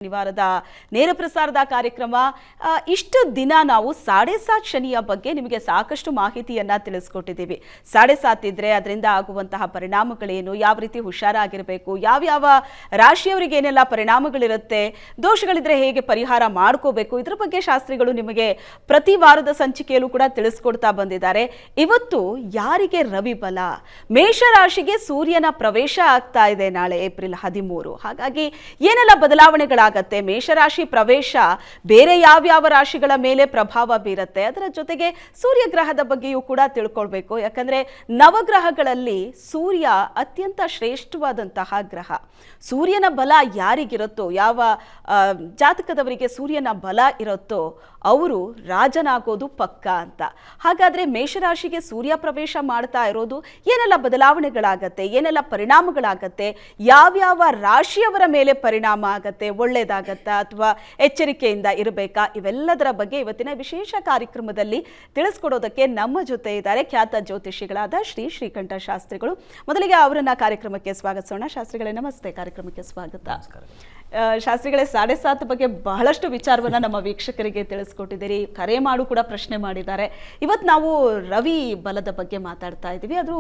ಶನಿವಾರದ ನೇರ ಪ್ರಸಾರದ ಕಾರ್ಯಕ್ರಮ ಇಷ್ಟು ದಿನ ನಾವು 7.5 ಶನಿಯ ಬಗ್ಗೆ ನಿಮಗೆ ಸಾಕಷ್ಟು ಮಾಹಿತಿಯನ್ನ ತಿಳಿಸ್ಕೊಟ್ಟಿದ್ದೀವಿ. 7.5 ಇದ್ರೆ ಅದರಿಂದ ಆಗುವಂತಹ ಪರಿಣಾಮಗಳೇನು, ಯಾವ ರೀತಿ ಹುಷಾರಾಗಿರಬೇಕು, ಯಾವ ರಾಶಿಯವರಿಗೆ ಏನೆಲ್ಲ ಪರಿಣಾಮಗಳಿರುತ್ತೆ, ದೋಷಗಳಿದ್ರೆ ಹೇಗೆ ಪರಿಹಾರ ಮಾಡ್ಕೋಬೇಕು, ಇದರ ಬಗ್ಗೆ ಶಾಸ್ತ್ರಿಗಳು ನಿಮಗೆ ಪ್ರತಿ ವಾರದ ಸಂಚಿಕೆಯಲ್ಲೂ ಕೂಡ ತಿಳಿಸ್ಕೊಡ್ತಾ ಬಂದಿದ್ದಾರೆ. ಇವತ್ತು ಯಾರಿಗೆ ರವಿ ಬಲ, ಮೇಷರಾಶಿಗೆ ಸೂರ್ಯನ ಪ್ರವೇಶ ಆಗ್ತಾ ಇದೆ ನಾಳೆ ಏಪ್ರಿಲ್ 13. ಹಾಗಾಗಿ ಏನೆಲ್ಲ ಬದಲಾವಣೆಗಳಾಗತ್ತೆ, ಮೇಷರಾಶಿ ಪ್ರವೇಶ ಬೇರೆ ಯಾವ ರಾಶಿಗಳ ಮೇಲೆ ಪ್ರಭಾವ ಬೀರುತ್ತೆ, ಅದರ ಜೊತೆಗೆ ಸೂರ್ಯ ಗ್ರಹದ ಬಗ್ಗೆಯೂ ಕೂಡ ತಿಳ್ಕೊಳ್ಬೇಕು. ಯಾಕಂದ್ರೆ ನವಗ್ರಹಗಳಲ್ಲಿ ಸೂರ್ಯ ಅತ್ಯಂತ ಶ್ರೇಷ್ಠವಾದಂತಹ ಗ್ರಹ. ಸೂರ್ಯನ ಬಲ ಯಾರಿಗಿರುತ್ತೋ, ಯಾವ ಜಾತಕದವರಿಗೆ ಸೂರ್ಯನ ಬಲ ಇರುತ್ತೋ ಅವರು ರಾಜನಾಗೋದು ಪಕ್ಕ ಅಂತ. ಹಾಗಾದ್ರೆ ಮೇಷರಾಶಿಗೆ ಸೂರ್ಯ ಪ್ರವೇಶ ಮಾಡ್ತಾ ಇರೋದು ಏನೆಲ್ಲ ಬದಲಾವಣೆಗಳಾಗತ್ತೆ, ಏನೆಲ್ಲ ಪರಿಣಾಮಗಳಾಗತ್ತೆ, ಯಾವ್ಯಾವ ರಾಶಿಯವರ ಮೇಲೆ ಪರಿಣಾಮ ಆಗತ್ತೆ, ಒಳ್ಳೇದಾಗತ್ತಾ ಅಥವಾ ಎಚ್ಚರಿಕೆಯಿಂದ ಇರಬೇಕಾ, ಇವೆಲ್ಲದರ ಬಗ್ಗೆ ಇವತ್ತಿನ ವಿಶೇಷ ಕಾರ್ಯಕ್ರಮದಲ್ಲಿ ತಿಳಿಸ್ಕೊಡೋದಕ್ಕೆ ನಮ್ಮ ಜೊತೆ ಇದ್ದಾರೆ ಖ್ಯಾತ ಜ್ಯೋತಿಷಿಗಳಾದ ಶ್ರೀಕಂಠ ಶಾಸ್ತ್ರಿಗಳು. ಮೊದಲಿಗೆ ಅವರನ್ನ ಕಾರ್ಯಕ್ರಮಕ್ಕೆ ಸ್ವಾಗತಿಸೋಣ. ಶಾಸ್ತ್ರಿಗಳೇ ನಮಸ್ತೆ, ಕಾರ್ಯಕ್ರಮಕ್ಕೆ ಸ್ವಾಗತ. ಶಾಸ್ತ್ರಿಗಳೇ, 7.5 ಬಗ್ಗೆ ಬಹಳಷ್ಟು ವಿಚಾರವನ್ನ ನಮ್ಮ ವೀಕ್ಷಕರಿಗೆ ತಿಳಿಸ್ಕೊಟ್ಟಿದ್ದೀರಿ, ಕರೆ ಮಾಡು ಕೂಡ ಪ್ರಶ್ನೆ ಮಾಡಿದ್ದಾರೆ. ಇವತ್ತು ನಾವು ರವಿ ಬಲದ ಬಗ್ಗೆ ಮಾತಾಡ್ತಾ ಇದ್ದೀವಿ. ಅದು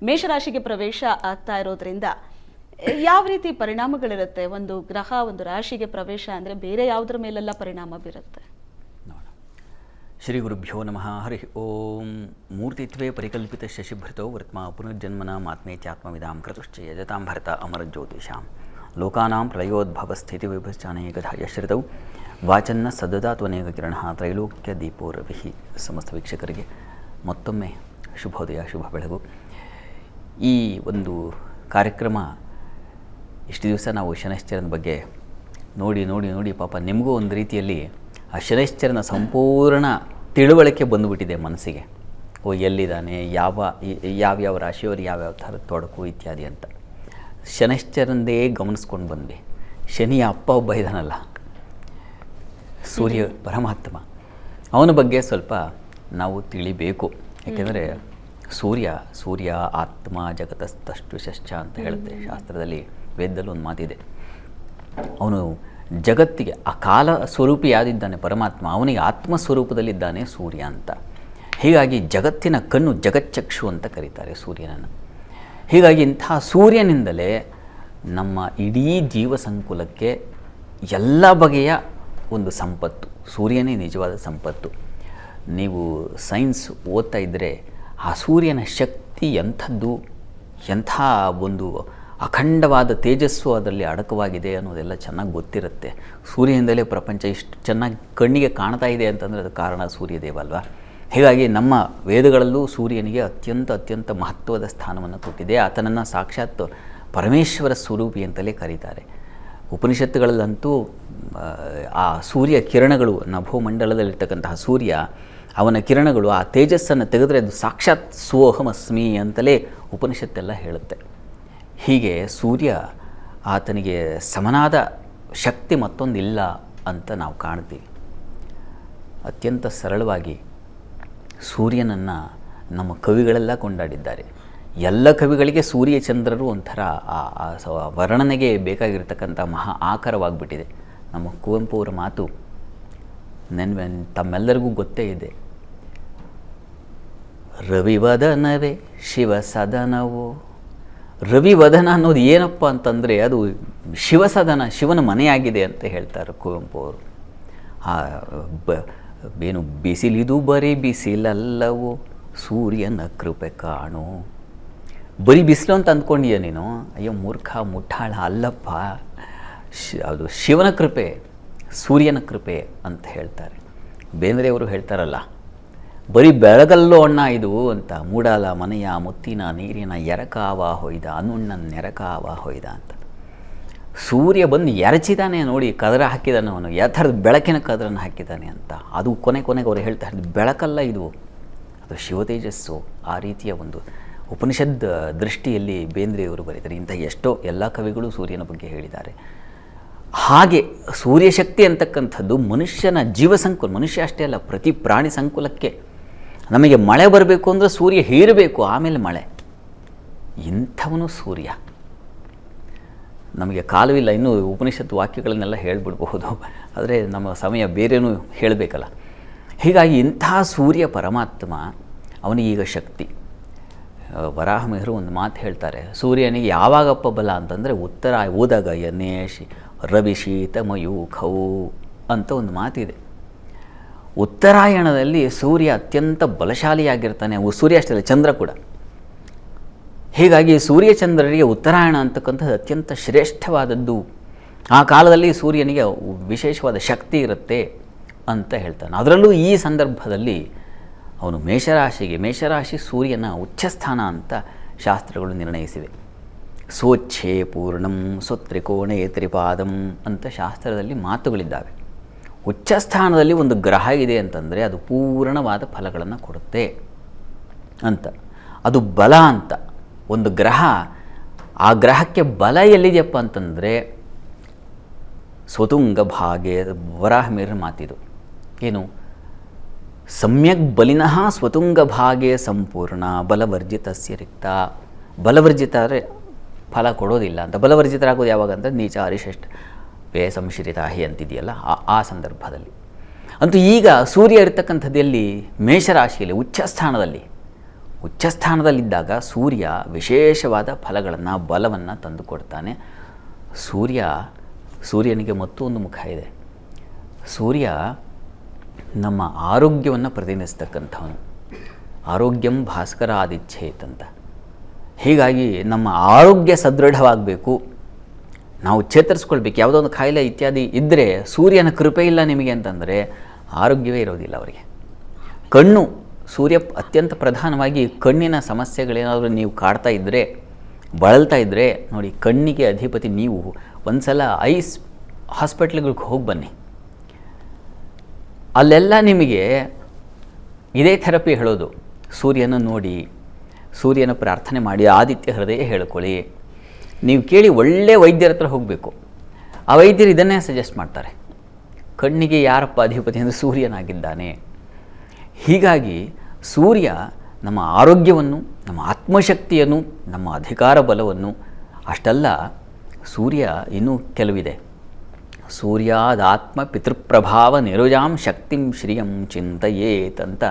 ಮೇಷರಾಶಿಗೆ ಪ್ರವೇಶ ಆಗ್ತಾ ಇರೋದ್ರಿಂದ ಯಾವ ರೀತಿ ಪರಿಣಾಮಗಳಿರುತ್ತೆ? ಒಂದು ಗ್ರಹ ಒಂದು ರಾಶಿಗೆ ಪ್ರವೇಶ ಅಂದರೆ ಬೇರೆ ಯಾವುದರ ಮೇಲೆಲ್ಲ ಪರಿಣಾಮ ಬೀರುತ್ತೆ? ಶ್ರೀ ಗುರುಭ್ಯೋ ನಮಃ. ಹರಿ ಓಂ. ಮೂರ್ತಿತ್ವೇ ಪರಿಕಲ್ಪಿತ ಶಶಿಭೃತೋ ವೃತ್ಮ ಪುನರ್ಜನ್ಮನ ಮಾತ್ಮೇತ್ಯಾತ್ಮವಿದಾಂ ಕೃತುಶ್ಚ ಯಜತಾಂ ಭರತ ಅಮರ ಜ್ಯೋತಿಷಾಂ ಲೋಕಾನಾಂ ಪ್ರಳಯೋದ್ಭವ ಸ್ಥಿತಿ ವಿಭಶ್ಚಾನೇಕಧ ಯಶ್ರಿತೌ ವಾಚನ್ನ ಸದದಾತ್ವನೇಕ ಕಿರಣ ತ್ರೈಲೋಕ್ಯ ದೀಪೋ ರವಿ. ಸಮಸ್ತ ವೀಕ್ಷಕರಿಗೆ ಮತ್ತೊಮ್ಮೆ ಶುಭೋದಯ, ಶುಭ ಬೆಳಗು. ಈ ಒಂದು ಕಾರ್ಯಕ್ರಮ ಇಷ್ಟು ದಿವಸ ನಾವು ಶನೈಶ್ಚರನ ಬಗ್ಗೆ ನೋಡಿ ಪಾಪ ನಿಮಗೂ ಒಂದು ರೀತಿಯಲ್ಲಿ ಆ ಶನೈಶ್ಚರನ ಸಂಪೂರ್ಣ ತಿಳುವಳಿಕೆ ಬಂದುಬಿಟ್ಟಿದೆ ಮನಸ್ಸಿಗೆ. ಎಲ್ಲಿದ್ದಾನೆ, ಯಾವ ರಾಶಿಯವರು ಯಾವ್ಯಾವ ಥರ ತೊಡಕು ಇತ್ಯಾದಿ ಅಂತ ಶನೈಶ್ಚರಂದೇ ಗಮನಿಸ್ಕೊಂಡು ಬಂದ್ವಿ. ಶನಿಯ ಅಪ್ಪ ಒಬ್ಬ ಇದ್ದಾನಲ್ಲ, ಸೂರ್ಯ ಪರಮಾತ್ಮ, ಅವನ ಬಗ್ಗೆ ಸ್ವಲ್ಪ ನಾವು ತಿಳಿಬೇಕು. ಯಾಕೆಂದರೆ ಸೂರ್ಯ ಆತ್ಮ ಜಗತಸ್ತಷ್ಟುಶ್ಚ ಅಂತ ಹೇಳುತ್ತೆ ಶಾಸ್ತ್ರದಲ್ಲಿ, ವೇದದಲ್ಲಿ ಒಂದು ಮಾತಿದೆ. ಅವನು ಜಗತ್ತಿಗೆ ಆ ಕಾಲ ಸ್ವರೂಪಿಯಾದಿದ್ದಾನೆ ಪರಮಾತ್ಮ, ಅವನಿಗೆ ಆತ್ಮಸ್ವರೂಪದಲ್ಲಿದ್ದಾನೆ ಸೂರ್ಯ ಅಂತ. ಹೀಗಾಗಿ ಜಗತ್ತಿನ ಕಣ್ಣು, ಜಗಚ್ಚಕ್ಷು ಅಂತ ಕರೀತಾರೆ ಸೂರ್ಯನನ್ನು. ಹೀಗಾಗಿ ಇಂತಹ ಸೂರ್ಯನಿಂದಲೇ ನಮ್ಮ ಇಡೀ ಜೀವ ಸಂಕುಲಕ್ಕೆ ಎಲ್ಲ ಬಗೆಯ ಒಂದು ಸಂಪತ್ತು, ಸೂರ್ಯನೇ ನಿಜವಾದ ಸಂಪತ್ತು. ನೀವು ಸೈನ್ಸ್ ಓದ್ತಾ ಇದ್ದರೆ ಆ ಸೂರ್ಯನ ಶಕ್ತಿ ಎಂಥದ್ದು, ಎಂಥ ಒಂದು ಅಖಂಡವಾದ ತೇಜಸ್ಸು ಅದರಲ್ಲಿ ಅಡಕವಾಗಿದೆ ಅನ್ನೋದೆಲ್ಲ ಚೆನ್ನಾಗಿ ಗೊತ್ತಿರುತ್ತೆ. ಸೂರ್ಯನಿಂದಲೇ ಪ್ರಪಂಚ ಇಷ್ಟು ಚೆನ್ನಾಗಿ ಕಣ್ಣಿಗೆ ಕಾಣ್ತಾ ಇದೆ ಅಂತಂದರೆ ಅದು ಕಾರಣ ಸೂರ್ಯದೇವ ಅಲ್ವಾ. ಹೀಗಾಗಿ ನಮ್ಮ ವೇದಗಳಲ್ಲೂ ಸೂರ್ಯನಿಗೆ ಅತ್ಯಂತ ಮಹತ್ವದ ಸ್ಥಾನವನ್ನು ಕೊಟ್ಟಿದೆ. ಆತನನ್ನು ಸಾಕ್ಷಾತ್ ಪರಮೇಶ್ವರ ಸ್ವರೂಪಿ ಅಂತಲೇ ಕರೀತಾರೆ. ಉಪನಿಷತ್ತುಗಳಲ್ಲಂತೂ ಆ ಸೂರ್ಯ ಕಿರಣಗಳು, ನಭೋಮಂಡಲದಲ್ಲಿರ್ತಕ್ಕಂತಹ ಸೂರ್ಯ, ಅವನ ಕಿರಣಗಳು, ಆ ತೇಜಸ್ಸನ್ನು ತೆಗೆದರೆ ಅದು ಸಾಕ್ಷಾತ್ ಸೋಹಮಸ್ಮಿ ಅಂತಲೇ ಉಪನಿಷತ್ತೆಲ್ಲ ಹೇಳುತ್ತೆ. ಹೀಗೆ ಸೂರ್ಯ, ಆತನಿಗೆ ಸಮನಾದ ಶಕ್ತಿ ಮತ್ತೊಂದಿಲ್ಲ ಅಂತ ನಾವು ಕಾಣ್ತೀವಿ. ಅತ್ಯಂತ ಸರಳವಾಗಿ ಸೂರ್ಯನನ್ನು ನಮ್ಮ ಕವಿಗಳೆಲ್ಲ ಕೊಂಡಾಡಿದ್ದಾರೆ. ಎಲ್ಲ ಕವಿಗಳಿಗೆ ಸೂರ್ಯಚಂದ್ರರು ಒಂಥರ ವರ್ಣನೆಗೆ ಬೇಕಾಗಿರ್ತಕ್ಕಂಥ ಮಹಾ ಆಕಾರವಾಗಿಬಿಟ್ಟಿದೆ. ನಮ್ಮ ಕುವೆಂಪು ಅವರ ಮಾತು ತಮ್ಮೆಲ್ಲರಿಗೂ ಗೊತ್ತೇ ಇದೆ. ರವಿವದನವೇ ಶಿವಸದನವೋ. ರವಿವದನ ಅನ್ನೋದು ಏನಪ್ಪ ಅಂತಂದರೆ ಅದು ಶಿವಸದನ, ಶಿವನ ಮನೆಯಾಗಿದೆ ಅಂತ ಹೇಳ್ತಾರೆ ಕುವೆಂಪು ಅವರು. ಏನು ಬಿಸಿಲಿದು ಬರೀ ಬಿಸಿಲಲ್ಲವೋ ಸೂರ್ಯನ ಕೃಪೆ ಕಾಣು. ಬರೀ ಬಿಸಿಲು ಅಂತ ಅಂದ್ಕೊಂಡಿಯ ನೀನು? ಅಯ್ಯೋ ಮೂರ್ಖ ಮುಟ್ಟಾಳ, ಅಲ್ಲಪ್ಪ, ಅದು ಶಿವನ ಕೃಪೆ, ಸೂರ್ಯನ ಕೃಪೆ ಅಂತ ಹೇಳ್ತಾರೆ. ಬೇಂದ್ರೆಯವರು ಹೇಳ್ತಾರಲ್ಲ, ಬರೀ ಬೆಳಗಲ್ಲೋ ಅಣ್ಣ ಇದು ಅಂತ, ಮೂಡಾಲ ಮನೆಯ ಮುತ್ತಿನ ನೀರಿನ ಎರಕಾವ ಹೊಯ್ದ ಅನುಣ್ಣ ನೆರಕಾವ ಹೊಯ್ದ ಅಂತ. ಸೂರ್ಯ ಬಂದು ಎರಚಿದಾನೆ ನೋಡಿ, ಕದರ ಹಾಕಿದಾನೆ ಅವನು, ಯಾವ ಥರದ ಬೆಳಕಿನ ಕದರನ್ನು ಹಾಕಿದ್ದಾನೆ ಅಂತ. ಅದು ಕೊನೆಗೆ ಅವರು ಹೇಳ್ತಾರೆ, ಬೆಳಕಲ್ಲ ಇದು, ಅದು ಶಿವತೇಜಸ್ಸು. ಆ ರೀತಿಯ ಒಂದು ಉಪನಿಷದ್ ದೃಷ್ಟಿಯಲ್ಲಿ ಬೇಂದ್ರೆಯವರು ಬರೀತಾರೆ. ಇಂಥ ಎಷ್ಟೋ ಎಲ್ಲ ಕವಿಗಳು ಸೂರ್ಯನ ಬಗ್ಗೆ ಹೇಳಿದ್ದಾರೆ. ಹಾಗೆ ಸೂರ್ಯಶಕ್ತಿ ಅಂತಕ್ಕಂಥದ್ದು ಮನುಷ್ಯನ ಜೀವ ಸಂಕುಲ, ಮನುಷ್ಯ ಅಷ್ಟೇ ಅಲ್ಲ, ಪ್ರತಿ ಪ್ರಾಣಿ ಸಂಕುಲಕ್ಕೆ. ನಮಗೆ ಮಳೆ ಬರಬೇಕು ಅಂದರೆ ಸೂರ್ಯ ಹೀರಬೇಕು, ಆಮೇಲೆ ಮಳೆ. ಇಂಥವನು ಸೂರ್ಯ. ನಮಗೆ ಕಾಲವಿಲ್ಲ, ಇನ್ನೂ ಉಪನಿಷತ್ತು ವಾಕ್ಯಗಳನ್ನೆಲ್ಲ ಹೇಳಿಬಿಡ್ಬಹುದು, ಆದರೆ ನಮ್ಮ ಸಮಯ ಬೇರೆಯೂ ಹೇಳಬೇಕಲ್ಲ. ಹೀಗಾಗಿ ಇಂತಹ ಸೂರ್ಯ ಪರಮಾತ್ಮ ಅವನಿಗೀಗ ಶಕ್ತಿ. ವರಾಹಮಿಹಿರು ಒಂದು ಮಾತು ಹೇಳ್ತಾರೆ, ಸೂರ್ಯನಿಗೆ ಯಾವಾಗಪ್ಪ ಬಲ ಅಂತಂದರೆ ಉತ್ತರ ಉದಗಯನೇಶಿ ರವಿಶೀತಮಯೂಖವು ಅಂತ ಒಂದು ಮಾತಿದೆ. ಉತ್ತರಾಯಣದಲ್ಲಿ ಸೂರ್ಯ ಅತ್ಯಂತ ಬಲಶಾಲಿಯಾಗಿರ್ತಾನೆ. ಸೂರ್ಯ ಅಷ್ಟೇ ಅಲ್ಲ, ಚಂದ್ರ ಕೂಡ. ಹೀಗಾಗಿ ಸೂರ್ಯಚಂದ್ರರಿಗೆ ಉತ್ತರಾಯಣ ಅಂತಕ್ಕಂಥದ್ದು ಅತ್ಯಂತ ಶ್ರೇಷ್ಠವಾದದ್ದು. ಆ ಕಾಲದಲ್ಲಿ ಸೂರ್ಯನಿಗೆ ವಿಶೇಷವಾದ ಶಕ್ತಿ ಇರುತ್ತೆ ಅಂತ ಹೇಳ್ತಾನೆ. ಅದರಲ್ಲೂ ಈ ಸಂದರ್ಭದಲ್ಲಿ ಅವನು ಮೇಷರಾಶಿ ಸೂರ್ಯನ ಉಚ್ಚಸ್ಥಾನ ಅಂತ ಶಾಸ್ತ್ರಗಳು ನಿರ್ಣಯಿಸಿವೆ. ಸ್ವಚ್ಛೇ ಪೂರ್ಣಂ ಸ್ವತ್ರಿಕೋಣೇ ತ್ರಿಪಾದಂ ಅಂತ ಶಾಸ್ತ್ರದಲ್ಲಿ ಮಾತುಗಳಿದ್ದಾವೆ. ಉಚ್ಚಸ್ಥಾನದಲ್ಲಿ ಒಂದು ಗ್ರಹ ಇದೆ ಅಂತಂದರೆ ಅದು ಪೂರ್ಣವಾದ ಫಲಗಳನ್ನು ಕೊಡುತ್ತೆ ಅಂತ. ಅದು ಬಲ ಅಂತ. ಒಂದು ಗ್ರಹ, ಆ ಗ್ರಹಕ್ಕೆ ಬಲ ಎಲ್ಲಿದೆಯಪ್ಪ ಅಂತಂದರೆ ಸ್ವತುಂಗ ಭಾಗೆ. ವರಾಹಮಿಹಿರ ಮಾತಿದು ಏನು? ಸಮ್ಯಕ್ ಬಲಿನಃ ಸ್ವತುಂಗ ಭಾಗೆ ಸಂಪೂರ್ಣ ಬಲವರ್ಜಿತಸ್ಯ ರಿಕ್ತ. ಬಲವರ್ಜಿತ ಅಂದರೆ ಫಲ ಕೊಡೋದಿಲ್ಲ ಅಂತ. ಬಲವರ್ಜಿತರಾಗೋದು ಯಾವಾಗ ಅಂದರೆ ನೀಚ ಅರಿಶ್ರೇಷ್ಠ ವೇ ಸಂಶ್ರಿತಾಹಿ ಅಂತಿದೆಯಲ್ಲ, ಆ ಸಂದರ್ಭದಲ್ಲಿ. ಅಂತೂ ಈಗ ಸೂರ್ಯ ಇರತಕ್ಕಂಥದ್ದಲ್ಲಿ ಮೇಷರಾಶಿಯಲ್ಲಿ ಉಚ್ಚಸ್ಥಾನದಲ್ಲಿದ್ದಾಗ ಸೂರ್ಯ ವಿಶೇಷವಾದ ಫಲಗಳನ್ನು ಬಲವನ್ನು ತಂದುಕೊಡ್ತಾನೆ. ಸೂರ್ಯನಿಗೆ ಮತ್ತೊಂದು ಮುಖ ಇದೆ. ಸೂರ್ಯ ನಮ್ಮ ಆರೋಗ್ಯವನ್ನು ಪ್ರತಿನಿಧಿಸ್ತಕ್ಕಂಥವನು. ಆರೋಗ್ಯಂ ಭಾಸ್ಕರ ಆದಿಚ್ಛೇತ್ ಅಂತ. ಹೀಗಾಗಿ ನಮ್ಮ ಆರೋಗ್ಯ ಸದೃಢವಾಗಬೇಕು, ನಾವು ಚೇತರಿಸ್ಕೊಳ್ಬೇಕು. ಯಾವುದೋ ಒಂದು ಕಾಯಿಲೆ ಇತ್ಯಾದಿ ಇದ್ದರೆ ಸೂರ್ಯನ ಕೃಪೆ ಇಲ್ಲ ನಿಮಗೆ ಅಂತಂದರೆ ಆರೋಗ್ಯವೇ ಇರೋದಿಲ್ಲ ಅವರಿಗೆ. ಕಣ್ಣು, ಸೂರ್ಯ ಅತ್ಯಂತ ಪ್ರಧಾನವಾಗಿ ಕಣ್ಣಿನ ಸಮಸ್ಯೆಗಳೇನಾದರೂ ನೀವು ಕಾಡ್ತಾ ಇದ್ದರೆ, ಬಳಲ್ತಾ ಇದ್ದರೆ ನೋಡಿ, ಕಣ್ಣಿಗೆ ಅಧಿಪತಿ ನೀವು. ಒಂದು ಸಲ ಐಸ್ ಹಾಸ್ಪಿಟ್ಲ್ಗಳಿಗೆ ಹೋಗಿ ಬನ್ನಿ, ಅಲ್ಲೆಲ್ಲ ನಿಮಗೆ ಇದೇ ಥೆರಪಿ ಹೇಳೋದು. ಸೂರ್ಯನ ನೋಡಿ, ಸೂರ್ಯನ ಪ್ರಾರ್ಥನೆ ಮಾಡಿ, ಆದಿತ್ಯ ಹೃದಯ ಹೇಳ್ಕೊಳ್ಳಿ. ನೀವು ಕೇಳಿ ಒಳ್ಳೆಯ ವೈದ್ಯರ ಹತ್ರ ಹೋಗಬೇಕು. ಆ ವೈದ್ಯರು ಇದನ್ನೇ ಸಜೆಸ್ಟ್ ಮಾಡ್ತಾರೆ. ಕಣ್ಣಿಗೆ ಯಾರಪ್ಪ ಅಧಿಪತಿ ಅಂದರೆ ಸೂರ್ಯನಾಗಿದ್ದಾನೆ. ಹೀಗಾಗಿ ಸೂರ್ಯ ನಮ್ಮ ಆರೋಗ್ಯವನ್ನು, ನಮ್ಮ ಆತ್ಮಶಕ್ತಿಯನ್ನು, ನಮ್ಮ ಅಧಿಕಾರ ಬಲವನ್ನು, ಅಷ್ಟಲ್ಲ ಸೂರ್ಯ ಇನ್ನೂ ಕೆಲವಿದೆ. ಸೂರ್ಯಾದಾತ್ಮ ಪಿತೃಪ್ರಭಾವ ನಿರುಜಾಂ ಶಕ್ತಿಂ ಶ್ರಿಯಂ ಚಿಂತಯೇತ್ ಅಂತ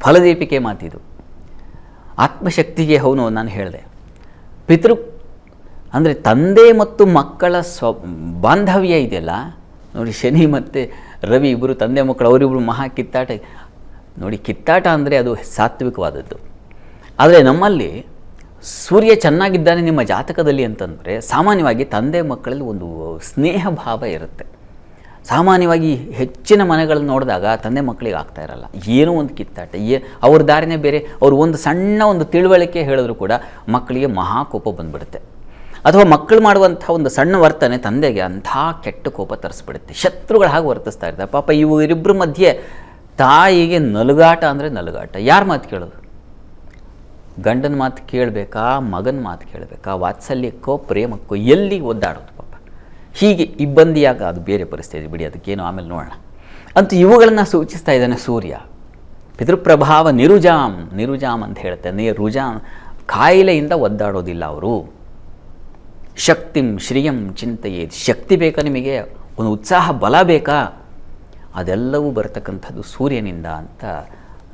ಫಲದೀಪಿಕೆ ಮಾತಿದು. ಆತ್ಮಶಕ್ತಿಗೆ ಅವನು ನಾನು ಹೇಳಿದೆ. ಪಿತೃ ಅಂದರೆ ತಂದೆ ಮತ್ತು ಮಕ್ಕಳ ಬಾಂಧವ್ಯ ಇದೆಯಲ್ಲ ನೋಡಿ. ಶನಿ ಮತ್ತು ರವಿ ಇಬ್ಬರು ತಂದೆ ಮಕ್ಕಳು, ಅವರಿಬ್ಬರು ಮಹಾ ಕಿತ್ತಾಟ. ನೋಡಿ, ಕಿತ್ತಾಟ ಅಂದರೆ ಅದು ಸಾತ್ವಿಕವಾದದ್ದು. ಆದರೆ ನಮ್ಮಲ್ಲಿ ಸೂರ್ಯ ಚೆನ್ನಾಗಿದ್ದಾನೆ ನಿಮ್ಮ ಜಾತಕದಲ್ಲಿ ಅಂತಂದರೆ ಸಾಮಾನ್ಯವಾಗಿ ತಂದೆ ಮಕ್ಕಳಲ್ಲಿ ಒಂದು ಸ್ನೇಹ ಭಾವ ಇರುತ್ತೆ. ಸಾಮಾನ್ಯವಾಗಿ ಹೆಚ್ಚಿನ ಮನೆಗಳನ್ನು ನೋಡಿದಾಗ ತಂದೆ ಮಕ್ಕಳಿಗೆ ಆಗ್ತಾ ಇರಲ್ಲ, ಏನೋ ಒಂದು ಕಿತ್ತಾಟ, ಅವ್ರ ದಾರಿನೇ ಬೇರೆ. ಅವರು ಒಂದು ಸಣ್ಣ ಒಂದು ತಿಳುವಳಿಕೆ ಹೇಳಿದ್ರು ಕೂಡ ಮಕ್ಕಳಿಗೆ ಮಹಾಕೋಪ ಬಂದುಬಿಡುತ್ತೆ. ಅಥವಾ ಮಕ್ಕಳು ಮಾಡುವಂಥ ಒಂದು ಸಣ್ಣ ವರ್ತನೆ ತಂದೆಗೆ ಅಂಥ ಕೆಟ್ಟ ಕೋಪ ತರಿಸ್ಬಿಡುತ್ತೆ. ಶತ್ರುಗಳು ಹಾಗೆ ವರ್ತಿಸ್ತಾ ಇರ್ತಾರೆ. ಪಾಪ ಇವರಿಬ್ಬರ ಮಧ್ಯೆ ತಾಯಿಗೆ ನಲುಗಾಟ ಅಂದರೆ ನಲುಗಾಟ. ಯಾರ ಮಾತು ಕೇಳೋದು? ಗಂಡನ ಮಾತು ಕೇಳಬೇಕಾ, ಮಗನ ಮಾತು ಕೇಳಬೇಕಾ, ವಾತ್ಸಲ್ಯಕ್ಕೋ ಪ್ರೇಮಕ್ಕೋ, ಎಲ್ಲಿ ಒದ್ದಾಡೋದು ಪಾಪ. ಹೀಗೆ ಇಬ್ಬಂದಿಯಾಗ ಅದು ಬೇರೆ ಪರಿಸ್ಥಿತಿ ಬಿಡಿ, ಅದಕ್ಕೇನು ಆಮೇಲೆ ನೋಡೋಣ. ಅಂತೂ ಇವುಗಳನ್ನು ಸೂಚಿಸ್ತಾ ಇದ್ದಾನೆ ಸೂರ್ಯ. ಪಿತೃಪ್ರಭಾವ ನಿರುಜಾಮ್ ಅಂತ ಹೇಳುತ್ತೆ. ರುಜಾಮ್ ಕಾಯಿಲೆಯಿಂದ ಒದ್ದಾಡೋದಿಲ್ಲ ಅವರು. ಶಕ್ತಿಂ ಶ್ರಿಯಂ ಚಿಂತೆಯೇ. ಶಕ್ತಿ ಬೇಕಾ ನಿಮಗೆ, ಒಂದು ಉತ್ಸಾಹ ಬಲ ಬೇಕಾ, ಅದೆಲ್ಲವೂ ಬರತಕ್ಕಂಥದ್ದು ಸೂರ್ಯನಿಂದ ಅಂತ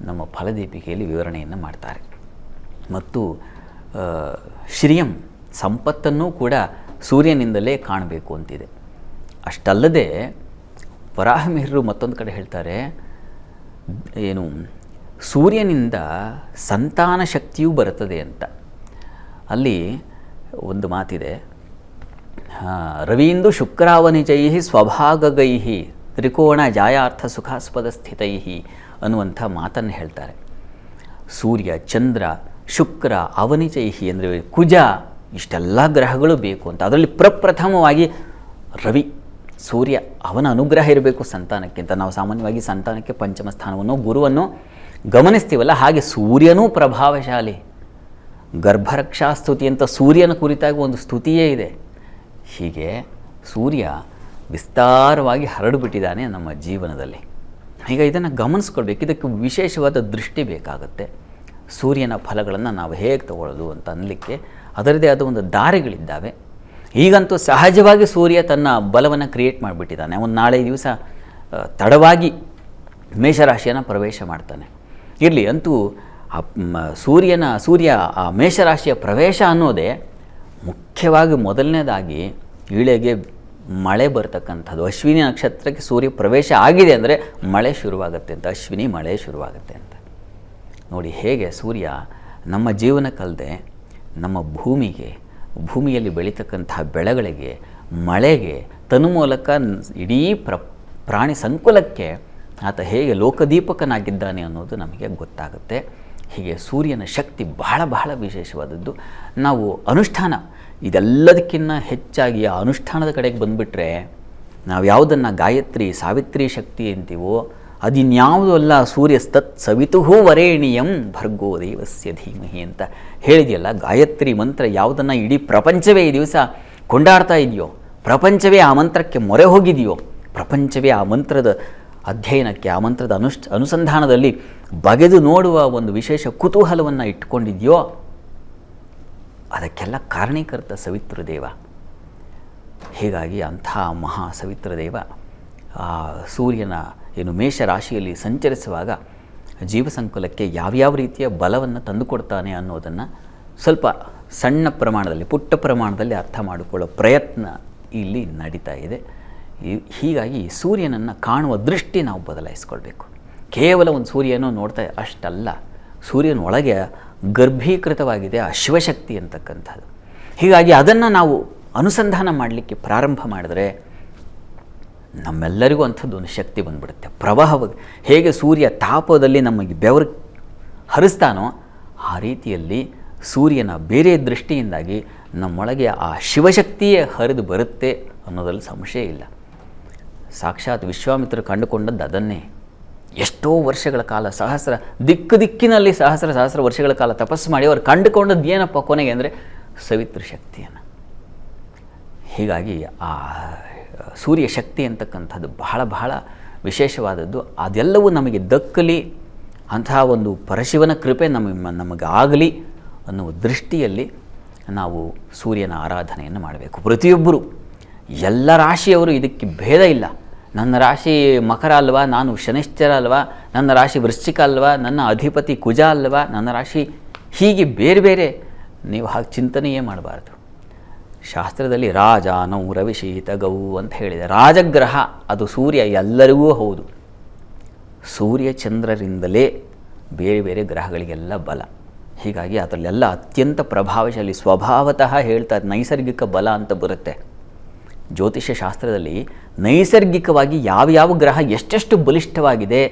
ನಮ್ಮ ಫಲದೀಪಿಕೆಯಲ್ಲಿ ವಿವರಣೆಯನ್ನು ಮಾಡ್ತಾರೆ. ಮತ್ತು ಶ್ರಿಯಂ ಸಂಪತ್ತನ್ನು ಕೂಡ ಸೂರ್ಯನಿಂದಲೇ ಕಾಣಬೇಕು ಅಂತಿದೆ. ಅಷ್ಟಲ್ಲದೆ ವರಾಹಮಿಹಿರರು ಮತ್ತೊಂದು ಕಡೆ ಹೇಳ್ತಾರೆ, ಏನು ಸೂರ್ಯನಿಂದ ಸಂತಾನ ಶಕ್ತಿಯೂ ಬರುತ್ತದೆ ಅಂತ. ಅಲ್ಲಿ ಒಂದು ಮಾತಿದೆ, ರವೀಂದು ಶುಕ್ರಾವನಿಜೈ ಸ್ವಭಾಗಗೈ ತ್ರಿಕೋಣ ಜಾಯಾರ್ಥ ಸುಖಾಸ್ಪದ ಸ್ಥಿತೈ ಅನ್ನುವಂಥ ಮಾತನ್ನು ಹೇಳ್ತಾರೆ. ಸೂರ್ಯ, ಚಂದ್ರ, ಶುಕ್ರ, ಅವನಿಜೈಹಿ ಅಂದರೆ ಕುಜ, ಇಷ್ಟೆಲ್ಲ ಗ್ರಹಗಳು ಬೇಕು ಅಂತ. ಅದರಲ್ಲಿ ಪ್ರಪ್ರಥಮವಾಗಿ ರವಿ, ಸೂರ್ಯ, ಅವನ ಅನುಗ್ರಹ ಇರಬೇಕು ಸಂತಾನಕ್ಕಿಂತ. ನಾವು ಸಾಮಾನ್ಯವಾಗಿ ಸಂತಾನಕ್ಕೆ ಪಂಚಮ ಸ್ಥಾನವನ್ನು ಗುರುವನ್ನು ಗಮನಿಸ್ತೀವಲ್ಲ, ಹಾಗೆ ಸೂರ್ಯನೂ ಪ್ರಭಾವಶಾಲಿ. ಗರ್ಭರಕ್ಷಾ ಸ್ತುತಿ ಅಂತ ಸೂರ್ಯನ ಕುರಿತಾಗಿ ಒಂದು ಸ್ತುತಿಯೇ ಇದೆ. ಹೀಗೆ ಸೂರ್ಯ ವಿಸ್ತಾರವಾಗಿ ಹರಡಿಬಿಟ್ಟಿದ್ದಾನೆ ನಮ್ಮ ಜೀವನದಲ್ಲಿ. ಈಗ ಇದನ್ನು ಗಮನಿಸ್ಕೊಳ್ಬೇಕು. ಇದಕ್ಕೆ ವಿಶೇಷವಾದ ದೃಷ್ಟಿ ಬೇಕಾಗುತ್ತೆ. ಸೂರ್ಯನ ಫಲಗಳನ್ನು ನಾವು ಹೇಗೆ ತಗೊಳ್ಳೋದು ಅಂತ ಅನ್ನಲಿಕ್ಕೆ ಅದರದೇ ಆದ ಒಂದು ದಾರಿಗಳಿದ್ದಾವೆ. ಈಗಂತೂ ಸಹಜವಾಗಿ ಸೂರ್ಯ ತನ್ನ ಬಲವನ್ನು ಕ್ರಿಯೇಟ್ ಮಾಡಿಬಿಟ್ಟಿದ್ದಾನೆ. ಒಂದು ನಾಳೆ ದಿವಸ ತಡವಾಗಿ ಮೇಷರಾಶಿಯನ್ನು ಪ್ರವೇಶ ಮಾಡ್ತಾನೆ. ಇರಲಿ, ಅಂತೂ ಸೂರ್ಯ ಆ ಮೇಷರಾಶಿಯ ಪ್ರವೇಶ ಅನ್ನೋದೇ ಮುಖ್ಯವಾಗಿ ಮೊದಲನೇದಾಗಿ ಈಳೆಗೆ ಮಳೆ ಬರ್ತಕ್ಕಂಥದ್ದು. ಅಶ್ವಿನಿ ನಕ್ಷತ್ರಕ್ಕೆ ಸೂರ್ಯ ಪ್ರವೇಶ ಆಗಿದೆ ಅಂದರೆ ಮಳೆ ಶುರುವಾಗುತ್ತೆ ಅಂತ, ಅಶ್ವಿನಿ ಮಳೆ ಶುರುವಾಗುತ್ತೆ ಅಂತ. ನೋಡಿ ಹೇಗೆ ಸೂರ್ಯ ನಮ್ಮ ಜೀವನಕ್ಕಲ್ಲದೆ ನಮ್ಮ ಭೂಮಿಯಲ್ಲಿ ಬೆಳೀತಕ್ಕಂತಹ ಬೆಳೆಗಳಿಗೆ, ಮಳೆಗೆ, ತನು ಮೂಲಕ ಇಡೀ ಪ್ರಾಣಿ ಸಂಕುಲಕ್ಕೆ ಆತ ಹೇಗೆ ಲೋಕದೀಪಕನಾಗಿದ್ದಾನೆ ಅನ್ನೋದು ನಮಗೆ ಗೊತ್ತಾಗುತ್ತೆ. ಹೀಗೆ ಸೂರ್ಯನ ಶಕ್ತಿ ಬಹಳ ಬಹಳ ವಿಶೇಷವಾದದ್ದು. ನಾವು ಅನುಷ್ಠಾನ, ಇದೆಲ್ಲದಕ್ಕಿಂತ ಹೆಚ್ಚಾಗಿ ಆ ಅನುಷ್ಠಾನದ ಕಡೆಗೆ ಬಂದುಬಿಟ್ರೆ, ನಾವು ಯಾವುದನ್ನು ಗಾಯತ್ರಿ, ಸಾವಿತ್ರಿ ಶಕ್ತಿ ಅಂತೀವೋ ಅದಿನ್ಯಾವುದೂ ಅಲ್ಲ, ಸೂರ್ಯಸ್ತತ್ ಸವಿತುಹೂ ವರೇಣಿಯಂ ಭರ್ಗೋ ದೇವಸ್ಯ ಧೀಮಹಿ ಅಂತ ಹೇಳಿದೆಯಲ್ಲ. ಗಾಯತ್ರಿ ಮಂತ್ರ ಯಾವುದನ್ನು ಇಡೀ ಪ್ರಪಂಚವೇ ಈ ದಿವಸ ಕೊಂಡಾಡ್ತಾ ಇದೆಯೋ, ಪ್ರಪಂಚವೇ ಆ ಮಂತ್ರಕ್ಕೆ ಮೊರೆ ಹೋಗಿದೆಯೋ, ಪ್ರಪಂಚವೇ ಆ ಮಂತ್ರದ ಅಧ್ಯಯನಕ್ಕೆ, ಆ ಮಂತ್ರದ ಅನುಸಂಧಾನದಲ್ಲಿ ಬಗೆದು ನೋಡುವ ಒಂದು ವಿಶೇಷ ಕುತೂಹಲವನ್ನು ಇಟ್ಕೊಂಡಿದೆಯೋ, ಅದಕ್ಕೆಲ್ಲ ಕಾರಣೀಕರ್ತ ಸವಿತೃದೇವ. ಹೀಗಾಗಿ ಅಂಥ ಮಹಾ ಸವಿತೃದೇವ ಆ ಸೂರ್ಯನ ಮೇಷರಾಶಿಯಲ್ಲಿ ಸಂಚರಿಸುವಾಗ ಜೀವಸಂಕುಲಕ್ಕೆ ಯಾವ್ಯಾವ ರೀತಿಯ ಬಲವನ್ನು ತಂದುಕೊಡ್ತಾನೆ ಅನ್ನೋದನ್ನು ಸ್ವಲ್ಪ ಸಣ್ಣ ಪ್ರಮಾಣದಲ್ಲಿ, ಪುಟ್ಟ ಪ್ರಮಾಣದಲ್ಲಿ ಅರ್ಥ ಮಾಡಿಕೊಳ್ಳೋ ಪ್ರಯತ್ನ ಇಲ್ಲಿ ನಡೀತಾ ಇದೆ. ಹೀಗಾಗಿ ಸೂರ್ಯನನ್ನು ಕಾಣುವ ದೃಷ್ಟಿ ನಾವು ಬದಲಾಯಿಸ್ಕೊಳ್ಬೇಕು. ಕೇವಲ ಒಂದು ಸೂರ್ಯನೂ ನೋಡ್ತಾ ಅಷ್ಟಲ್ಲ, ಸೂರ್ಯನ ಒಳಗೆ ಗರ್ಭೀಕೃತವಾಗಿದೆ ಆ ಶಿವಶಕ್ತಿ ಅಂತಕ್ಕಂಥದ್ದು. ಹೀಗಾಗಿ ಅದನ್ನು ನಾವು ಅನುಸಂಧಾನ ಮಾಡಲಿಕ್ಕೆ ಪ್ರಾರಂಭ ಮಾಡಿದ್ರೆ ನಮ್ಮೆಲ್ಲರಿಗೂ ಅಂಥದ್ದೊಂದು ಶಕ್ತಿ ಬಂದ್ಬಿಡುತ್ತೆ. ಪ್ರವಾಹವಾಗಿ ಹೇಗೆ ಸೂರ್ಯ ತಾಪದಲ್ಲಿ ನಮಗೆ ಬೆವರು ಹರಿಸ್ತಾನೋ, ಆ ರೀತಿಯಲ್ಲಿ ಸೂರ್ಯನ ಬೇರೆ ದೃಷ್ಟಿಯಿಂದಾಗಿ ನಮ್ಮೊಳಗೆ ಆ ಶಿವಶಕ್ತಿಯೇ ಹರಿದು ಬರುತ್ತೆ ಅನ್ನೋದ್ರಲ್ಲಿ ಸಂಶಯ ಇಲ್ಲ. ಸಾಕ್ಷಾತ್ ವಿಶ್ವಾಮಿತ್ರರು ಕಂಡುಕೊಂಡದ್ದು ಅದನ್ನೇ. ಎಷ್ಟೋ ವರ್ಷಗಳ ಕಾಲ, ದಿಕ್ಕಿನಲ್ಲಿ ಸಹಸ್ರ ವರ್ಷಗಳ ಕಾಲ ತಪಸ್ಸು ಮಾಡಿ ಅವರು ಕಂಡುಕೊಂಡದ್ದು ಏನಪ್ಪ ಕೊನೆಗೆ ಅಂದರೆ ಸವಿತೃ ಶಕ್ತಿಯನ್ನು. ಹೀಗಾಗಿ ಆ ಸೂರ್ಯ ಶಕ್ತಿ ಅಂತಕ್ಕಂಥದ್ದು ಬಹಳ ಬಹಳ ವಿಶೇಷವಾದದ್ದು. ಅದೆಲ್ಲವೂ ನಮಗೆ ದಕ್ಕಲಿ, ಅಂತಹ ಒಂದು ಪರಶಿವನ ಕೃಪೆ ನಮಗಾಗಲಿ ಅನ್ನುವ ದೃಷ್ಟಿಯಲ್ಲಿ ನಾವು ಸೂರ್ಯನ ಆರಾಧನೆಯನ್ನು ಮಾಡಬೇಕು. ಪ್ರತಿಯೊಬ್ಬರು, ಎಲ್ಲ ರಾಶಿಯವರು ಇದಕ್ಕೆ ಭೇದ ಇಲ್ಲ. ನನ್ನ ರಾಶಿ ಮಕರ ಅಲ್ವಾ, ನಾನು ಶನಿಶ್ಚರ ಅಲ್ವಾ, ನನ್ನ ರಾಶಿ ವೃಶ್ಚಿಕ ಅಲ್ವಾ, ನನ್ನ ಅಧಿಪತಿ ಕುಜ ಅಲ್ವಾ, ನನ್ನ ರಾಶಿ, ಹೀಗೆ ಬೇರೆ ಬೇರೆ ನೀವು ಹಾಗೆ ಚಿಂತನೆಯೇ ಮಾಡಬಾರ್ದು. ಶಾಸ್ತ್ರದಲ್ಲಿ ರಾಜಾನೌ ರವಿಶೀತ ಗೌ ಅಂತ ಹೇಳಿದೆ. ರಾಜಗ್ರಹ ಅದು ಸೂರ್ಯ ಎಲ್ಲರಿಗೂ ಹೌದು. ಸೂರ್ಯ ಚಂದ್ರರಿಂದಲೇ ಬೇರೆ ಬೇರೆ ಗ್ರಹಗಳಿಗೆಲ್ಲ ಬಲ. ಹೀಗಾಗಿ ಅದರಲ್ಲೆಲ್ಲ ಅತ್ಯಂತ ಪ್ರಭಾವಶಾಲಿ, ಸ್ವಭಾವತಃ ಹೇಳ್ತಾರೆ ನೈಸರ್ಗಿಕ ಬಲ ಅಂತ ಬರುತ್ತೆ. ಜ್ಯೋತಿಷ್ಯ ಶಾಸ್ತ್ರದಲ್ಲಿ ನೈಸರ್ಗಿಕವಾಗಿ ಯಾವ್ಯಾವ ಗ್ರಹ ಎಷ್ಟೆಷ್ಟು ಬಲಿಷ್ಠವಾಗಿದೆ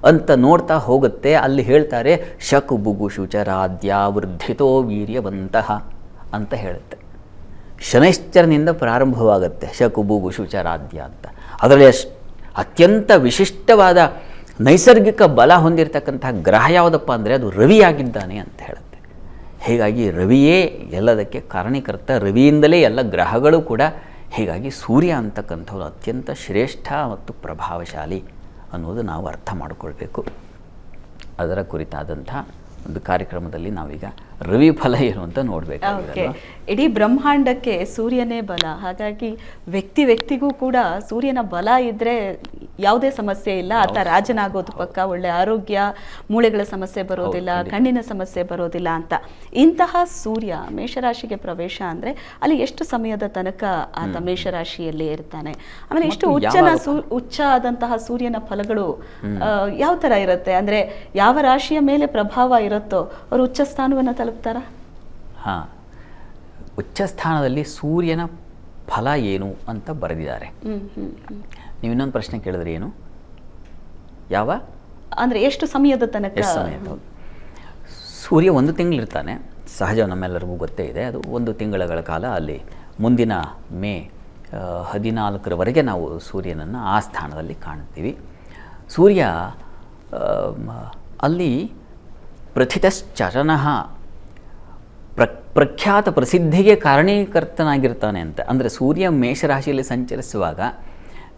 ಅಂತ ನೋಡ್ತಾ ಹೋಗುತ್ತೆ. ಅಲ್ಲಿ ಹೇಳ್ತಾರೆ ಶಕುಬುಗು ಶುಚರಾದ್ಯ ವೃದ್ಧಿತೋ ವೀರ್ಯವಂತಹ ಅಂತ ಹೇಳುತ್ತೆ. ಶನೈಶ್ಚರನಿಂದ ಪ್ರಾರಂಭವಾಗುತ್ತೆ ಶಕುಬುಗು ಶುಚರಾದ್ಯ ಅಂತ. ಅದರಲ್ಲಿ ಅತ್ಯಂತ ವಿಶಿಷ್ಟವಾದ ನೈಸರ್ಗಿಕ ಬಲ ಹೊಂದಿರತಕ್ಕಂಥ ಗ್ರಹ ಯಾವುದಪ್ಪ ಅಂದರೆ ಅದು ರವಿಯಾಗಿದ್ದಾನೆ ಅಂತ ಹೇಳುತ್ತೆ. ಹೀಗಾಗಿ ರವಿಯೇ ಎಲ್ಲದಕ್ಕೆ ಕಾರಣೀಕರ್ತ, ರವಿಯಿಂದಲೇ ಎಲ್ಲ ಗ್ರಹಗಳು ಕೂಡ. ಹೀಗಾಗಿ ಸೂರ್ಯ ಅಂತಕ್ಕಂಥವ್ರು ಅತ್ಯಂತ ಶ್ರೇಷ್ಠ ಮತ್ತು ಪ್ರಭಾವಶಾಲಿ ಅನ್ನೋದು ನಾವು ಅರ್ಥ ಮಾಡಿಕೊಳ್ಬೇಕು. ಅದರ ಕುರಿತಾದಂಥ ಒಂದು ಕಾರ್ಯಕ್ರಮದಲ್ಲಿ ನಾವೀಗ ರವಿ ಫಲ ಏನು ಅಂತ ನೋಡಬೇಕು. ಇಡೀ ಬ್ರಹ್ಮಾಂಡಕ್ಕೆ ಸೂರ್ಯನೇ ಬಲ. ಹಾಗಾಗಿ ವ್ಯಕ್ತಿಗೂ ಕೂಡ ಸೂರ್ಯನ ಬಲ ಇದ್ದರೆ ಯಾವುದೇ ಸಮಸ್ಯೆ ಇಲ್ಲ. ಆತ ರಾಜನಾಗೋದು ಪಕ್ಕ. ಒಳ್ಳೆ ಆರೋಗ್ಯ, ಮೂಳೆಗಳ ಸಮಸ್ಯೆ ಬರೋದಿಲ್ಲ, ಕಣ್ಣಿನ ಸಮಸ್ಯೆ ಬರೋದಿಲ್ಲ ಅಂತ. ಇಂತಹ ಸೂರ್ಯ ಮೇಷರಾಶಿಗೆ ಪ್ರವೇಶ ಅಂದರೆ ಅಲ್ಲಿ ಎಷ್ಟು ಸಮಯದ ತನಕ ಆತ ಮೇಷರಾಶಿಯಲ್ಲೇ ಇರ್ತಾನೆ? ಆಮೇಲೆ ಇಷ್ಟು ಉಚ್ಚ ಆದಂತಹ ಸೂರ್ಯನ ಫಲಗಳು ಯಾವ ಥರ ಇರುತ್ತೆ? ಅಂದರೆ ಯಾವ ರಾಶಿಯ ಮೇಲೆ ಪ್ರಭಾವ ಇರುತ್ತೋ ಅವರು ಉಚ್ಚ ಸ್ಥಾನವನ್ನು ತಲುಪ್ತಾರ? ಹಾಂ, ಉಚ್ಚ ಸ್ಥಾನದಲ್ಲಿ ಸೂರ್ಯನ ಫಲ ಏನು ಅಂತ ಬರೆದಿದ್ದಾರೆ. ನೀವು ಇನ್ನೊಂದು ಪ್ರಶ್ನೆ ಕೇಳಿದ್ರೆ ಏನು? ಯಾವ ಅಂದರೆ ಎಷ್ಟು ಸಮಯದ ತನಕ? ಸೂರ್ಯ 1 ತಿಂಗಳಿರ್ತಾನೆ. ಸಹಜ, ನಮ್ಮೆಲ್ಲರಿಗೂ ಗೊತ್ತೇ ಇದೆ. ಅದು 1 ತಿಂಗಳ ಕಾಲ ಅಲ್ಲಿ ಮುಂದಿನ ಮೇ 14ರವರೆಗೆ ನಾವು ಸೂರ್ಯನನ್ನು ಆ ಸ್ಥಾನದಲ್ಲಿ ಕಾಣ್ತೀವಿ. ಸೂರ್ಯ ಅಲ್ಲಿ ಪ್ರಥಿತಶ್ಚರನಃ ಪ್ರಖ್ಯಾತ ಪ್ರಸಿದ್ಧಿಗೆ ಕಾರಣೀಕರ್ತನಾಗಿರ್ತಾನೆ ಅಂತ. ಅಂದರೆ ಸೂರ್ಯ ಮೇಷರಾಶಿಯಲ್ಲಿ ಸಂಚರಿಸುವಾಗ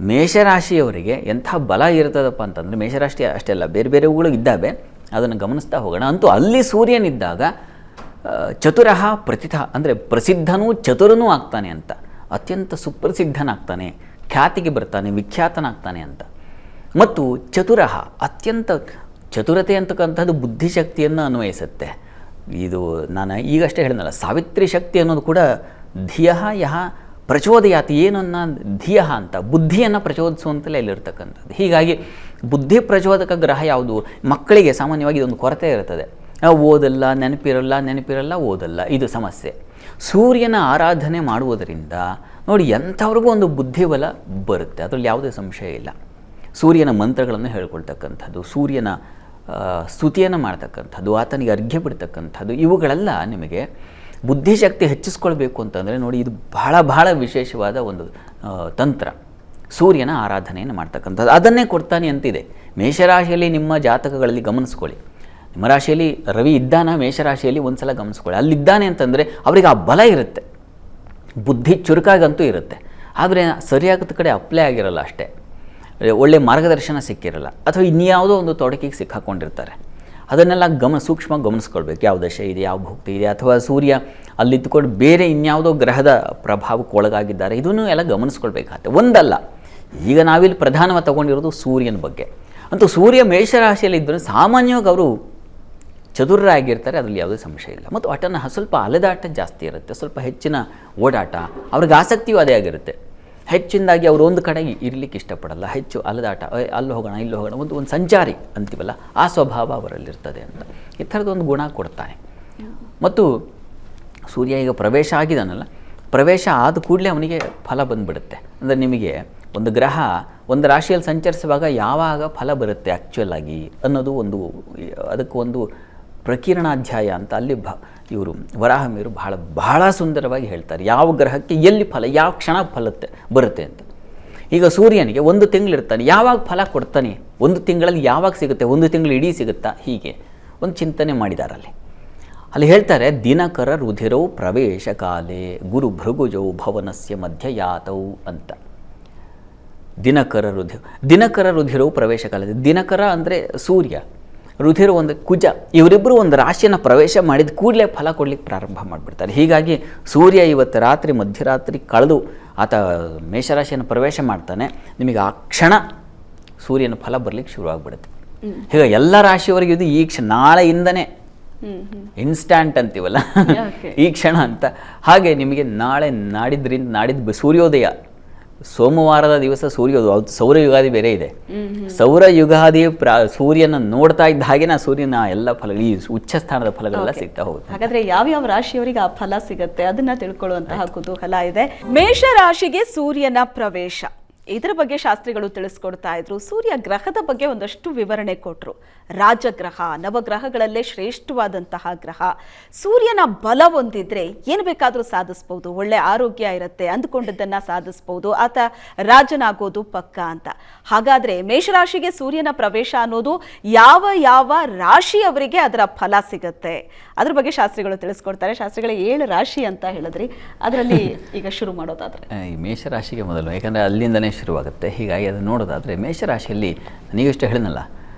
ಮೇಷರಾಶಿಯವರಿಗೆ ಎಂಥ ಬಲ ಇರ್ತದಪ್ಪ ಅಂತಂದರೆ, ಮೇಷರಾಶಿ ಅಷ್ಟೆಲ್ಲ ಬೇರೆ ಬೇರೆಗಳು ಇದ್ದಾವೆ, ಅದನ್ನು ಗಮನಿಸ್ತಾ ಹೋಗೋಣ. ಅಂತೂ ಅಲ್ಲಿ ಸೂರ್ಯನಿದ್ದಾಗ ಚತುರಃ ಪ್ರಥಿತ ಅಂದರೆ ಪ್ರಸಿದ್ಧನೂ ಚತುರನೂ ಆಗ್ತಾನೆ ಅಂತ. ಅತ್ಯಂತ ಸುಪ್ರಸಿದ್ಧನಾಗ್ತಾನೆ, ಖ್ಯಾತಿಗೆ ಬರ್ತಾನೆ, ವಿಖ್ಯಾತನಾಗ್ತಾನೆ ಅಂತ. ಮತ್ತು ಚತುರಃ, ಅತ್ಯಂತ ಚತುರತೆ ಅಂತಕ್ಕಂಥದ್ದು ಬುದ್ಧಿಶಕ್ತಿಯನ್ನು ಅನ್ವಯಿಸುತ್ತೆ. ಇದು ನಾನು ಈಗಷ್ಟೇ ಹೇಳಿದ್ನಲ್ಲ, ಸಾವಿತ್ರಿ ಶಕ್ತಿ ಅನ್ನೋದು ಕೂಡ ಧಿಯಃ ಯಹ ಪ್ರಚೋದಯಾತಿ, ಏನನ್ನ ಧಿಯಃ ಅಂತ ಬುದ್ಧಿಯನ್ನು ಪ್ರಚೋದಿಸುವಂತಲೇ ಇಲ್ಲಿರ್ತಕ್ಕಂಥದ್ದು. ಹೀಗಾಗಿ ಬುದ್ಧಿ ಪ್ರಚೋದಕ ಗ್ರಹ ಯಾವುದು? ಮಕ್ಕಳಿಗೆ ಸಾಮಾನ್ಯವಾಗಿ ಇದೊಂದು ಕೊರತೆ ಇರ್ತದೆ, ಓದಲ್ಲ, ನೆನಪಿರಲ್ಲ, ಓದಲ್ಲ, ಇದು ಸಮಸ್ಯೆ. ಸೂರ್ಯನ ಆರಾಧನೆ ಮಾಡುವುದರಿಂದ ನೋಡಿ ಎಂಥವ್ರಿಗೂ ಒಂದು ಬುದ್ಧಿಬಲ ಬರುತ್ತೆ, ಅದರಲ್ಲಿ ಯಾವುದೇ ಸಂಶಯ ಇಲ್ಲ. ಸೂರ್ಯನ ಮಂತ್ರಗಳನ್ನು ಹೇಳ್ಕೊಳ್ತಕ್ಕಂಥದ್ದು, ಸೂರ್ಯನ ಸ್ತುತಿಯನ್ನು ಮಾಡ್ತಕ್ಕಂಥದ್ದು, ಆತನಿಗೆ ಅರ್ಘ್ಯ ಬಿಡ್ತಕ್ಕಂಥದ್ದು, ಇವುಗಳೆಲ್ಲ ನಿಮಗೆ ಬುದ್ಧಿಶಕ್ತಿ ಹೆಚ್ಚಿಸ್ಕೊಳ್ಬೇಕು ಅಂತಂದರೆ ನೋಡಿ ಇದು ಬಹಳ ವಿಶೇಷವಾದ ಒಂದು ತಂತ್ರ, ಸೂರ್ಯನ ಆರಾಧನೆಯನ್ನು ಮಾಡ್ತಕ್ಕಂಥದ್ದು. ಅದನ್ನೇ ಕೊಡ್ತಾನೆ ಅಂತಿದೆ. ಮೇಷರಾಶಿಯಲ್ಲಿ ನಿಮ್ಮ ಜಾತಕಗಳಲ್ಲಿ ಗಮನಿಸ್ಕೊಳ್ಳಿ, ನಿಮ್ಮ ರಾಶಿಯಲ್ಲಿ ರವಿ ಇದ್ದಾನ, ಮೇಷರಾಶಿಯಲ್ಲಿ ಒಂದು ಸಲ ಗಮನಿಸ್ಕೊಳ್ಳಿ, ಅಲ್ಲಿದ್ದಾನೆ ಅಂತಂದರೆ ಅವರಿಗೆ ಆ ಬಲ ಇರುತ್ತೆ, ಬುದ್ಧಿ ಚುರುಕಾಗಂತೂ ಇರುತ್ತೆ. ಆದರೆ ಸರಿಯಾದ ಕಡೆ ಅಪ್ಲೈ ಆಗಿರಲ್ಲ ಅಷ್ಟೇ, ಒಳ್ಳೆ ಮಾರ್ಗದರ್ಶನ ಸಿಕ್ಕಿರಲ್ಲ, ಅಥವಾ ಇನ್ಯಾವುದೋ ಒಂದು ತೊಡಕಿಗೆ ಸಿಕ್ಕಾಕೊಂಡಿರ್ತಾರೆ. ಅದನ್ನೆಲ್ಲ ಸೂಕ್ಷ್ಮವಾಗಿ ಗಮನಿಸ್ಕೊಳ್ಬೇಕು. ಯಾವ ದಶೆ ಇದೆ, ಯಾವ ಭುಕ್ತಿ ಇದೆ, ಅಥವಾ ಸೂರ್ಯ ಅಲ್ಲಿದ್ದುಕೊಂಡು ಬೇರೆ ಇನ್ಯಾವುದೋ ಗ್ರಹದ ಪ್ರಭಾವಕ್ಕೆ ಒಳಗಾಗಿದ್ದಾರೆ, ಇದನ್ನು ಎಲ್ಲ ಗಮನಿಸ್ಕೊಳ್ಬೇಕಾಗತ್ತೆ. ಒಂದಲ್ಲ, ಈಗ ನಾವಿಲ್ಲಿ ಪ್ರಧಾನವಾಗಿ ತಗೊಂಡಿರೋದು ಸೂರ್ಯನ ಬಗ್ಗೆ. ಅಂತೂ ಸೂರ್ಯ ಮೇಷರಾಶಿಯಲ್ಲಿ ಇದ್ದರೆ ಸಾಮಾನ್ಯವಾಗಿ ಅವರು ಚತುರರಾಗಿರ್ತಾರೆ, ಅದರಲ್ಲಿ ಯಾವುದೇ ಸಂಶಯ ಇಲ್ಲ. ಮತ್ತು ಸ್ವಲ್ಪ ಅಲೆದಾಟ ಜಾಸ್ತಿ ಇರುತ್ತೆ, ಸ್ವಲ್ಪ ಹೆಚ್ಚಿನ ಓಡಾಟ, ಅವ್ರಿಗೆ ಆಸಕ್ತಿಯೂ ಅದೇ ಆಗಿರುತ್ತೆ. ಹೆಚ್ಚಿನದಾಗಿ ಅವರು ಒಂದು ಕಡೆಗೆ ಇರಲಿಕ್ಕೆ ಇಷ್ಟಪಡಲ್ಲ, ಹೆಚ್ಚು ಅಲೆದಾಟ, ಅಲ್ಲಿ ಹೋಗೋಣ ಇಲ್ಲಿ ಹೋಗೋಣ, ಒಂದು ಸಂಚಾರಿ ಅಂತೀವಲ್ಲ, ಆ ಸ್ವಭಾವ ಅವರಲ್ಲಿರ್ತದೆ ಅಂತ ಈ ಥರದೊಂದು ಗುಣ ಕೊಡ್ತಾನೆ. ಮತ್ತು ಸೂರ್ಯ ಈಗ ಪ್ರವೇಶ ಆಗಿದಾನಲ್ಲ, ಪ್ರವೇಶ ಆದ ಕೂಡಲೇ ಅವನಿಗೆ ಫಲ ಬಂದುಬಿಡುತ್ತೆ. ಅಂದರೆ ನಿಮಗೆ ಒಂದು ಗ್ರಹ ಒಂದು ರಾಶಿಯಲ್ಲಿ ಸಂಚರಿಸುವಾಗ ಯಾವಾಗ ಫಲ ಬರುತ್ತೆ ಆ್ಯಕ್ಚುಯಲ್ ಆಗಿ ಅನ್ನೋದು ಅದಕ್ಕೊಂದು ಪ್ರಕೀರ್ಣಾಧ್ಯಾಯ ಅಂತ ಅಲ್ಲಿ ಇವರು ವರಾಹಮಿರು ಬಹಳ ಸುಂದರವಾಗಿ ಹೇಳ್ತಾರೆ, ಯಾವ ಗ್ರಹಕ್ಕೆ ಎಲ್ಲಿ ಫಲ, ಯಾವ ಕ್ಷಣ ಬರುತ್ತೆ ಅಂತ. ಈಗ ಸೂರ್ಯನಿಗೆ ಒಂದು ತಿಂಗಳಿರ್ತಾನೆ, ಯಾವಾಗ ಫಲ ಕೊಡ್ತಾನೆ, ಒಂದು ತಿಂಗಳಲ್ಲಿ ಯಾವಾಗ ಸಿಗುತ್ತೆ, ಒಂದು ತಿಂಗಳು ಇಡೀ ಸಿಗುತ್ತಾ, ಹೀಗೆ ಒಂದು ಚಿಂತನೆ ಮಾಡಿದ್ದಾರೆ. ಅಲ್ಲಿ ಹೇಳ್ತಾರೆ, ದಿನಕರ ರುಧಿರೌ ಪ್ರವೇಶ ಕಾಲೇ ಗುರು ಭೃಗುಜೌ ಭವನಸ್ಯ ಮಧ್ಯಯಾತೌ ಅಂತ. ದಿನಕರ ರುಧಿರವು ಪ್ರವೇಶ ಕಾಲ. ದಿನಕರ ಅಂದರೆ ಸೂರ್ಯ, ರುಧಿರ ಒಂದು ಕುಜ, ಇವರಿಬ್ಬರು ಒಂದು ರಾಶಿಯನ್ನು ಪ್ರವೇಶ ಮಾಡಿದ ಕೂಡಲೇ ಫಲ ಕೊಡಲಿಕ್ಕೆ ಪ್ರಾರಂಭ ಮಾಡಿಬಿಡ್ತಾರೆ. ಹೀಗಾಗಿ ಸೂರ್ಯ ಇವತ್ತು ರಾತ್ರಿ ಮಧ್ಯರಾತ್ರಿ ಕಳೆದು ಆತ ಮೇಷರಾಶಿಯನ್ನು ಪ್ರವೇಶ ಮಾಡ್ತಾನೆ, ನಿಮಗೆ ಆ ಕ್ಷಣ ಸೂರ್ಯನ ಫಲ ಬರಲಿಕ್ಕೆ ಶುರುವಾಗ್ಬಿಡುತ್ತೆ. ಹೀಗೆ ಎಲ್ಲ ರಾಶಿಯವರೆಗೂ ಇದು ಈ ಕ್ಷಣ, ನಾಳೆಯಿಂದನೇ ಇನ್ಸ್ಟ್ಯಾಂಟ್ ಅಂತೀವಲ್ಲ ಈ ಕ್ಷಣ ಅಂತ. ಹಾಗೆ ನಿಮಗೆ ನಾಡಿದ್ದು ಸೂರ್ಯೋದಯ, ಸೋಮವಾರದ ದಿವಸ ಸೂರ್ಯೋದಯ, ಸೌರ ಯುಗಾದಿ ಬೇರೆ ಇದೆ. ಸೌರ ಯುಗಾದಿ ಸೂರ್ಯನ ನೋಡ್ತಾ ಇದ್ದ ಹಾಗೆ ಸೂರ್ಯನ ಎಲ್ಲ ಫಲ, ಈ ಉಚ್ಚ ಸ್ಥಾನದ ಫಲಗಳೆಲ್ಲ ಸಿಗ್ತಾ ಹೋಗುತ್ತೆ. ಹಾಗಾದ್ರೆ ಯಾವ ರಾಶಿಯವರಿಗೆ ಆ ಫಲ ಸಿಗುತ್ತೆ ಅದನ್ನ ತಿಳ್ಕೊಳ್ಳುವಂತಹ ಕುತೂಹಲ ಇದೆ. ಮೇಷ ರಾಶಿಗೆ ಸೂರ್ಯನ ಪ್ರವೇಶ, ಇದರ ಬಗ್ಗೆ ಶಾಸ್ತ್ರಿಗಳು ತಿಳಿಸ್ಕೊಡ್ತಾ ಇದ್ರು. ಸೂರ್ಯ ಗ್ರಹದ ಬಗ್ಗೆ ಒಂದಷ್ಟು ವಿವರಣೆ ಕೊಟ್ಟರು. ರಾಜಗ್ರಹ, ನವಗ್ರಹಗಳಲ್ಲೇ ಶ್ರೇಷ್ಠವಾದಂತಹ ಗ್ರಹ. ಸೂರ್ಯನ ಬಲ ಹೊಂದಿದ್ರೆ ಏನು ಬೇಕಾದರೂ ಸಾಧಿಸ್ಬೋದು, ಒಳ್ಳೆ ಆರೋಗ್ಯ ಇರುತ್ತೆ, ಅಂದುಕೊಂಡದ್ದನ್ನು ಸಾಧಿಸ್ಬೋದು, ಆತ ರಾಜನಾಗೋದು ಪಕ್ಕ ಅಂತ. ಹಾಗಾದರೆ ಮೇಷರಾಶಿಗೆ ಸೂರ್ಯನ ಪ್ರವೇಶ ಅನ್ನೋದು ಯಾವ ರಾಶಿಯವರಿಗೆ ಅದರ ಫಲ ಸಿಗುತ್ತೆ, ಅದ್ರ ಬಗ್ಗೆ ಶಾಸ್ತ್ರಿಗಳು ತಿಳಿಸ್ಕೊಡ್ತಾರೆ. ಶಾಸ್ತ್ರಿಗಳು 7 ರಾಶಿ ಅಂತ ಹೇಳಿದ್ರಿ, ಅದರಲ್ಲಿ ಈಗ ಶುರು ಮಾಡೋದಾದ್ರೆ ಈ ಮೇಷರಾಶಿಗೆ ಮೊದಲು, ಯಾಕಂದರೆ ಅಲ್ಲಿಂದನೇ ಶುರುವಾಗುತ್ತೆ. ಹೀಗಾಗಿ ಅದು ನೋಡೋದಾದರೆ ಮೇಷರಾಶಿಯಲ್ಲಿ ನೀವಿಷ್ಟು ಹೇಳಿದ್ನಲ್ಲ,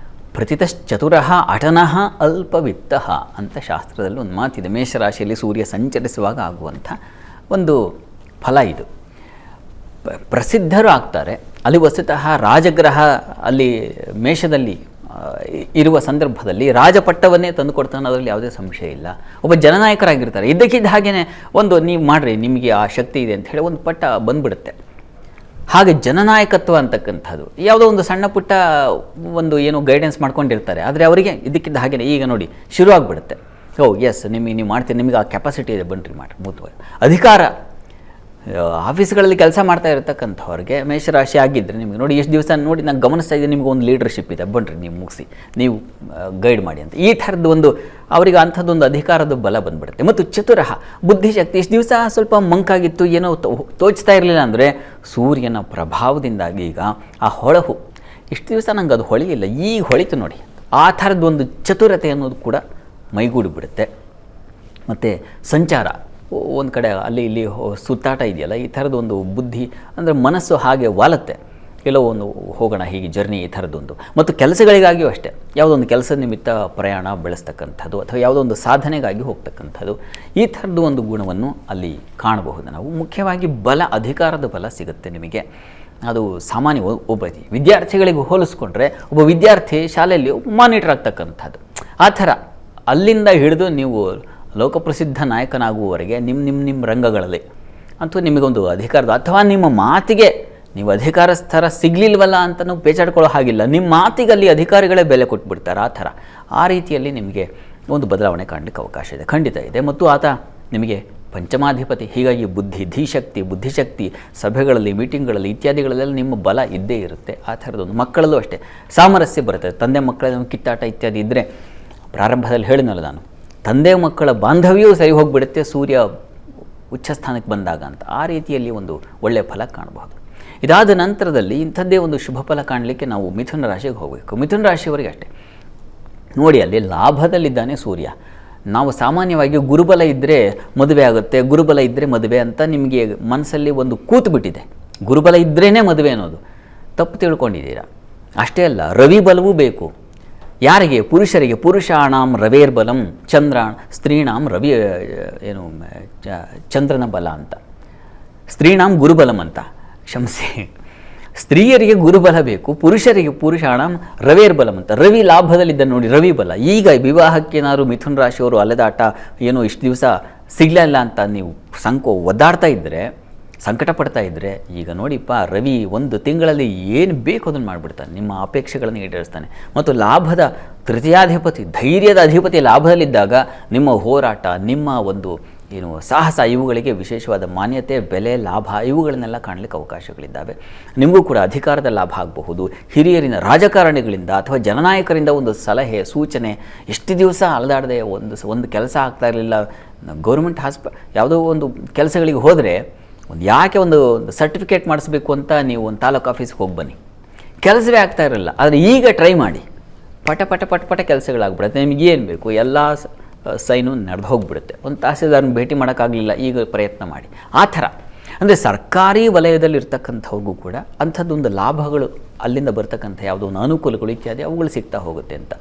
ಪ್ರತಿತಶ್ಚತುರಃ ಅಟನಃ ಅಲ್ಪವಿತ್ತಃ ಅಂತ ಶಾಸ್ತ್ರದಲ್ಲಿ ಒಂದು ಮಾತಿದೆ. ಮೇಷರಾಶಿಯಲ್ಲಿ ಸೂರ್ಯ ಸಂಚರಿಸುವಾಗ ಆಗುವಂಥ ಒಂದು ಫಲ ಇದು. ಪ್ರಸಿದ್ಧರು ಆಗ್ತಾರೆ. ಅಲ್ಲಿ ವಸ್ತುತಃ ರಾಜಗ್ರಹ ಅಲ್ಲಿ ಮೇಷದಲ್ಲಿ ಇರುವ ಸಂದರ್ಭದಲ್ಲಿ ರಾಜಪಟ್ಟವನ್ನೇ ತಂದುಕೊಡ್ತಾನೆ, ಅದರಲ್ಲಿ ಯಾವುದೇ ಸಂಶಯ ಇಲ್ಲ. ಒಬ್ಬ ಜನನಾಯಕರಾಗಿರ್ತಾರೆ. ಇದ್ದಕ್ಕಿದ್ದ ಹಾಗೆಯೇ ಒಂದು ನೀವು ಮಾಡಿರಿ, ನಿಮಗೆ ಆ ಶಕ್ತಿ ಇದೆ ಅಂತ ಹೇಳಿ ಒಂದು ಪಟ್ಟ ಬಂದ್ಬಿಡುತ್ತೆ. ಹಾಗೆ ಜನನಾಯಕತ್ವ ಅಂತಕ್ಕಂಥದ್ದು ಯಾವುದೋ ಒಂದು ಸಣ್ಣ ಪುಟ್ಟ ಒಂದು ಏನು ಗೈಡೆನ್ಸ್ ಮಾಡ್ಕೊಂಡಿರ್ತಾರೆ, ಆದರೆ ಅವರಿಗೆ ಇದಕ್ಕಿದ್ದ ಹಾಗೆಯೇ ಈಗ ನೋಡಿ ಶುರುವಾಗ್ಬಿಡುತ್ತೆ. ಎಸ್ ನೀವು ಮಾಡ್ತೀರಿ, ನಿಮಗೆ ಆ ಕೆಪಾಸಿಟಿ ಇದೆ, ಬನ್ನಿರಿ ಮಾಡಿ ಮೂತವಾಗಿ. ಅಧಿಕಾರ ಆಫೀಸ್ಗಳಲ್ಲಿ ಕೆಲಸ ಮಾಡ್ತಾ ಇರತಕ್ಕಂಥವ್ರಿಗೆ ಮೇಷರಾಶಿ ಆಗಿದ್ದರೆ ನಿಮಗೆ ನೋಡಿ ಎಷ್ಟು ದಿವಸ ನೋಡಿ ನಾನು ಗಮನಿಸ್ತಾ ಇದ್ದೀನಿ, ನಿಮಗೆ ಒಂದು ಲೀಡರ್ಶಿಪ್ ಇದೆ, ಬನ್ನಿರಿ ನೀವು ಮುಗಿಸಿ, ನೀವು ಗೈಡ್ ಮಾಡಿ ಅಂತ. ಈ ಥರದ್ದು ಒಂದು ಅವರಿಗೆ ಅಂಥದ್ದೊಂದು ಅಧಿಕಾರದ ಬಲ ಬಂದ್ಬಿಡುತ್ತೆ. ಮತ್ತು ಚತುರಃ, ಬುದ್ಧಿಶಕ್ತಿ. ಇಷ್ಟು ದಿವಸ ಸ್ವಲ್ಪ ಮಂಕಾಗಿತ್ತು, ಏನೋ ತೋಚ್ತಾ ಇರಲಿಲ್ಲ ಅಂದರೆ ಸೂರ್ಯನ ಪ್ರಭಾವದಿಂದಾಗಿ ಈಗ ಆ ಹೊಳಹು, ಇಷ್ಟು ದಿವಸ ನಂಗೆ ಅದು ಹೊಳಿಲಿಲ್ಲ, ಈಗ ಹೊಳಿತು ನೋಡಿ, ಆ ಥರದ್ದೊಂದು ಚತುರತೆ ಅನ್ನೋದು ಕೂಡ ಮೈಗೂಡಿ ಬಿಡುತ್ತೆ. ಮತ್ತು ಸಂಚಾರ, ಒಂದು ಕಡೆ ಅಲ್ಲಿ ಇಲ್ಲಿ ಸುತ್ತಾಟ ಇದೆಯಲ್ಲ, ಈ ಥರದೊಂದು ಬುದ್ಧಿ ಅಂದರೆ ಮನಸ್ಸು ಹಾಗೆ ವಾಲತ್ತೆ, ಎಲ್ಲೋ ಒಂದು ಹೋಗೋಣ ಹೀಗೆ ಜರ್ನಿ, ಈ ಥರದ್ದೊಂದು. ಮತ್ತು ಕೆಲಸಗಳಿಗಾಗಿಯೂ ಅಷ್ಟೇ, ಯಾವುದೋ ಒಂದು ಕೆಲಸದ ನಿಮಿತ್ತ ಪ್ರಯಾಣ ಬೆಳೆಸ್ತಕ್ಕಂಥದ್ದು ಅಥವಾ ಯಾವುದೋ ಒಂದು ಸಾಧನೆಗಾಗಿ ಹೋಗ್ತಕ್ಕಂಥದ್ದು, ಈ ಥರದ್ದು ಒಂದು ಗುಣವನ್ನು ಅಲ್ಲಿ ಕಾಣಬಹುದು ನಾವು. ಮುಖ್ಯವಾಗಿ ಬಲ, ಅಧಿಕಾರದ ಬಲ ಸಿಗುತ್ತೆ ನಿಮಗೆ. ಅದು ಸಾಮಾನ್ಯ ಒಬ್ಬ ವಿದ್ಯಾರ್ಥಿಗಳಿಗೆ ಹೋಲಿಸ್ಕೊಂಡ್ರೆ ಒಬ್ಬ ವಿದ್ಯಾರ್ಥಿ ಶಾಲೆಯಲ್ಲಿ ಮಾನಿಟರ್ ಆಗ್ತಕ್ಕಂಥದ್ದು. ಆ ಥರ ಅಲ್ಲಿಂದ ಹಿಡಿದು ನೀವು ಲೋಕಪ್ರಸಿದ್ಧ ನಾಯಕನಾಗುವವರೆಗೆ ನಿಮ್ಮ ರಂಗಗಳಲ್ಲಿ ಅಂತೂ ನಿಮಗೊಂದು ಅಧಿಕಾರದ, ಅಥವಾ ನಿಮ್ಮ ಮಾತಿಗೆ ನೀವು ಅಧಿಕಾರ ಸ್ಥರ ಸಿಗಲಿಲ್ವಲ್ಲ ಅಂತಲೂ ಬೇಜಾಡ್ಕೊಳ್ಳೋ ಹಾಗಿಲ್ಲ, ನಿಮ್ಮ ಮಾತಿಗೆ ಅಲ್ಲಿ ಅಧಿಕಾರಿಗಳೇ ಬೆಲೆ ಕೊಟ್ಬಿಡ್ತಾರೆ. ಆ ಥರ ಆ ರೀತಿಯಲ್ಲಿ ನಿಮಗೆ ಒಂದು ಬದಲಾವಣೆ ಕಾಣಲಿಕ್ಕೆ ಅವಕಾಶ ಇದೆ, ಖಂಡಿತ ಇದೆ. ಮತ್ತು ಆತ ನಿಮಗೆ ಪಂಚಮಾಧಿಪತಿ, ಹೀಗಾಗಿ ಬುದ್ಧಿಶಕ್ತಿ ಸಭೆಗಳಲ್ಲಿ, ಮೀಟಿಂಗ್ಗಳಲ್ಲಿ ಇತ್ಯಾದಿಗಳಲ್ಲೆಲ್ಲ ನಿಮ್ಮ ಬಲ ಇದ್ದೇ ಇರುತ್ತೆ. ಆ ಥರದೊಂದು ಮಕ್ಕಳಲ್ಲೂ ಅಷ್ಟೇ ಸಾಮರಸ್ಯ ಬರುತ್ತೆ. ತಂದೆ ಮಕ್ಕಳ ಕಿತ್ತಾಟ ಇತ್ಯಾದಿ ಇದ್ದರೆ, ಪ್ರಾರಂಭದಲ್ಲಿ ಹೇಳಿದ್ನಲ್ಲ ನಾನು, ತಂದೆ ಮಕ್ಕಳ ಬಾಂಧವ್ಯವೂ ಸರಿ ಹೋಗಿಬಿಡುತ್ತೆ ಸೂರ್ಯ ಉಚ್ಚಸ್ಥಾನಕ್ಕೆ ಬಂದಾಗ ಅಂತ. ಆ ರೀತಿಯಲ್ಲಿ ಒಂದು ಒಳ್ಳೆಯ ಫಲ ಕಾಣಬಹುದು. ಇದಾದ ನಂತರದಲ್ಲಿ ಇಂಥದ್ದೇ ಒಂದು ಶುಭ ಫಲ ಕಾಣಲಿಕ್ಕೆ ನಾವು ಮಿಥುನ ರಾಶಿಗೆ ಹೋಗಬೇಕು. ಮಿಥುನ ರಾಶಿಯವರಿಗೆ ಅಷ್ಟೇ ನೋಡಿ, ಅಲ್ಲಿ ಲಾಭದಲ್ಲಿದ್ದಾನೆ ಸೂರ್ಯ. ನಾವು ಸಾಮಾನ್ಯವಾಗಿ ಗುರುಬಲ ಇದ್ದರೆ ಮದುವೆ ಆಗುತ್ತೆ, ಗುರುಬಲ ಇದ್ದರೆ ಮದುವೆ ಅಂತ ನಿಮಗೆ ಮನಸ್ಸಲ್ಲಿ ಒಂದು ಕೂತು ಬಿಟ್ಟಿದೆ. ಗುರುಬಲ ಇದ್ರೇ ಮದುವೆ ಅನ್ನೋದು ತಪ್ಪು ತಿಳ್ಕೊಂಡಿದ್ದೀರಾ. ಅಷ್ಟೇ ಅಲ್ಲ, ರವಿ ಬಲವೂ ಬೇಕು. ಯಾರಿಗೆ? ಪುರುಷರಿಗೆ. ಪುರುಷಾಣಾಂ ರವೇರ್ಬಲಂ ಸ್ತ್ರೀಣಾಂ ರವಿ ಚಂದ್ರನ ಬಲ ಅಂತ, ಸ್ತ್ರೀಣಾಂ ಗುರುಬಲಂ ಅಂತ, ಕ್ಷಮಿಸಿ, ಸ್ತ್ರೀಯರಿಗೆ ಗುರುಬಲ ಬೇಕು, ಪುರುಷಾಣಾಂ ರವೇರ್ಬಲಂ ಅಂತ. ರವಿ ಲಾಭದಲ್ಲಿದ್ದ ನೋಡಿ, ರವಿ ಬಲ. ಈಗ ವಿವಾಹಕ್ಕೇನಾದ್ರು ಮಿಥುನ ರಾಶಿಯವರು ಅಲೆದಾಟ ಏನೋ ಇಷ್ಟು ದಿವಸ ಸಿಗಲಿಲ್ಲ ಅಂತ ನೀವು ಒದ್ದಾಡ್ತಾ ಇದ್ದರೆ, ಸಂಕಟ ಪಡ್ತಾ ಇದ್ದರೆ, ಈಗ ನೋಡಿಪ್ಪ ರವಿ ಒಂದು ತಿಂಗಳಲ್ಲಿ ಏನು ಬೇಕು ಅದನ್ನು ಮಾಡಿಬಿಡ್ತಾನೆ, ನಿಮ್ಮ ಅಪೇಕ್ಷೆಗಳನ್ನು ಈಡೇರಿಸ್ತಾನೆ. ಮತ್ತು ಲಾಭದ ತೃತೀಯಾಧಿಪತಿ, ಧೈರ್ಯದ ಅಧಿಪತಿ ಲಾಭದಲ್ಲಿದ್ದಾಗ ನಿಮ್ಮ ಹೋರಾಟ, ನಿಮ್ಮ ಒಂದು ಸಾಹಸ, ಇವುಗಳಿಗೆ ವಿಶೇಷವಾದ ಮಾನ್ಯತೆ, ಬೆಲೆ, ಲಾಭ ಇವುಗಳನ್ನೆಲ್ಲ ಕಾಣಲಿಕ್ಕೆ ಅವಕಾಶಗಳಿದ್ದಾವೆ. ನಿಮಗೂ ಕೂಡ ಅಧಿಕಾರದ ಲಾಭ ಆಗಬಹುದು, ಹಿರಿಯರಿನ, ರಾಜಕಾರಣಿಗಳಿಂದ ಅಥವಾ ಜನನಾಯಕರಿಂದ ಒಂದು ಸಲಹೆ, ಸೂಚನೆ. ಎಷ್ಟು ದಿವಸ ಅಲೆದಾಡದೆ ಒಂದು ಕೆಲಸ ಆಗ್ತಾ ಇರಲಿಲ್ಲ, ಗೌರ್ಮೆಂಟ್ ಯಾವುದೋ ಒಂದು ಕೆಲಸಗಳಿಗೆ ಹೋದರೆ ಯಾಕೆ ಒಂದು ಸರ್ಟಿಫಿಕೇಟ್ ಮಾಡಿಸ್ಬೇಕು ಅಂತ ನೀವು ಒಂದು ತಾಲೂಕು ಆಫೀಸ್ಗೆ ಹೋಗಿ ಬನ್ನಿ, ಕೆಲಸವೇ ಆಗ್ತಾ ಇರಲಿಲ್ಲ. ಆದರೆ ಈಗ ಟ್ರೈ ಮಾಡಿ, ಪಟ ಕೆಲಸಗಳಾಗ್ಬಿಡುತ್ತೆ. ನಿಮಗೆ ಏನು ಬೇಕು ಎಲ್ಲ ಸೈನು ನಡೆದು ಹೋಗಿಬಿಡುತ್ತೆ. ಒಂದು ತಹಸೀಲ್ದಾರ್ನ ಭೇಟಿ ಮಾಡೋಕ್ಕಾಗಲಿಲ್ಲ, ಈಗ ಪ್ರಯತ್ನ ಮಾಡಿ. ಆ ಥರ ಅಂದರೆ ಸರ್ಕಾರಿ ವಲಯದಲ್ಲಿರ್ತಕ್ಕಂಥವ್ರಿಗೂ ಕೂಡ ಅಂಥದ್ದೊಂದು ಲಾಭಗಳು, ಅಲ್ಲಿಂದ ಬರ್ತಕ್ಕಂಥ ಯಾವುದೋ ಒಂದು ಅನುಕೂಲಗಳು ಇತ್ಯಾದಿ ಅವುಗಳು ಸಿಗ್ತಾ ಹೋಗುತ್ತೆ ಅಂತ.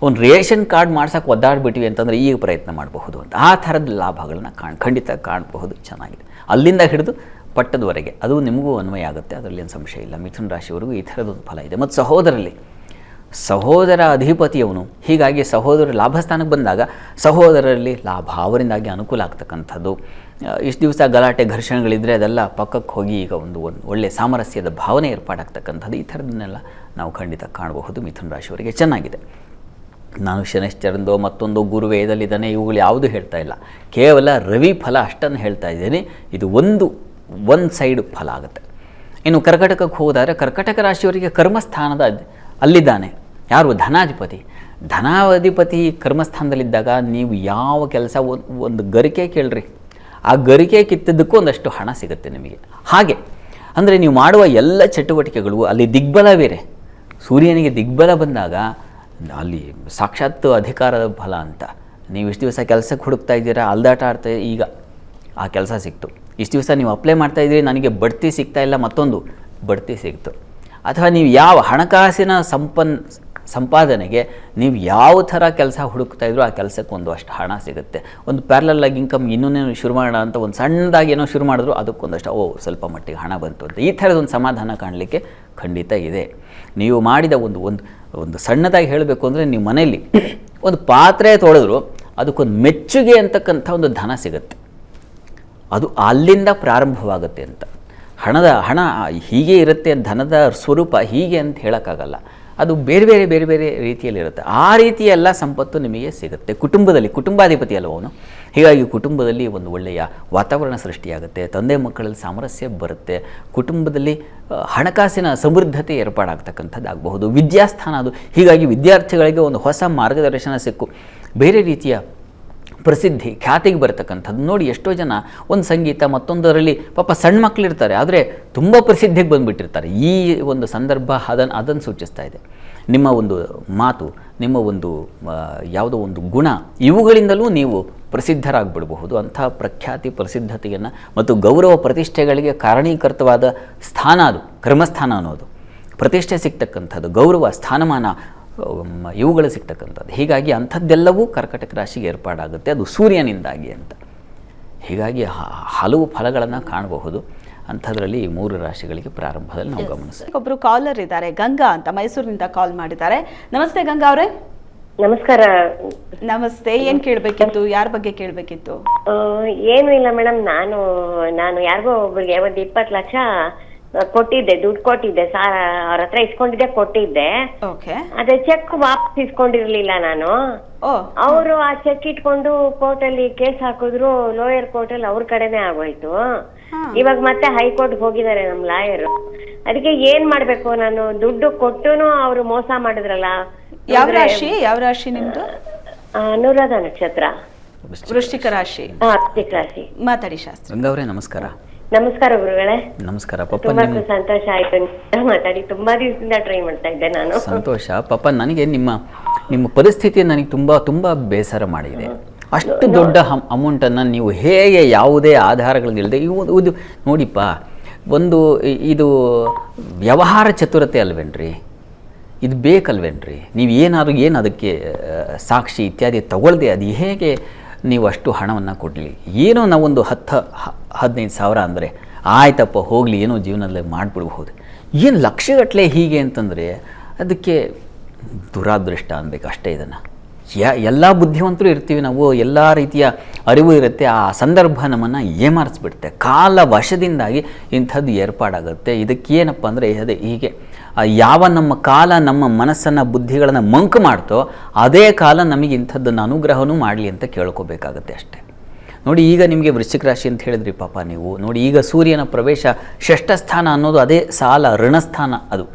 ಒಂದು ರೇಷನ್ ಕಾರ್ಡ್ ಮಾಡ್ಸೋಕೆ ಒದ್ದಾಡ್ಬಿಟ್ಟಿವಿ ಅಂತಂದರೆ ಈಗ ಪ್ರಯತ್ನ ಮಾಡಬಹುದು ಅಂತ. ಆ ಥರದ ಲಾಭಗಳನ್ನ ಖಂಡಿತ ಕಾಣಬಹುದು. ಚೆನ್ನಾಗಿದೆ. ಅಲ್ಲಿಂದ ಹಿಡಿದು ಪಟ್ಟದವರೆಗೆ ಅದು ನಿಮಗೂ ಅನ್ವಯ ಆಗುತ್ತೆ, ಅದರಲ್ಲಿ ಏನು ಸಂಶಯ ಇಲ್ಲ. ಮಿಥುನ ರಾಶಿಯವರೆಗೂ ಈ ಥರದೊಂದು ಫಲ ಇದೆ. ಮತ್ತು ಸಹೋದರ ಅಧಿಪತಿಯವನು, ಹೀಗಾಗಿ ಸಹೋದರ ಲಾಭಸ್ಥಾನಕ್ಕೆ ಬಂದಾಗ ಸಹೋದರರಲ್ಲಿ ಲಾಭ, ಅವರಿಂದಾಗಿ ಅನುಕೂಲ ಆಗ್ತಕ್ಕಂಥದ್ದು. ಇಷ್ಟು ದಿವಸ ಗಲಾಟೆ ಘರ್ಷಣೆಗಳಿದ್ದರೆ ಅದೆಲ್ಲ ಪಕ್ಕಕ್ಕೆ ಹೋಗಿ ಈಗ ಒಂದು ಒಳ್ಳೆಯ ಸಾಮರಸ್ಯದ ಭಾವನೆ ಏರ್ಪಾಡಾಗ್ತಕ್ಕಂಥದ್ದು. ಈ ಥರದನ್ನೆಲ್ಲ ನಾವು ಖಂಡಿತ ಕಾಣಬಹುದು. ಮಿಥುನ ರಾಶಿಯವರಿಗೆ ಚೆನ್ನಾಗಿದೆ. ನಾನು ಶನಿಶ್ಚರಂದೋ ಮತ್ತೊಂದು ಗುರುವೇದಲ್ಲಿದ್ದಾನೆ ಇವುಗಳು ಯಾವುದೂ ಹೇಳ್ತಾ ಇಲ್ಲ, ಕೇವಲ ರವಿ ಫಲ ಅಷ್ಟನ್ನು ಹೇಳ್ತಾ ಇದ್ದೇನೆ. ಇದು ಒಂದು ಸೈಡ್ ಫಲ ಆಗುತ್ತೆ. ಇನ್ನು ಕರ್ಕಟಕಕ್ಕೆ ಹೋದಾದರೆ ಕರ್ಕಟಕ ರಾಶಿಯವರಿಗೆ ಕರ್ಮಸ್ಥಾನದ ಅಲ್ಲಿದ್ದಾನೆ ಯಾರು? ಧನಾಧಿಪತಿ ಕರ್ಮಸ್ಥಾನದಲ್ಲಿದ್ದಾಗ ನೀವು ಯಾವ ಕೆಲಸ, ಒಂದು ಗರಿಕೆ ಕೇಳ್ರಿ, ಆ ಗರಿಕೆ ಕಿತ್ತಿದ್ದಕ್ಕೂ ಒಂದಷ್ಟು ಹಣ ಸಿಗುತ್ತೆ ನಿಮಗೆ. ಹಾಗೆ ಅಂದರೆ ನೀವು ಮಾಡುವ ಎಲ್ಲ ಚಟುವಟಿಕೆಗಳು ಅಲ್ಲಿ ದಿಗ್ಬಲ ಬೇರೆ. ಸೂರ್ಯನಿಗೆ ದಿಗ್ಬಲ ಬಂದಾಗ ಅಲ್ಲಿ ಸಾಕ್ಷಾತ್ ಅಧಿಕಾರದ ಫಲ ಅಂತ. ನೀವು ಇಷ್ಟು ದಿವಸ ಕೆಲಸಕ್ಕೆ ಹುಡುಕ್ತಾ ಇದ್ದೀರಾ, ಅಲ್ದಾಟ ಆಡ್ತಾ, ಈಗ ಆ ಕೆಲಸ ಸಿಕ್ತು. ಇಷ್ಟು ದಿವಸ ನೀವು ಅಪ್ಲೈ ಮಾಡ್ತಾಯಿದ್ದೀರಿ, ನನಗೆ ಬಡ್ತಿ ಸಿಗ್ತಾ ಇಲ್ಲ, ಮತ್ತೊಂದು ಬಡ್ತಿ ಸಿಕ್ತು. ಅಥವಾ ನೀವು ಯಾವ ಹಣಕಾಸಿನ ಸಂಪಾದನೆಗೆ ನೀವು ಯಾವ ಥರ ಕೆಲಸ ಹುಡುಕ್ತಾ ಇದ್ರೂ ಆ ಕೆಲಸಕ್ಕೆ ಅಷ್ಟು ಹಣ ಸಿಗುತ್ತೆ. ಒಂದು ಪ್ಯಾರಲಲ್ಲಾಗಿ ಇನ್ಕಮ್ ಇನ್ನೊಂದೇನು ಶುರು ಮಾಡೋಣ ಅಂತ ಒಂದು ಸಣ್ಣದಾಗಿ ಏನೋ ಶುರು ಮಾಡಿದ್ರು ಅದಕ್ಕೊಂದಷ್ಟು ಸ್ವಲ್ಪ ಮಟ್ಟಿಗೆ ಹಣ ಬಂತು ಅಂತ ಈ ಥರದೊಂದು ಸಮಾಧಾನ ಕಾಣಲಿಕ್ಕೆ ಖಂಡಿತ ಇದೆ. ನೀವು ಮಾಡಿದ ಒಂದು ಸಣ್ಣದಾಗಿ ಹೇಳಬೇಕು ಅಂದರೆ, ನೀವು ಮನೆಯಲ್ಲಿ ಒಂದು ಪಾತ್ರೆ ತೊಳೆದ್ರು ಅದಕ್ಕೊಂದು ಮೆಚ್ಚುಗೆ ಅಂತಕ್ಕಂಥ ಒಂದು ಧನ ಸಿಗುತ್ತೆ. ಅದು ಅಲ್ಲಿಂದ ಪ್ರಾರಂಭವಾಗುತ್ತೆ ಅಂತ. ಹಣ ಹೀಗೆ ಇರುತ್ತೆ, ಧನದ ಸ್ವರೂಪ ಹೀಗೆ ಅಂತ ಹೇಳೋಕ್ಕಾಗಲ್ಲ. ಅದು ಬೇರೆ ಬೇರೆ ರೀತಿಯಲ್ಲಿರುತ್ತೆ. ಆ ರೀತಿಯೆಲ್ಲ ಸಂಪತ್ತು ನಿಮಗೆ ಸಿಗುತ್ತೆ. ಕುಟುಂಬಾಧಿಪತಿ ಅಲ್ವ ಅವನು. ಹೀಗಾಗಿ ಕುಟುಂಬದಲ್ಲಿ ಒಂದು ಒಳ್ಳೆಯ ವಾತಾವರಣ ಸೃಷ್ಟಿಯಾಗುತ್ತೆ. ತಂದೆ ಮಕ್ಕಳಲ್ಲಿ ಸಾಮರಸ್ಯ ಬರುತ್ತೆ. ಕುಟುಂಬದಲ್ಲಿ ಹಣಕಾಸಿನ ಸಮೃದ್ಧತೆ ಏರ್ಪಾಡಾಗ್ತಕ್ಕಂಥದ್ದು ಆಗಬಹುದು. ವಿದ್ಯಾಸ್ಥಾನ ಅದು. ಹೀಗಾಗಿ ವಿದ್ಯಾರ್ಥಿಗಳಿಗೆ ಒಂದು ಹೊಸ ಮಾರ್ಗದರ್ಶನ ಸಿಕ್ಕು ಬೇರೆ ರೀತಿಯ ಪ್ರಸಿದ್ಧಿ, ಖ್ಯಾತಿಗೆ ಬರ್ತಕ್ಕಂಥದ್ದು. ನೋಡಿ, ಎಷ್ಟೋ ಜನ ಒಂದು ಸಂಗೀತ ಮತ್ತೊಂದರಲ್ಲಿ ಪಾಪ ಸಣ್ಣ ಮಕ್ಕಳಿರ್ತಾರೆ, ಆದರೆ ತುಂಬ ಪ್ರಸಿದ್ಧಿಗೆ ಬಂದುಬಿಟ್ಟಿರ್ತಾರೆ. ಈ ಒಂದು ಸಂದರ್ಭ ಅದನ್ನು ಸೂಚಿಸ್ತಾ ಇದೆ. ನಿಮ್ಮ ಒಂದು ಮಾತು, ನಿಮ್ಮ ಒಂದು ಯಾವುದೋ ಒಂದು ಗುಣ, ಇವುಗಳಿಂದಲೂ ನೀವು ಪ್ರಸಿದ್ಧರಾಗ್ಬಿಡಬಹುದು. ಅಂಥ ಪ್ರಖ್ಯಾತಿ, ಪ್ರಸಿದ್ಧತೆಯನ್ನು ಮತ್ತು ಗೌರವ ಪ್ರತಿಷ್ಠೆಗಳಿಗೆ ಕಾರಣೀಕರ್ತವಾದ ಸ್ಥಾನ ಅದು. ಕರ್ಮಸ್ಥಾನ ಅನ್ನೋದು ಪ್ರತಿಷ್ಠೆ ಸಿಗ್ತಕ್ಕಂಥದ್ದು, ಗೌರವ, ಸ್ಥಾನಮಾನ, ಇವುಗಳು ಸಿಗ್ತಕ್ಕಂಥದ್ದು. ಹೀಗಾಗಿ ಅಂಥದ್ದೆಲ್ಲವೂ ಕರ್ಕಟಕ ರಾಶಿಗೆ ಏರ್ಪಾಡಾಗುತ್ತೆ, ಅದು ಸೂರ್ಯನಿಂದಾಗಿ ಅಂತ. ಹೀಗಾಗಿ ಹಲವು ಫಲಗಳನ್ನು ಕಾಣಬಹುದು. ಅಂಥದ್ರಲ್ಲಿ ಈ 3 ರಾಶಿಗಳಿಗೆ ಪ್ರಾರಂಭದಲ್ಲಿ ನಾವು ಗಮನಿಸ್ತೀವಿ. ಒಬ್ಬರು ಕಾಲರ್ ಇದ್ದಾರೆ, ಗಂಗಾ ಅಂತ, ಮೈಸೂರಿನಿಂದ ಕಾಲ್ ಮಾಡಿದ್ದಾರೆ. ನಮಸ್ತೆ ಗಂಗಾ ಅವರೇ. ನಮಸ್ಕಾರ. ನಮಸ್ತೆ. ಏನ್ ಕೇಳಬೇಕಿತ್ತು? ಯಾರ ಬಗ್ಗೆ ಕೇಳಬೇಕಿತ್ತು? ಏನು ಇಲ್ಲ ಮೇಡಮ್, ನಾನು ಯಾರಿಗೋ ಒಬ್ರಿಗೆ ಒಂದು 20 ಲಕ್ಷ ಕೊಟ್ಟಿದ್ದೆ, ದುಡ್ಡು ಕೊಟ್ಟಿದ್ದೆ, ಅವ್ರ ಹತ್ರ ಇಸ್ಕೊಂಡಿದ್ದೆ, ಕೊಟ್ಟಿದ್ದೆ. ಅದೇ ಚೆಕ್ ವಾಪಸ್ ಇಸ್ಕೊಂಡಿರ್ಲಿಲ್ಲ ನಾನು. ಅವರು ಆ ಚೆಕ್ ಇಟ್ಕೊಂಡು ಕೋರ್ಟ್ ಅಲ್ಲಿ ಕೇಸ್ ಹಾಕಿದ್ರು, ಲೋಯರ್ ಕೋರ್ಟ್ ಅಲ್ಲಿ ಅವ್ರ ಕಡೆನೆ ಆಗೋಯ್ತು. ಇವಾಗ ಮತ್ತೆ ಹೈಕೋರ್ಟ್ ಹೋಗಿದ್ದಾರೆ ನಮ್ ಲಾಯರ್. ಅದಕ್ಕೆ ಏನ್ ಮಾಡ್ಬೇಕು? ನಾನು ದುಡ್ಡು ಕೊಟ್ಟುನು ಅವ್ರು ಮೋಸ ಮಾಡಿದ್ರಲ್ಲ. ಯಾವ ರಾಶಿ ನಿಮ್ದು? ಅನುರಾಧ ನಕ್ಷತ್ರ, ವೃಶ್ಚಿಕ ರಾಶಿ. ವೃಶ್ಚಿಕ ರಾಶಿ. ಮಾತಾಡಿ ಶಾಸ್ತ್ರಿ. ಗಂಗಾವ್ರೆ ನಮಸ್ಕಾರ. ನಮಸ್ಕಾರ ಗುರುಗಳೇ. ನಮಸ್ಕಾರ ಪಾಪ. ತುಂಬಾ ಸಂತೋಷ ಆಯ್ತು ಮಾತಾಡಿ. ತುಂಬಾ ದಿವಸದಿಂದ ಟ್ರೈ ಮಾಡ್ತಾ ಇದ್ದೆ ನಾನು. ಸಂತೋಷ ಪಾಪ. ನನಗೆ ನಿಮ್ಮ ಪರಿಸ್ಥಿತಿ ನನಗೆ ತುಂಬಾ ಬೇಸರ ಮಾಡಿದೆ. ಅಷ್ಟು ದೊಡ್ಡ ಅಮೌಂಟನ್ನು ನೀವು ಹೇಗೆ ಯಾವುದೇ ಆಧಾರಗಳಿಲ್ಲದೆ ಇದು ನೋಡಿಪ್ಪ, ಇದು ವ್ಯವಹಾರ ಚತುರತೆ ಅಲ್ವೇನ್ರಿ? ಇದು ಬೇಕಲ್ವೇನ್ರಿ? ನೀವು ಏನು ಅದಕ್ಕೆ ಸಾಕ್ಷಿ ಇತ್ಯಾದಿ ತಗೊಳ್ದೆ ಅದು ಹೇಗೆ ನೀವು ಅಷ್ಟು ಹಣವನ್ನು ಕೊಡಲಿ? ಏನೋ ನಾವೊಂದು 10-15 ಸಾವಿರ ಅಂದರೆ ಆಯ್ತಪ್ಪ ಹೋಗಲಿ, ಏನೋ ಜೀವನದಲ್ಲಿ ಮಾಡಿಬಿಡ್ಬಹುದು. ಏನು ಲಕ್ಷಗಟ್ಟಲೆ ಹೀಗೆ ಅಂತಂದರೆ ಅದಕ್ಕೆ ದುರಾದೃಷ್ಟ ಅನ್ಬೇಕು ಅಷ್ಟೇ. ಇದನ್ನು ಎಲ್ಲ ಬುದ್ಧಿವಂತರು ಇರ್ತೀವಿ ನಾವು, ಎಲ್ಲ ರೀತಿಯ ಅರಿವು ಇರುತ್ತೆ. ಆ ಸಂದರ್ಭ ನಮ್ಮನ್ನು ಏಮಾರಿಸ್ಬಿಡುತ್ತೆ. ಕಾಲ ವಶದಿಂದಾಗಿ ಇಂಥದ್ದು ಏರ್ಪಾಡಾಗುತ್ತೆ. ಇದಕ್ಕೇನಪ್ಪ ಅಂದರೆ ಅದೇ ಹೀಗೆ ಯಾವ ನಮ್ಮ ಕಾಲ ನಮ್ಮ ಮನಸ್ಸನ್ನು ಬುದ್ಧಿಗಳನ್ನು ಮಂಕು ಮಾಡ್ತೋ ಅದೇ ಕಾಲ ನಮಗೆ ಇಂಥದ್ದನ್ನು ಅನುಗ್ರಹನೂ ಮಾಡಲಿ ಅಂತ ಕೇಳ್ಕೋಬೇಕಾಗತ್ತೆ ಅಷ್ಟೇ. ನೋಡಿ, ಈಗ ನಿಮಗೆ ವೃಶ್ಚಿಕ ರಾಶಿ ಅಂತ ಹೇಳಿದ್ರಿ ಪಾಪ ನೀವು. ನೋಡಿ, ಈಗ ಸೂರ್ಯನ ಪ್ರವೇಶ 6ಠ ಸ್ಥಾನ ಅನ್ನೋದು ಅದೇ ಸಾಲ ಋಣಸ್ಥಾನ. ಅದು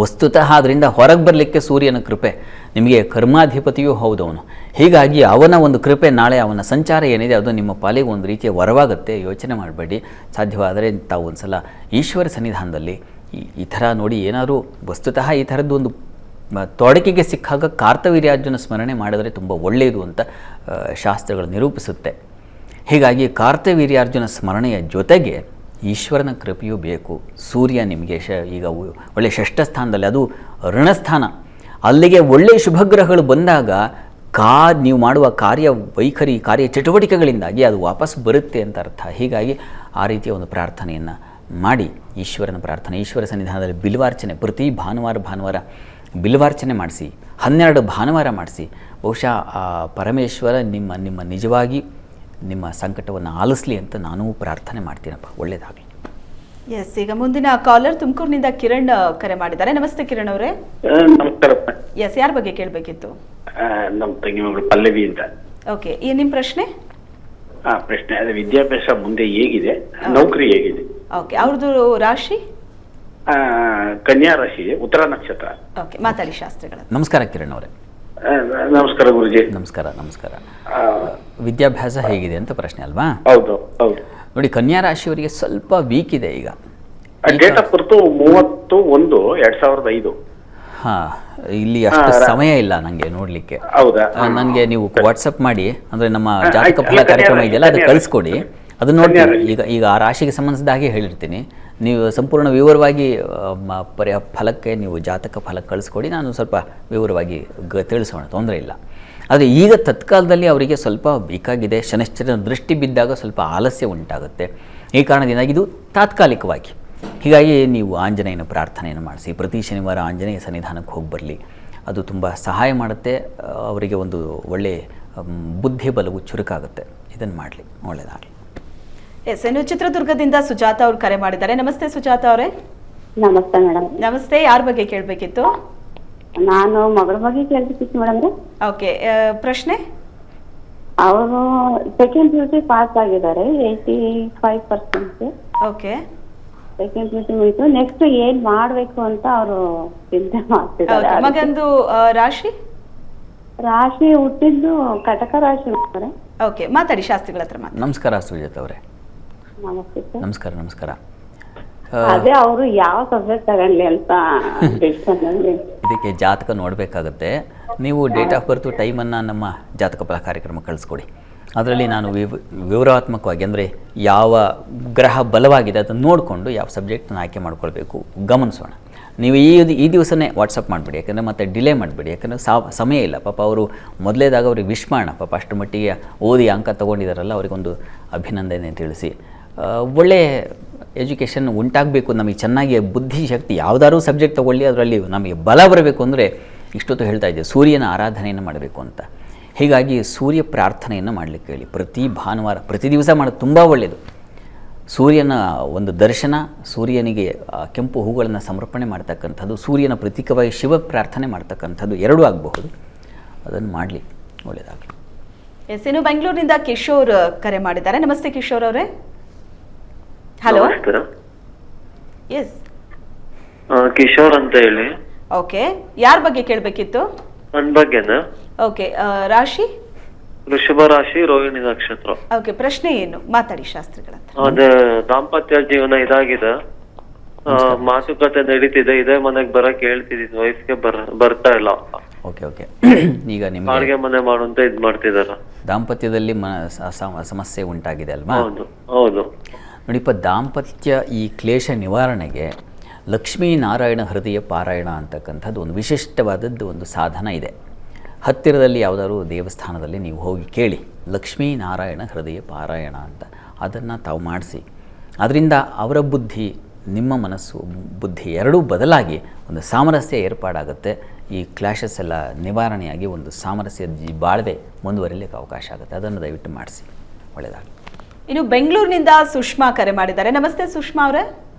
ವಸ್ತುತಃ ಅದರಿಂದ ಹೊರಗೆ ಬರಲಿಕ್ಕೆ ಸೂರ್ಯನ ಕೃಪೆ. ನಿಮಗೆ ಕರ್ಮಾಧಿಪತಿಯೂ ಹೌದವನು. ಹೀಗಾಗಿ ಅವನ ಒಂದು ಕೃಪೆ, ನಾಳೆ ಅವನ ಸಂಚಾರ ಏನಿದೆ ಅದು ನಿಮ್ಮ ಪಾಲಿಗೆ ಒಂದು ರೀತಿಯ ವರವಾಗುತ್ತೆ. ಯೋಚನೆ ಮಾಡಬೇಡಿ. ಸಾಧ್ಯವಾದರೆ ತಾವು ಒಂದು ಸಲ ಈಶ್ವರ ಸನ್ನಿಧಾನದಲ್ಲಿ ಈ ಥರ ನೋಡಿ, ಏನಾದರೂ ವಸ್ತುತಃ ಈ ಥರದ್ದು ಒಂದು ತೊಡಕಿಗೆ ಸಿಕ್ಕಾಗ ಕಾರ್ತವೀರ್ಯಾರ್ಜುನ ಸ್ಮರಣೆ ಮಾಡಿದರೆ ತುಂಬ ಒಳ್ಳೆಯದು ಅಂತ ಶಾಸ್ತ್ರಗಳು ನಿರೂಪಿಸುತ್ತೆ. ಹೀಗಾಗಿ ಕಾರ್ತವೀರ್ಯಾರ್ಜುನ ಸ್ಮರಣೆಯ ಜೊತೆಗೆ ಈಶ್ವರನ ಕೃಪೆಯೂ ಬೇಕು. ಸೂರ್ಯ ನಿಮಗೆ ಈಗ ಒಳ್ಳೆಯ 6ಠ ಸ್ಥಾನದಲ್ಲಿ, ಅದು ಋಣಸ್ಥಾನ. ಅಲ್ಲಿಗೆ ಒಳ್ಳೆಯ ಶುಭಗ್ರಹಗಳು ಬಂದಾಗ ನೀವು ಮಾಡುವ ಕಾರ್ಯವೈಖರಿ, ಕಾರ್ಯ ಚಟುವಟಿಕೆಗಳಿಂದಾಗಿ ಅದು ವಾಪಸ್ ಬರುತ್ತೆ ಅಂತ ಅರ್ಥ. ಹೀಗಾಗಿ ಆ ರೀತಿಯ ಒಂದು ಪ್ರಾರ್ಥನೆಯನ್ನು ಮಾಡಿ, ಈಶ್ವರನ ಪ್ರಾರ್ಥನೆ, ಈಶ್ವರ ಸನ್ನಿಧಾನದಲ್ಲಿ ಬಿಲ್ವಾರ್ಚನೆ, ಪ್ರತಿ ಭಾನುವಾರ ಬಿಲ್ವಾರ್ಚನೆ ಮಾಡಿಸಿ, 12 ಭಾನುವಾರ ಮಾಡಿಸಿ. ಬಹುಶಃ ಆ ಪರಮೇಶ್ವರ ನಿಮ್ಮ ನಿಜವಾಗಿ ನಿಮ್ಮ ಸಂಕಟವನ್ನು ಆಲಿಸಲಿ ಅಂತ ನಾನು ಪ್ರಾರ್ಥನೆ ಮಾಡ್ತೀನಪ್ಪ. ಒಳ್ಳೆಯದಾಗಲಿ. ಎಸ್, ಈಗ ಮುಂದಿನ ಕಾಲರ್ ತುಮಕೂರಿನಿಂದ ಕಿರಣ್ ಕರೆ ಮಾಡಿದ್ದಾರೆ. ನಮಸ್ತೆ ಕಿರಣ್ ಅವರೇ. ನಮಸ್ಕಾರಪ್ಪ. ಎಸ್, ಯಾರ ಬಗ್ಗೆ ಕೇಳಬೇಕಿತ್ತು? ನಮ್ಮ ತಂಗಿ ಮಗಳು ಪಲ್ಲವಿ ಅಂತ. ಓಕೆ, ನಿಮ್ಮ ಪ್ರಶ್ನೆ? ಪ್ರಶ್ನೆ ಅದೇ, ವಿದ್ಯಾಭ್ಯಾಸ ಮುಂದೆ ಹೇಗಿದೆ, ನೌಕರಿ ಹೇಗಿದೆ? ಓಕೆ, ಅವ್ರದ್ದು ರಾಶಿ ಕನ್ಯಾ ರಾಶಿ, ಉತ್ತರ ನಕ್ಷತ್ರ. ಓಕೆ, ಮಾತಾಡಿ ಶಾಸ್ತ್ರಿಗಳ. ನಮಸ್ಕಾರ ಕಿರಣ್ ಅವರೇ. ನಮಸ್ಕಾರ ಗುರುಜಿ. ನಮಸ್ಕಾರ. ವಿದ್ಯಾಭ್ಯಾಸ ಹೇಗಿದೆ ಅಂತ ಪ್ರಶ್ನೆ ಅಲ್ವಾ? ಹೌದು. ನೋಡಿ, ಕನ್ಯಾ ರಾಶಿಯವರಿಗೆ ಸ್ವಲ್ಪ ವೀಕ್ ಇದೆ ಈಗ. Date of birth 30/1/2005. ಇಲ್ಲಿ ಅಷ್ಟು ಸಮಯ ಇಲ್ಲ ನನಗೆ ನೋಡ್ಲಿಕ್ಕೆ. ಹೌದಾ? ನನಗೆ ನೀವು ವಾಟ್ಸಪ್ ಮಾಡಿ, ಅಂದ್ರೆ ನಮ್ಮ ಜಾತಕ ಫಲ ಕಾರ್ಯಕ್ರಮ ಇದೆಯಲ್ಲ, ಅದು ಕಳಿಸ್ಕೊಡಿ. ಅದು ನೋಡ್ತೀನಿ. ಈಗ ಆ ರಾಶಿಗೆ ಸಂಬಂಧಿಸಿದ ಹಾಗೆ ಹೇಳಿರ್ತೀನಿ. ನೀವು ಸಂಪೂರ್ಣ ವಿವರವಾಗಿ ಫಲಕ್ಕೆ ನೀವು ಜಾತಕ ಫಲ ಕಳಿಸ್ಕೊಡಿ, ನಾನು ಸ್ವಲ್ಪ ವಿವರವಾಗಿ ತಿಳಿಸೋಣ, ತೊಂದರೆ ಇಲ್ಲ. ಆದರೆ ಈಗ ತತ್ಕಾಲದಲ್ಲಿ ಅವರಿಗೆ ಸ್ವಲ್ಪ ಬೇಕಾಗಿದೆ. ಶನಿಶ್ಚರನ ದೃಷ್ಟಿ ಬಿದ್ದಾಗ ಸ್ವಲ್ಪ ಆಲಸ್ಯ ಉಂಟಾಗುತ್ತೆ. ಈ ಕಾರಣದಿಂದಾಗಿ ಇದು ತಾತ್ಕಾಲಿಕವಾಗಿ. ಹೀಗಾಗಿ ನೀವು ಆಂಜನೇಯನ ಪ್ರಾರ್ಥನೆಯನ್ನು ಮಾಡಿಸಿ, ಪ್ರತಿ ಶನಿವಾರ ಆಂಜನೇಯ ಸನ್ನಿಧಾನಕ್ಕೆ ಹೋಗಿ ಬರಲಿ. ಅದು ತುಂಬ ಸಹಾಯ ಮಾಡುತ್ತೆ. ಅವರಿಗೆ ಒಂದು ಒಳ್ಳೆಯ ಬುದ್ಧಿ ಬಲವು ಚುರುಕಾಗುತ್ತೆ. ಇದನ್ನು ಮಾಡಲಿ, ಒಳ್ಳೆಯದಾಗಲಿ. ಎಸ್, ಇನ್ನು ಚಿತ್ರದುರ್ಗದಿಂದ ಸುಜಾತ ಅವರು ಕರೆ ಮಾಡಿದ್ದಾರೆ. ನಮಸ್ತೆ ಸುಜಾತ ಅವರೇ. ನಮಸ್ತೆ ಮೇಡಮ್. ನಮಸ್ತೆ, ಯಾರ ಬಗ್ಗೆ ಕೇಳಬೇಕಿತ್ತು? ನಾನು ಮಗಳ ಬಗ್ಗೆ ಕೇಳಬೇಕಿತ್ತು ಮೇಡಮ್. ಓಕೆ, ಪ್ರಶ್ನೆ? ಅವರು ಸೆಕೆಂಡ್ PUC ಪಾಸ್ ಆಗಿದ್ದಾರೆ, 85%. ಓಕೆ, ಸೆಕೆಂಡ್ PUC ಮುಗಿತು. ನೆಕ್ಸ್ಟ್ ಏನ್ ಮಾಡ್ಬೇಕು ಅಂತ ಅವರು ಚಿಂತೆ ಮಾಡ್ತಿದ್ದಾರೆ. ಮಗಂದು ರಾಶಿ ಹುಟ್ಟಿದ್ದು ಕಟಕ ರಾಶಿ. ಓಕೆ, ಮಾತಾಡಿ ಶಾಸ್ತ್ರಿಗಳ ಹತ್ರ ಮಾತಾಡಿ. ನಮಸ್ಕಾರ ಸುಜಾತ ಅವರೇ. ನಮಸ್ತೆ. ನಮಸ್ಕಾರ. ಅದೇ ಅವರು ಯಾವ ಸಬ್ಜೆಕ್ಟ್ ತಗೊಳ್ಳಿ ಅಂತ ಇದಕ್ಕೆ ಜಾತಕ ನೋಡಬೇಕಾಗತ್ತೆ. ನೀವು ಡೇಟ್ ಆಫ್ ಬರ್ತ್ ಟೈಮನ್ನು ನಮ್ಮ ಜಾತಕ ಫಲ ಕಾರ್ಯಕ್ರಮ ಕಳಿಸ್ಕೊಡಿ. ಅದರಲ್ಲಿ ನಾನು ವಿವರಾತ್ಮಕವಾಗಿ, ಅಂದರೆ ಯಾವ ಗ್ರಹ ಬಲವಾಗಿದೆ ಅದನ್ನು ನೋಡಿಕೊಂಡು ಯಾವ ಸಬ್ಜೆಕ್ಟನ್ನು ಆಯ್ಕೆ ಮಾಡ್ಕೊಳ್ಬೇಕು ಗಮನಿಸೋಣ. ನೀವು ಈ ದಿವಸನೇ ವಾಟ್ಸಪ್ ಮಾಡಿಬಿಡಿ, ಯಾಕಂದರೆ ಮತ್ತೆ ಡಿಲೇ ಮಾಡಿಬಿಡಿ, ಯಾಕಂದರೆ ಸಮಯ ಇಲ್ಲ. ಪಾಪ ಅವರು ಮೊದಲೇದಾಗ ಅವ್ರಿಗೆ ವಿಶ್ ಮಾಡೋಣ, ಪಾಪ ಅಷ್ಟು ಮಟ್ಟಿಗೆ ಓದಿ ಅಂಕ ತೊಗೊಂಡಿದ್ದಾರಲ್ಲ, ಅವರಿಗೊಂದು ಅಭಿನಂದನೆ ತಿಳಿಸಿ. ಒಳ್ಳೆ ಎಜುಕೇಷನ್ ಉಂಟಾಗಬೇಕು, ನಮಗೆ ಚೆನ್ನಾಗಿ ಬುದ್ಧಿಶಕ್ತಿ, ಯಾವುದಾದ್ರೂ ಸಬ್ಜೆಕ್ಟ್ ತೊಗೊಳ್ಳಿ ಅದರಲ್ಲಿ ನಮಗೆ ಬಲ ಬರಬೇಕು ಅಂದರೆ ಇಷ್ಟೊತ್ತು ಹೇಳ್ತಾ ಇದ್ದೆ ಸೂರ್ಯನ ಆರಾಧನೆಯನ್ನು ಮಾಡಬೇಕು ಅಂತ. ಹೀಗಾಗಿ ಸೂರ್ಯ ಪ್ರಾರ್ಥನೆಯನ್ನು ಮಾಡಲಿಕ್ಕೆ ಹೇಳಿ. ಪ್ರತಿ ಭಾನುವಾರ ಪ್ರತಿ ದಿವಸ ಮಾಡೋದು ತುಂಬ ಒಳ್ಳೆಯದು. ಸೂರ್ಯನ ಒಂದು ದರ್ಶನ, ಸೂರ್ಯನಿಗೆ ಕೆಂಪು ಹೂಗಳನ್ನು ಸಮರ್ಪಣೆ ಮಾಡ್ತಕ್ಕಂಥದ್ದು, ಸೂರ್ಯನ ಪ್ರತೀಕವಾಗಿ ಶಿವ ಪ್ರಾರ್ಥನೆ ಮಾಡ್ತಕ್ಕಂಥದ್ದು ಎರಡೂ ಆಗಬಹುದು. ಅದನ್ನು ಮಾಡಲಿ, ಒಳ್ಳೆಯದಾಗಲಿ. ಎಸ್, ಇನ್ನು ಬೆಂಗಳೂರಿನಿಂದ ಕಿಶೋರ್ ಕರೆ ಮಾಡಿದ್ದಾರೆ. ನಮಸ್ತೆ ಕಿಶೋರ್ ಅವರೇ. ಹಲೋ. ಎಸ್, ಕಿಶೋರ್ ಅಂತ ಹೇಳಿ. ಓಕೆ, ಯಾರ ಬಗ್ಗೆ ಕೇಳಬೇಕಿತ್ತು? ನನ್ ಬಗ್ಗೆನಾ? ಓಕೆ, ರಾಶಿ? ವೃಷಭ ರಾಶಿ, ರೋಹಿಣಿ ನಕ್ಷತ್ರ. ಓಕೆ, ಪ್ರಶ್ನೆ ಏನು? ಮಾತಾಡಿ ಶಾಸ್ತ್ರಿಗಳ ಹತ್ರ. ಅದೇ ದಾಂಪತ್ಯ ಜೀವನ ಇದಾಗಿದೆ, ಮಾತುಕತೆ ನಡೀತಿದೆ, ಇದೇ ಮನೆಗ್ ಬರಕ್ ಹೇಳ್ತಿದ್ದೀನಿ, ವೈಫ್ಗೆ ಬರ್ತಾ ಇಲ್ಲ. ಓಕೆ ಓಕೆ ಈಗ ನಿಮಗೆ ಬಾಡಿಗೆ ಮನೆ ಮಾಡು ಅಂತ ಇದ್ ಮಾಡ್ತಿದಾರ. ದಾಂಪತ್ಯದಲ್ಲಿ ಸಮಸ್ಯೆ ಉಂಟಾಗಿದೆ ಅಲ್ವಾ? ಹೌದು ಹೌದು. ನೋಡಿಪ್ಪ, ದಾಂಪತ್ಯ ಈ ಕ್ಲೇಶ ನಿವಾರಣೆಗೆ ಲಕ್ಷ್ಮೀನಾರಾಯಣ ಹೃದಯ ಪಾರಾಯಣ ಅಂತಕ್ಕಂಥದ್ದು ಒಂದು ವಿಶಿಷ್ಟವಾದದ್ದು ಒಂದು ಸಾಧನ ಇದೆ. ಹತ್ತಿರದಲ್ಲಿ ಯಾವುದಾದ್ರು ದೇವಸ್ಥಾನದಲ್ಲಿ ನೀವು ಹೋಗಿ ಕೇಳಿ, ಲಕ್ಷ್ಮೀನಾರಾಯಣ ಹೃದಯ ಪಾರಾಯಣ ಅಂತ. ಅದನ್ನು ತಾವು ಮಾಡಿಸಿ, ಅದರಿಂದ ಅವರ ಬುದ್ಧಿ, ನಿಮ್ಮ ಮನಸ್ಸು, ಬುದ್ಧಿ ಎರಡೂ ಬದಲಾಗಿ ಒಂದು ಸಾಮರಸ್ಯ ಏರ್ಪಾಡಾಗುತ್ತೆ. ಈ ಕ್ಲಾಶಸ್ ಎಲ್ಲ ನಿವಾರಣೆಯಾಗಿ ಒಂದು ಸಾಮರಸ್ಯ ಬಾಳ್ವೆ ಮುಂದುವರಿಲಿಕ್ಕೆ ಅವಕಾಶ ಆಗುತ್ತೆ. ಅದನ್ನು ದಯವಿಟ್ಟು ಮಾಡಿಸಿ, ಒಳ್ಳೆಯದಾಗಲಿ. ಇನ್ನು ಬೆಂಗಳೂರಿನಿಂದ ಸುಷ್ಮಾ ಕರೆ ಮಾಡಿದ್ದಾರೆ. ನಮಸ್ತೆ ಸುಷ್ಮಾ ಅವರೇ.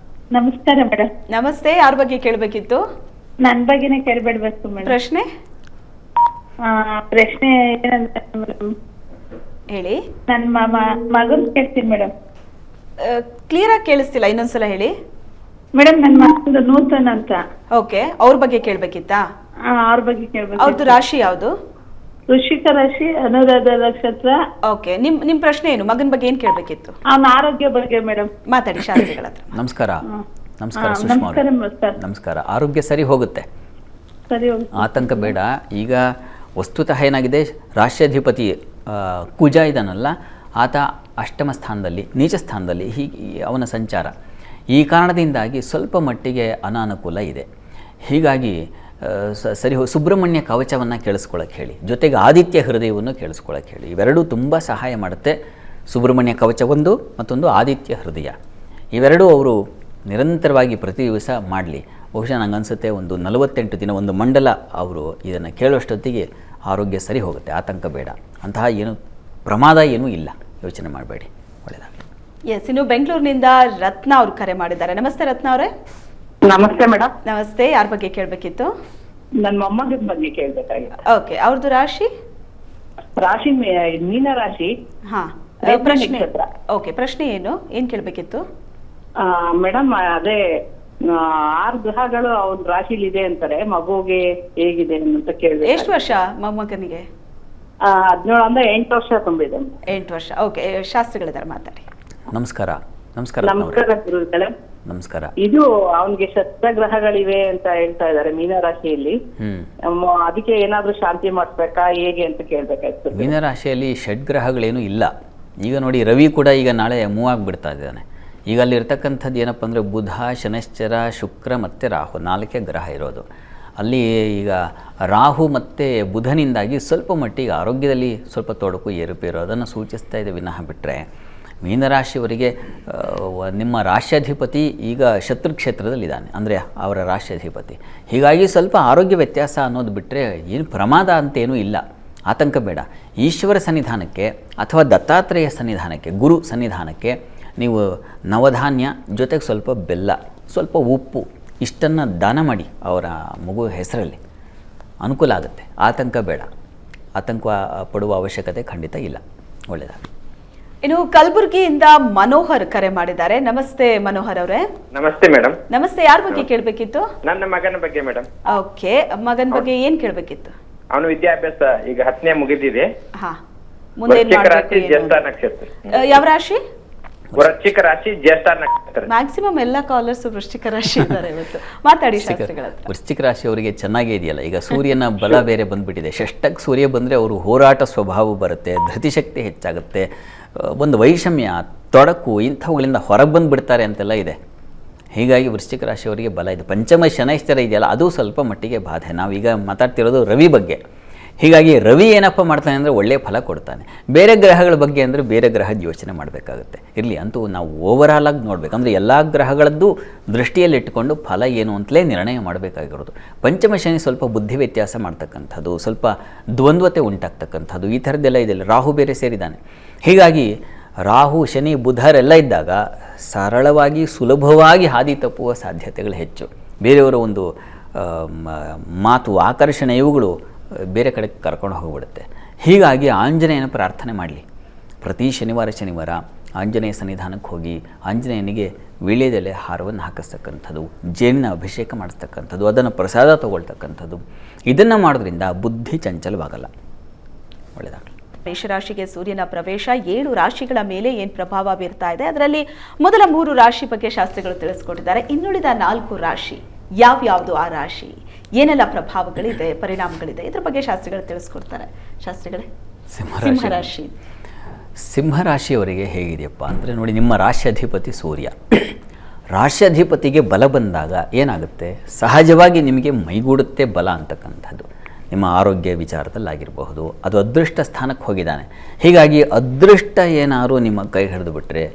ನಮಸ್ಕಾರ ಮೇಡಮ್. ನಮಸ್ತೆ, ಯಾರ ಬಗ್ಗೆ ಕೇಳಬೇಕಿತ್ತು? ನನ್ ಬಗ್ಗೆನೇ ಕೇಳ್ಬಿಡ್ಬೇಕು ಮೇಡಮ್. ಪ್ರಶ್ನೆ ಪ್ರಶ್ನೆ ಏನಂತ ಮೇಡಮ್ ಹೇಳಿ. ನನ್ ಮಗನ್ ಕೇಳ್ತೀನಿ ಮೇಡಮ್. ಕ್ಲಿಯರ್ ಆಗಿ ಕೇಳಿಸ್ತಿಲ್ಲ, ಇನ್ನೊಂದ್ಸಲ ಹೇಳಿ ಮೇಡಮ್. ನನ್ ಮಕ್ಕಳು ನೂತನ್ ಅಂತ. ಓಕೆ, ಅವ್ರ ಬಗ್ಗೆ ಕೇಳ್ಬೇಕಿತ್ತಾ? ಅವ್ರ ಬಗ್ಗೆ ಕೇಳ್ಬೇಕು. ಅವ್ರದ್ದು ರಾಶಿ ಯಾವುದು? ವೃಶ್ಚಿಕ ರಾಶಿ, ಅನುರಾಧ ನಕ್ಷತ್ರ. ಓಕೆ, ನಿಮ್ ಪ್ರಶ್ನೆ ಏನು? ಮಗನ ಬಗ್ಗೆ ಏನ್ ಕೇಳ್ಬೇಕಿತ್ತು? ಅವನ ಆರೋಗ್ಯ ಬಗ್ಗೆ ಮೇಡಮ್. ಮಾತಾಡಿ ಶಾಸ್ತ್ರಿಗಳ ಹತ್ರ. ನಮಸ್ಕಾರ. ನಮಸ್ಕಾರ ಸುಷ್ಮಾ ಅವರೇ. ನಮಸ್ಕಾರ. ಆರೋಗ್ಯ ಸರಿ ಹೋಗುತ್ತೆ, ಸರಿ, ಆತಂಕ ಬೇಡ. ಈಗ ವಸ್ತುತಃ ಏನಾಗಿದೆ, ರಾಶ್ಯಾಧಿಪತಿ ಕುಜ ಇದಾನಲ್ಲ, ಆತ ಅಷ್ಟಮ ಸ್ಥಾನದಲ್ಲಿ, ನೀಚ ಸ್ಥಾನದಲ್ಲಿ, ಹೀಗೆ ಅವನ ಸಂಚಾರ. ಈ ಕಾರಣದಿಂದಾಗಿ ಸ್ವಲ್ಪ ಮಟ್ಟಿಗೆ ಅನಾನುಕೂಲ ಇದೆ. ಹೀಗಾಗಿ ಸರಿ ಸುಬ್ರಹ್ಮಣ್ಯ ಕವಚವನ್ನು ಕೇಳಿಸ್ಕೊಳ್ಳೋಕೆ ಹೇಳಿ, ಜೊತೆಗೆ ಆದಿತ್ಯ ಹೃದಯವನ್ನು ಕೇಳಿಸ್ಕೊಳ್ಳೋಕೆ ಹೇಳಿ. ಇವೆರಡೂ ತುಂಬ ಸಹಾಯ ಮಾಡುತ್ತೆ. ಸುಬ್ರಹ್ಮಣ್ಯ ಕವಚ ಒಂದು, ಮತ್ತೊಂದು ಆದಿತ್ಯ ಹೃದಯ. ಇವೆರಡೂ ಅವರು ನಿರಂತರವಾಗಿ ಪ್ರತಿ ದಿವಸ ಮಾಡಲಿ. ಬಹುಶಃ ನನಗನ್ಸುತ್ತೆ ಒಂದು 48 ದಿನ, ಒಂದು ಮಂಡಲ ಅವರು ಇದನ್ನು ಕೇಳುವಷ್ಟೊತ್ತಿಗೆ ಆರೋಗ್ಯ ಸರಿ ಹೋಗುತ್ತೆ. ಆತಂಕ ಬೇಡ, ಅಂತಹ ಏನು ಪ್ರಮಾದ ಏನೂ ಇಲ್ಲ, ಯೋಚನೆ ಮಾಡಬೇಡಿ, ಒಳ್ಳೆಯದಾಗಲಿ. ಎಸ್, ಇನ್ನು ಬೆಂಗಳೂರಿನಿಂದ ರತ್ನ ಅವ್ರು ಕರೆ ಮಾಡಿದ್ದಾರೆ. ನಮಸ್ತೆ ರತ್ನ ಅವರೇ. ನಮಸ್ತೆ ಮೇಡಮ್. ನಮಸ್ತೆ, ಯಾರ ಬಗ್ಗೆ ಕೇಳಬೇಕಿತ್ತು? ನನ್ನ ಮೊಮ್ಮಗನ ಬಗ್ಗೆ ಕೇಳ್ಬೇಕಾಗಿತ್ತು. ಓಕೆ, ಅವ್ರದ್ದು ರಾಶಿ? ರಾಶಿ ಮೀನ ರಾಶಿ. ಹಾ, ರೇವತಿ ಪ್ರಶ್ನೆ. ನಕ್ಷತ್ರ. ಓಕೆ, ಪ್ರಶ್ನೆ ಏನು? ಏನ್ ಕೇಳಬೇಕಿತ್ತು? ಮೇಡಮ್, ಅದೇ 6 ಗ್ರಹಗಳು ಅವನ ರಾಶಿಲಿ ಇದೆ ಅಂತಾರೆ, ಮಗುಗೆ ಹೇಗಿದೆ ಅಂತ ಕೇಳ್ಬೇಕು. ಎಷ್ಟು ವರ್ಷ ಮೊಮ್ಮಗನಿಗೆ? 17 ಅಂದ್ರೆ 8 ವರ್ಷ ತುಂಬಿದೆ. 8 ವರ್ಷ. ಓಕೆ, ಶಾಸ್ತ್ರಿಗಳಿದ್ದಾರೆ, ಮಾತಾಡಿ. ನಮಸ್ಕಾರ. ನಮಸ್ಕಾರ. ನಮಸ್ಕಾರ ಗುರುಗಳೇ. ನಮಸ್ಕಾರ. ಇದು ಅವನಿಗೆ ಶಸ್ತ್ರಗ್ರಹಗಳಿವೆ ಅಂತ ಹೇಳ್ತಾ ಇದ್ದಾರೆ ಮೀನರಾಶಿಯಲ್ಲಿ. ಅದಕ್ಕೆ ಏನಾದ್ರೂ ಶಾಂತಿ ಮಾಡಿಸ್ಬೇಕಾ ಹೇಗೆ ಅಂತ ಕೇಳ್ಬೇಕಾಯ್ತು. ಮೀನರಾಶಿಯಲ್ಲಿ ಷಡ್ಗ್ರಹಗಳೇನೂ ಇಲ್ಲ. ಈಗ ನೋಡಿ, ರವಿ ಕೂಡ ಈಗ ನಾಳೆ ಮೂವ್ ಆಗಿಬಿಡ್ತಾ ಇದ್ದಾನೆ. ಈಗ ಅಲ್ಲಿ ಇರ್ತಕ್ಕಂಥದ್ದು ಏನಪ್ಪ ಅಂದರೆ ಬುಧ, ಶನೈಶ್ಚರ, ಶುಕ್ರ ಮತ್ತು ರಾಹು 4 ಗ್ರಹ ಇರೋದು. ಅಲ್ಲಿ ಈಗ ರಾಹು ಮತ್ತು ಬುಧನಿಂದಾಗಿ ಸ್ವಲ್ಪ ಮಟ್ಟಿಗೆ ಆರೋಗ್ಯದಲ್ಲಿ ಸ್ವಲ್ಪ ತೊಡಕು ಏರುಪೇರು ಅದನ್ನು ಸೂಚಿಸ್ತಾ ಇದೆ ವಿನಃ ಬಿಟ್ಟರೆ, ಮೀನರಾಶಿಯವರಿಗೆ ನಿಮ್ಮ ರಾಶ್ಯಾಧಿಪತಿ ಈಗ ಶತ್ರು ಕ್ಷೇತ್ರದಲ್ಲಿದ್ದಾನೆ, ಅಂದರೆ ಅವರ ರಾಶ್ಯಾಧಿಪತಿ. ಹೀಗಾಗಿ ಸ್ವಲ್ಪ ಆರೋಗ್ಯ ವ್ಯತ್ಯಾಸ ಅನ್ನೋದು ಬಿಟ್ಟರೆ ಏನು ಪ್ರಮಾದ ಅಂತೇನೂ ಇಲ್ಲ, ಆತಂಕ ಬೇಡ. ಈಶ್ವರ ಸನ್ನಿಧಾನಕ್ಕೆ ಅಥವಾ ದತ್ತಾತ್ರೇಯ ಸನ್ನಿಧಾನಕ್ಕೆ, ಗುರು ಸನ್ನಿಧಾನಕ್ಕೆ ನೀವು ನವಧಾನ್ಯ ಜೊತೆಗೆ ಸ್ವಲ್ಪ ಬೆಲ್ಲ, ಸ್ವಲ್ಪ ಉಪ್ಪು ಇಷ್ಟನ್ನು ದಾನ ಮಾಡಿ ಅವರ ಮಗು ಹೆಸರಲ್ಲಿ, ಅನುಕೂಲ ಆಗುತ್ತೆ. ಆತಂಕ ಬೇಡ, ಆತಂಕ ಪಡುವ ಅವಶ್ಯಕತೆ ಖಂಡಿತ ಇಲ್ಲ, ಒಳ್ಳೆಯದಾಗ. ಇನ್ನು ಕಲಬುರಗಿಯಿಂದ ಮನೋಹರ್ ಕರೆ ಮಾಡಿದ್ದಾರೆ. ನಮಸ್ತೆ ಮನೋಹರ್ ಅವರೇ. ನಮಸ್ತೆ ಮೇಡಮ್. ನಮಸ್ತೆ, ಯಾರ ಬಗ್ಗೆ ಕೇಳಬೇಕಿತ್ತು? ನನ್ನ ಮಗನ ಬಗ್ಗೆ ಮೇಡಮ್. ಓಕೆ, ಮಗನ ಬಗ್ಗೆ ಏನ್ ಕೇಳಬೇಕಿತ್ತು? ಅವನು ವಿದ್ಯಾಭ್ಯಾಸ ಈಗ 10ನೇ ಮುಗಿದಿದೆ. ಹಾ, ಮುಂದೆ ಏನ್ ವೃಶ್ಚಿಕ ಮಾಡ್ಬೇಕು? ರಾಶಿ, ಜ್ಯೇಷ್ಠ ನಕ್ಷತ್ರ. ಯಾವ ರಾಶಿ? ವೃಶ್ಚಿಕ ರಾಶಿ, ಜ್ಯೇಷ್ಠ ನಕ್ಷತ್ರ. ಮ್ಯಾಕ್ಸಿಮಮ್ ಎಲ್ಲ ಕಾಲರ್ಸ್ ವೃಶ್ಚಿಕ ರಾಶಿ ಇದ್ದಾರೆ ಇವತ್ತು. ಮಾತಾಡಿ ಶಾಸ್ತ್ರಿಗಳ ಹತ್ರ. ವೃಶ್ಚಿಕ ರಾಶಿ ಅವರಿಗೆ ಚೆನ್ನಾಗೇ ಇದೆಯಲ್ಲ, ಈಗ ಸೂರ್ಯನ ಬಲ ಬೇರೆ ಬಂದುಬಿಟ್ಟಿದೆ. ಷಷ್ಠಕ್ಕೆ ಸೂರ್ಯ ಬಂದರೆ ಅವರು ಹೋರಾಟ ಸ್ವಭಾವ ಬರುತ್ತೆ, ಧೃತಿಶಕ್ತಿ ಹೆಚ್ಚಾಗುತ್ತೆ, ಒಂದು ವೈಷಮ್ಯ, ತೊಡಕು ಇಂಥವುಗಳಿಂದ ಹೊರಗೆ ಬಂದುಬಿಡ್ತಾರೆ ಅಂತೆಲ್ಲ ಇದೆ. ಹೀಗಾಗಿ ವೃಶ್ಚಿಕ ರಾಶಿಯವರಿಗೆ ಬಲ ಇದೆ. ಪಂಚಮ ಶನೈಶ್ಚರ ಇದೆಯಲ್ಲ ಅದು ಸ್ವಲ್ಪ ಮಟ್ಟಿಗೆ ಬಾಧೆ. ನಾವೀಗ ಮಾತಾಡ್ತಿರೋದು ರವಿ ಬಗ್ಗೆ. ಹೀಗಾಗಿ ರವಿ ಏನಪ್ಪ ಮಾಡ್ತಾನೆ ಅಂದರೆ ಒಳ್ಳೆಯ ಫಲ ಕೊಡ್ತಾನೆ. ಬೇರೆ ಗ್ರಹಗಳ ಬಗ್ಗೆ ಅಂದರೆ ಬೇರೆ ಗ್ರಹದ ಯೋಚನೆ ಮಾಡಬೇಕಾಗುತ್ತೆ. ಇರಲಿ, ಅಂತೂ ನಾವು ಓವರಾಲ್ ಆಗಿ ನೋಡಬೇಕು. ಅಂದರೆ ಎಲ್ಲ ಗ್ರಹಗಳದ್ದು ದೃಷ್ಟಿಯಲ್ಲಿಟ್ಟುಕೊಂಡು ಫಲ ಏನು ಅಂತಲೇ ನಿರ್ಣಯ ಮಾಡಬೇಕಾಗಿರೋದು. ಪಂಚಮ ಶನಿ ಸ್ವಲ್ಪ ಬುದ್ಧಿ ವ್ಯತ್ಯಾಸ ಮಾಡ್ತಕ್ಕಂಥದ್ದು, ಸ್ವಲ್ಪ ದ್ವಂದ್ವತೆ ಉಂಟಾಗ್ತಕ್ಕಂಥದ್ದು, ಈ ಥರದ್ದೆಲ್ಲ ಇದೆಯಲ್ಲ. ರಾಹು ಬೇರೆ ಸೇರಿದ್ದಾನೆ. ಹೀಗಾಗಿ ರಾಹು ಶನಿ ಬುಧರೆಲ್ಲ ಇದ್ದಾಗ ಸರಳವಾಗಿ ಸುಲಭವಾಗಿ ಹಾದಿ ತಪ್ಪುವ ಸಾಧ್ಯತೆಗಳು ಹೆಚ್ಚು. ಬೇರೆಯವರ ಒಂದು ಮಾತು, ಆಕರ್ಷಣೆ ಇವುಗಳು ಬೇರೆ ಕಡೆ ಕರ್ಕೊಂಡು ಹೋಗ್ಬಿಡುತ್ತೆ. ಹೀಗಾಗಿ ಆಂಜನೇಯನ ಪ್ರಾರ್ಥನೆ ಮಾಡಲಿ. ಪ್ರತಿ ಶನಿವಾರ ಆಂಜನೇಯ ಸನ್ನಿಧಾನಕ್ಕೆ ಹೋಗಿ ಆಂಜನೇಯನಿಗೆ ವೀಳ್ಯದೆಲೆ ಹಾರವನ್ನು ಹಾಕಿಸ್ತಕ್ಕಂಥದ್ದು, ಜೇನಿನ ಅಭಿಷೇಕ ಮಾಡಿಸ್ತಕ್ಕಂಥದ್ದು, ಅದನ್ನು ಪ್ರಸಾದ ತಗೊಳ್ತಕ್ಕಂಥದ್ದು, ಇದನ್ನು ಮಾಡೋದ್ರಿಂದ ಬುದ್ಧಿ ಚಂಚಲವಾಗಲ್ಲ. ಒಳ್ಳೆಯದಾಗಲಿ. ಮೇಷರಾಶಿಗೆ ಸೂರ್ಯನ ಪ್ರವೇಶ 7 ರಾಶಿಗಳ ಮೇಲೆ ಏನು ಪ್ರಭಾವ ಬೀರ್ತಾ ಇದೆ, ಅದರಲ್ಲಿ ಮೊದಲ 3 ರಾಶಿ ಬಗ್ಗೆ ಶಾಸ್ತ್ರಿಗಳು ತಿಳಿಸ್ಕೊಟ್ಟಿದ್ದಾರೆ. ಇನ್ನುಳಿದ 4 ರಾಶಿ ಯಾವ್ಯಾವುದು, ಆ ರಾಶಿ ಏನೆಲ್ಲ ಪ್ರಭಾವಗಳಿದೆ, ಪರಿಣಾಮಗಳಿದೆ, ಇದ್ರ ಬಗ್ಗೆ ಶಾಸ್ತ್ರಿಗಳು ತಿಳಿಸ್ಕೊಡ್ತಾರೆ. ಶಾಸ್ತ್ರಿಗಳೇ, ಸಿಂಹರಾಶಿ. ಸಿಂಹರಾಶಿಯವರಿಗೆ ಹೇಗಿದೆಯಪ್ಪ ಅಂದರೆ ನೋಡಿ, ನಿಮ್ಮ ರಾಶ್ಯಾಧಿಪತಿ ಸೂರ್ಯ. ರಾಶ್ಯಾಧಿಪತಿಗೆ ಬಲ ಬಂದಾಗ ಏನಾಗುತ್ತೆ, ಸಹಜವಾಗಿ ನಿಮಗೆ ಮೈಗೂಡುತ್ತೆ ಬಲ ಅಂತಕ್ಕಂಥದ್ದು. ನಿಮ್ಮ ಆರೋಗ್ಯ ವಿಚಾರದಲ್ಲಾಗಿರಬಹುದು, ಅದು ಅದೃಷ್ಟ ಸ್ಥಾನಕ್ಕೆ ಹೋಗಿದ್ದಾನೆ. ಹೀಗಾಗಿ ಅದೃಷ್ಟ ಏನಾದರೂ ನಿಮ್ಮ ಕೈ ಹಿಡಿದು ಬಿಟ್ಟರೆ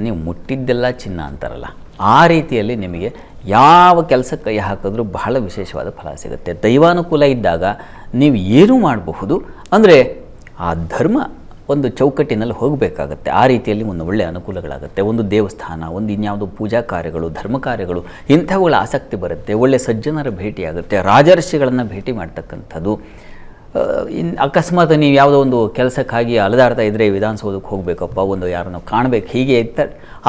ನೀವು ಮುಟ್ಟಿದ್ದೆಲ್ಲ ಚಿನ್ನ ಅಂತಾರಲ್ಲ, ಆ ರೀತಿಯಲ್ಲಿ ನಿಮಗೆ ಯಾವ ಕೆಲಸಕ್ಕೆ ಕೈ ಹಾಕಿದ್ರೂ ಬಹಳ ವಿಶೇಷವಾದ ಫಲ ಸಿಗುತ್ತೆ. ದೈವಾನುಕೂಲ ಇದ್ದಾಗ ನೀವು ಏನೂ ಮಾಡಬಹುದು. ಅಂದರೆ ಆ ಧರ್ಮ ಒಂದು ಚೌಕಟ್ಟಿನಲ್ಲಿ ಹೋಗಬೇಕಾಗತ್ತೆ. ಆ ರೀತಿಯಲ್ಲಿ ಒಂದು ಒಳ್ಳೆಯ ಅನುಕೂಲಗಳಾಗುತ್ತೆ. ಒಂದು ದೇವಸ್ಥಾನ, ಒಂದು ಇನ್ಯಾವುದೋ ಪೂಜಾ ಕಾರ್ಯಗಳು, ಧರ್ಮ ಕಾರ್ಯಗಳು, ಇಂಥವುಗಳ ಆಸಕ್ತಿ ಬರುತ್ತೆ. ಒಳ್ಳೆಯ ಸಜ್ಜನರ ಭೇಟಿಯಾಗುತ್ತೆ. ರಾಜರ್ಷಿಗಳನ್ನು ಭೇಟಿ ಮಾಡ್ತಕ್ಕಂಥದ್ದು. ಅಕಸ್ಮಾತ್ ನೀವು ಯಾವುದೋ ಒಂದು ಕೆಲಸಕ್ಕಾಗಿ ಅಲೆದಾಡ್ತಾ ಇದ್ದರೆ ವಿಧಾನಸೌಧಕ್ಕೆ ಹೋಗಬೇಕಪ್ಪ, ಒಂದು ಯಾರನ್ನು ಕಾಣಬೇಕು, ಹೀಗೆ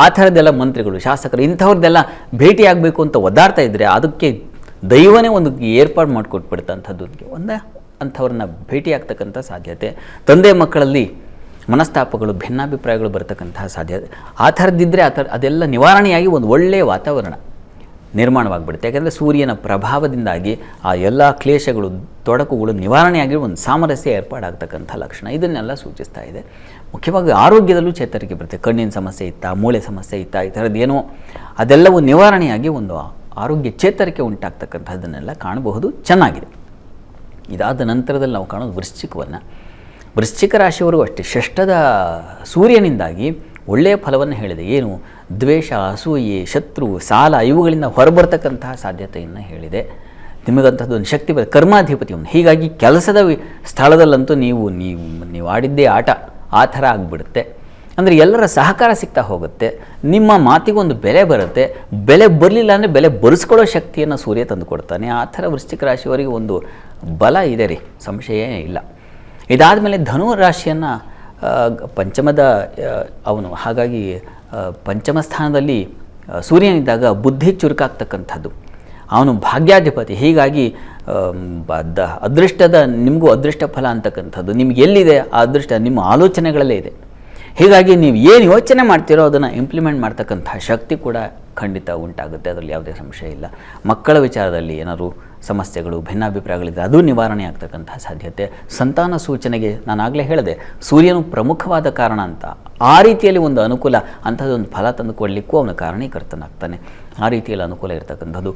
ಆ ಥರದ್ದೆಲ್ಲ ಮಂತ್ರಿಗಳು, ಶಾಸಕರು ಇಂಥವ್ರದ್ದೆಲ್ಲ ಭೇಟಿಯಾಗಬೇಕು ಅಂತ ಒದ್ದಾಡ್ತಾ ಇದ್ದರೆ ಅದಕ್ಕೆ ದೈವನೇ ಒಂದು ಏರ್ಪಾಡು ಮಾಡಿಕೊಟ್ಬಿಡ್ತಂಥದ್ದು. ಅಂಥವ್ರನ್ನ ಭೇಟಿಯಾಗ್ತಕ್ಕಂಥ ಸಾಧ್ಯತೆ, ತಂದೆ ಮಕ್ಕಳಲ್ಲಿ ಮನಸ್ತಾಪಗಳು, ಭಿನ್ನಾಭಿಪ್ರಾಯಗಳು ಬರ್ತಕ್ಕಂತಹ ಸಾಧ್ಯತೆ, ಆ ಥರದ್ದಿದ್ದರೆ ಅದೆಲ್ಲ ನಿವಾರಣೆಯಾಗಿ ಒಂದು ಒಳ್ಳೆಯ ವಾತಾವರಣ ನಿರ್ಮಾಣವಾಗಿಬಿಡುತ್ತೆ. ಯಾಕೆಂದರೆ ಸೂರ್ಯನ ಪ್ರಭಾವದಿಂದಾಗಿ ಆ ಎಲ್ಲ ಕ್ಲೇಶಗಳು, ತೊಡಕುಗಳು ನಿವಾರಣೆಯಾಗಿ ಒಂದು ಸಾಮರಸ್ಯ ಏರ್ಪಾಡಾಗ್ತಕ್ಕಂಥ ಲಕ್ಷಣ ಇದನ್ನೆಲ್ಲ ಸೂಚಿಸ್ತಾ ಇದೆ. ಮುಖ್ಯವಾಗಿ ಆರೋಗ್ಯದಲ್ಲೂ ಚೇತರಿಕೆ ಬರುತ್ತೆ. ಕಣ್ಣಿನ ಸಮಸ್ಯೆ ಇತ್ತಾ, ಮೂಳೆ ಸಮಸ್ಯೆ ಇತ್ತಾ, ಈ ಥರದ್ದೇನೋ ಅದೆಲ್ಲವೂ ನಿವಾರಣೆಯಾಗಿ ಒಂದು ಆರೋಗ್ಯ ಚೇತರಿಕೆ ಉಂಟಾಗ್ತಕ್ಕಂಥದ್ದನ್ನೆಲ್ಲ ಕಾಣಬಹುದು. ಚೆನ್ನಾಗಿದೆ. ಇದಾದ ನಂತರದಲ್ಲಿ ನಾವು ಕಾಣೋದು ವೃಶ್ಚಿಕ ರಾಶಿಯವರೆಗೂ ಅಷ್ಟೇ. ಷಷ್ಠದ ಸೂರ್ಯನಿಂದಾಗಿ ಒಳ್ಳೆಯ ಫಲವನ್ನು ಹೇಳಿದೆ. ಏನು, ದ್ವೇಷ, ಅಸೂಯೆ, ಶತ್ರು, ಸಾಲ ಇವುಗಳಿಂದ ಹೊರಬರ್ತಕ್ಕಂತಹ ಸಾಧ್ಯತೆಯನ್ನು ಹೇಳಿದೆ. ನಿಮಗಂಥದ್ದು ಒಂದು ಶಕ್ತಿ ಬರುತ್ತೆ, ಕರ್ಮಾಧಿಪತಿಯನ್ನು. ಹೀಗಾಗಿ ಕೆಲಸದ ಸ್ಥಳದಲ್ಲಂತೂ ನೀವು ಆಡಿದ್ದೇ ಆಟ ಆ ಥರ ಆಗಿಬಿಡುತ್ತೆ. ಅಂದರೆ ಎಲ್ಲರ ಸಹಕಾರ ಸಿಗ್ತಾ ಹೋಗುತ್ತೆ. ನಿಮ್ಮ ಮಾತಿಗೊಂದು ಬೆಲೆ ಬರುತ್ತೆ. ಬೆಲೆ ಬರಲಿಲ್ಲ ಅಂದರೆ ಬೆಲೆ ಬರೆಸ್ಕೊಳ್ಳೋ ಶಕ್ತಿಯನ್ನು ಸೂರ್ಯ ತಂದು ಕೊಡ್ತಾನೆ. ಆ ಥರ ವೃಶ್ಚಿಕ ರಾಶಿಯವರಿಗೆ ಒಂದು ಬಲ ಇದೆ ರೀ, ಸಂಶಯ ಇಲ್ಲ. ಇದಾದಮೇಲೆ ಧನು ರಾಶಿಯನ್ನು ಪಂಚಮದ ಅವನು, ಹಾಗಾಗಿ ಪಂಚಮ ಸ್ಥಾನದಲ್ಲಿ ಸೂರ್ಯನಿದ್ದಾಗ ಬುದ್ಧಿ ಚುರುಕಾಗ್ತಕ್ಕಂಥದ್ದು. ಅವನು ಭಾಗ್ಯಾಧಿಪತಿ. ಹೀಗಾಗಿ ನಿಮಗೂ ಅದೃಷ್ಟ ಫಲ ಅಂತಕ್ಕಂಥದ್ದು ನಿಮ್ಗೆ ಎಲ್ಲಿದೆ ಆ ಅದೃಷ್ಟ ನಿಮ್ಮ ಆಲೋಚನೆಗಳಲ್ಲೇ ಇದೆ. ಹೀಗಾಗಿ ನೀವು ಏನು ಯೋಚನೆ ಮಾಡ್ತೀರೋ ಅದನ್ನು ಇಂಪ್ಲಿಮೆಂಟ್ ಮಾಡ್ತಕ್ಕಂಥ ಶಕ್ತಿ ಕೂಡ ಖಂಡಿತ ಉಂಟಾಗುತ್ತೆ. ಅದರಲ್ಲಿ ಯಾವುದೇ ಸಂಶಯ ಇಲ್ಲ. ಮಕ್ಕಳ ವಿಚಾರದಲ್ಲಿ ಏನಾದರೂ ಸಮಸ್ಯೆಗಳು, ಭಿನ್ನಾಭಿಪ್ರಾಯಗಳಿದೆ, ಅದು ನಿವಾರಣೆ ಆಗ್ತಕ್ಕಂಥ ಸಾಧ್ಯತೆ. ಸಂತಾನ ಸೂಚನೆಗೆ ನಾನು ಆಗಲೇ ಹೇಳಿದೆ, ಸೂರ್ಯನು ಪ್ರಮುಖವಾದ ಕಾರಣ ಅಂತ. ಆ ರೀತಿಯಲ್ಲಿ ಒಂದು ಅನುಕೂಲ, ಅಂಥದ್ದೊಂದು ಫಲ ತಂದುಕೊಡ್ಲಿಕ್ಕೂ ಅವನ ಕಾರಣೀಕರ್ತನಾಗ್ತಾನೆ. ಆ ರೀತಿಯಲ್ಲಿ ಅನುಕೂಲ ಇರತಕ್ಕಂಥದ್ದು.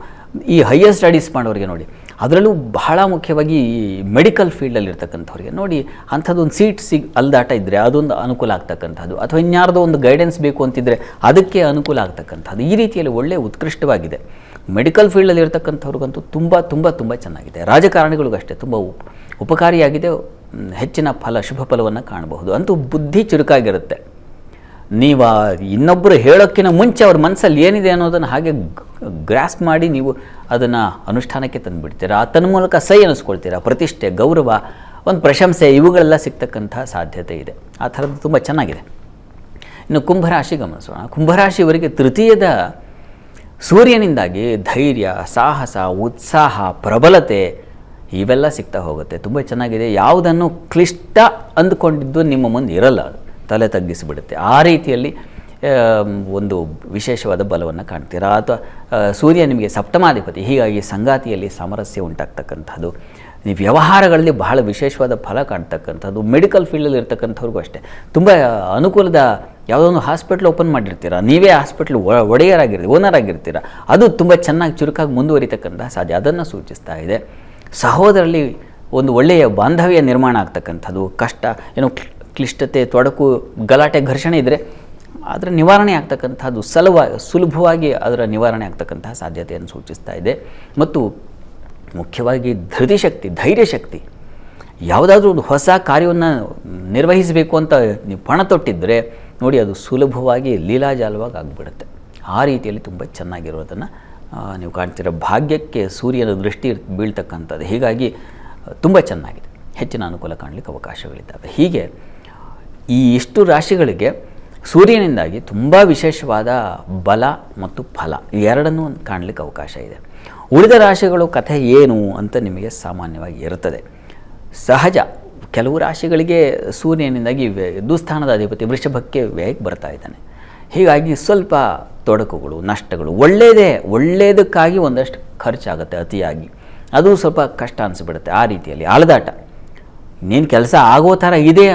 ಈ ಹೈಯರ್ ಸ್ಟಡೀಸ್ ಮಾಡೋರಿಗೆ ನೋಡಿ, ಅದರಲ್ಲೂ ಬಹಳ ಮುಖ್ಯವಾಗಿ ಈ ಮೆಡಿಕಲ್ ಫೀಲ್ಡಲ್ಲಿ ಇರ್ತಕ್ಕಂಥವ್ರಿಗೆ ನೋಡಿ, ಅಂಥದ್ದೊಂದು ಸೀಟ್ ಅಲ್ದಾಟ ಇದ್ದರೆ ಅದೊಂದು ಅನುಕೂಲ ಆಗ್ತಕ್ಕಂಥದ್ದು, ಅಥವಾ ಇನ್ಯಾರ್ದೋ ಒಂದು ಗೈಡೆನ್ಸ್ ಬೇಕು ಅಂತಿದ್ದರೆ ಅದಕ್ಕೆ ಅನುಕೂಲ ಆಗ್ತಕ್ಕಂಥದ್ದು. ಈ ರೀತಿಯಲ್ಲಿ ಒಳ್ಳೆಯ ಉತ್ಕೃಷ್ಟವಾಗಿದೆ. ಮೆಡಿಕಲ್ ಫೀಲ್ಡಲ್ಲಿ ಇರ್ತಕ್ಕಂಥವ್ರಿಗಂತೂ ತುಂಬ ತುಂಬ ತುಂಬ ಚೆನ್ನಾಗಿದೆ. ರಾಜಕಾರಣಿಗಳಿಗೂ ಅಷ್ಟೇ ತುಂಬ ಉಪಕಾರಿಯಾಗಿದೆ. ಹೆಚ್ಚಿನ ಶುಭ ಫಲವನ್ನು ಕಾಣಬಹುದು. ಅಂತೂ ಬುದ್ಧಿ ಚುರುಕಾಗಿರುತ್ತೆ. ನೀವು ಇನ್ನೊಬ್ಬರು ಹೇಳೋಕ್ಕಿಂತ ಮುಂಚೆ ಅವ್ರ ಮನಸ್ಸಲ್ಲಿ ಏನಿದೆ ಅನ್ನೋದನ್ನು ಹಾಗೆ ಗ್ರಾಸ್ಪ್ ಮಾಡಿ ನೀವು ಅದನ್ನು ಅನುಷ್ಠಾನಕ್ಕೆ ತಂದುಬಿಡ್ತೀರಾ. ತನ್ನ ಮೂಲಕ ಸೈ ಅನ್ನಿಸ್ಕೊಳ್ತೀರಾ. ಪ್ರತಿಷ್ಠೆ, ಗೌರವ, ಒಂದು ಪ್ರಶಂಸೆ ಇವುಗಳೆಲ್ಲ ಸಿಗ್ತಕ್ಕಂಥ ಸಾಧ್ಯತೆ ಇದೆ. ಆ ಥರದ್ದು ತುಂಬ ಚೆನ್ನಾಗಿದೆ. ಇನ್ನು ಕುಂಭರಾಶಿ ಗಮನಿಸೋಣ. ಕುಂಭರಾಶಿಯವರಿಗೆ ತೃತೀಯದ ಸೂರ್ಯನಿಂದಾಗಿ ಧೈರ್ಯ, ಸಾಹಸ, ಉತ್ಸಾಹ, ಪ್ರಬಲತೆ ಇವೆಲ್ಲ ಸಿಗ್ತಾ ಹೋಗುತ್ತೆ. ತುಂಬ ಚೆನ್ನಾಗಿದೆ. ಯಾವುದನ್ನು ಕ್ಲಿಷ್ಟ ಅಂದುಕೊಂಡಿದ್ದು ನಿಮ್ಮ ಮುಂದೆ ಇರಲ್ಲ, ತಲೆ ತಗ್ಗಿಸಿಬಿಡುತ್ತೆ. ಆ ರೀತಿಯಲ್ಲಿ ಒಂದು ವಿಶೇಷವಾದ ಬಲವನ್ನು ಕಾಣ್ತೀರಾ. ಅಥವಾ ಸೂರ್ಯ ನಿಮಗೆ ಸಪ್ತಮಾಧಿಪತಿ. ಹೀಗಾಗಿ ಸಂಗಾತಿಯಲ್ಲಿ ಸಾಮರಸ್ಯ ಉಂಟಾಗ್ತಕ್ಕಂಥದ್ದು. ನೀವು ವ್ಯವಹಾರಗಳಲ್ಲಿ ಬಹಳ ವಿಶೇಷವಾದ ಫಲ ಕಾಣ್ತಕ್ಕಂಥದ್ದು. ಮೆಡಿಕಲ್ ಫೀಲ್ಡಲ್ಲಿ ಇರ್ತಕ್ಕಂಥವ್ರಿಗೂ ಅಷ್ಟೇ ತುಂಬ ಅನುಕೂಲದ ಯಾವುದೋ ಒಂದು ಹಾಸ್ಪಿಟ್ಲ್ ಓಪನ್ ಮಾಡಿರ್ತೀರ, ನೀವೇ ಹಾಸ್ಪಿಟ್ಲ್ ಒಡೆಯರಾಗಿರ್ತೀರ, ಓನರ್ ಆಗಿರ್ತೀರ, ಅದು ತುಂಬ ಚೆನ್ನಾಗಿ ಚುರುಕಾಗಿ ಮುಂದುವರಿತಕ್ಕಂಥ ಸಾಧ್ಯ, ಅದನ್ನು ಸೂಚಿಸ್ತಾ ಇದೆ. ಸಹೋದರಲ್ಲಿ ಒಂದು ಒಳ್ಳೆಯ ಬಾಂಧವ್ಯ ನಿರ್ಮಾಣ ಆಗ್ತಕ್ಕಂಥದ್ದು, ಕಷ್ಟ ಏನೋ ಕ್ಲಿಷ್ಟತೆ, ತೊಡಕು, ಗಲಾಟೆ, ಘರ್ಷಣೆ ಇದ್ದರೆ ಅದರ ನಿವಾರಣೆ ಆಗ್ತಕ್ಕಂಥದ್ದು ಸುಲಭವಾಗಿ ಅದರ ನಿವಾರಣೆ ಆಗ್ತಕ್ಕಂತಹ ಸಾಧ್ಯತೆಯನ್ನು ಸೂಚಿಸ್ತಾ ಇದೆ. ಮತ್ತು ಮುಖ್ಯವಾಗಿ ಧೃತಿಶಕ್ತಿ, ಧೈರ್ಯಶಕ್ತಿ, ಯಾವುದಾದ್ರೂ ಒಂದು ಹೊಸ ಕಾರ್ಯವನ್ನು ನಿರ್ವಹಿಸಬೇಕು ಅಂತ ನೀವು ಪಣ ತೊಟ್ಟಿದ್ದರೆ ನೋಡಿ ಅದು ಸುಲಭವಾಗಿ ಲೀಲಾಜಾಲವಾಗಿ ಆಗಿಬಿಡುತ್ತೆ. ಆ ರೀತಿಯಲ್ಲಿ ತುಂಬ ಚೆನ್ನಾಗಿರೋದನ್ನು ನೀವು ಕಾಣ್ತೀರ. ಭಾಗ್ಯಕ್ಕೆ ಸೂರ್ಯನ ದೃಷ್ಟಿ ಬೀಳ್ತಕ್ಕಂಥದ್ದು, ಹೀಗಾಗಿ ತುಂಬ ಚೆನ್ನಾಗಿದೆ, ಹೆಚ್ಚಿನ ಅನುಕೂಲ ಕಾಣಲಿಕ್ಕೆ ಅವಕಾಶಗಳಿದ್ದಾವೆ. ಹೀಗೆ ಈ ಇಷ್ಟು ರಾಶಿಗಳಿಗೆ ಸೂರ್ಯನಿಂದಾಗಿ ತುಂಬ ವಿಶೇಷವಾದ ಬಲ ಮತ್ತು ಫಲ ಎರಡನ್ನೂ ಕಾಣಲಿಕ್ಕೆ ಅವಕಾಶ ಇದೆ. ಉಳಿದ ರಾಶಿಗಳು ಕಥೆ ಏನು ಅಂತ ನಿಮಗೆ ಸಾಮಾನ್ಯವಾಗಿ ಇರುತ್ತದೆ. ಸಹಜ, ಕೆಲವು ರಾಶಿಗಳಿಗೆ ಸೂರ್ಯನಿಂದಾಗಿ ದುಸ್ಥಾನದ ಅಧಿಪತಿ ವೃಷಭಕ್ಕೆ ವ್ಯಯಕ್ಕೆ ಬರ್ತಾ ಇದ್ದಾನೆ. ಹೀಗಾಗಿ ಸ್ವಲ್ಪ ತೊಡಕುಗಳು, ನಷ್ಟಗಳು, ಒಳ್ಳೆಯದಕ್ಕಾಗಿ ಒಂದಷ್ಟು ಖರ್ಚಾಗುತ್ತೆ ಅತಿಯಾಗಿ, ಅದು ಸ್ವಲ್ಪ ಕಷ್ಟ ಅನಿಸ್ಬಿಡುತ್ತೆ. ಆ ರೀತಿಯಲ್ಲಿ ಅಲೆದಾಟ, ಇನ್ನೇನು ಕೆಲಸ ಆಗೋ ಥರ ಇದೆ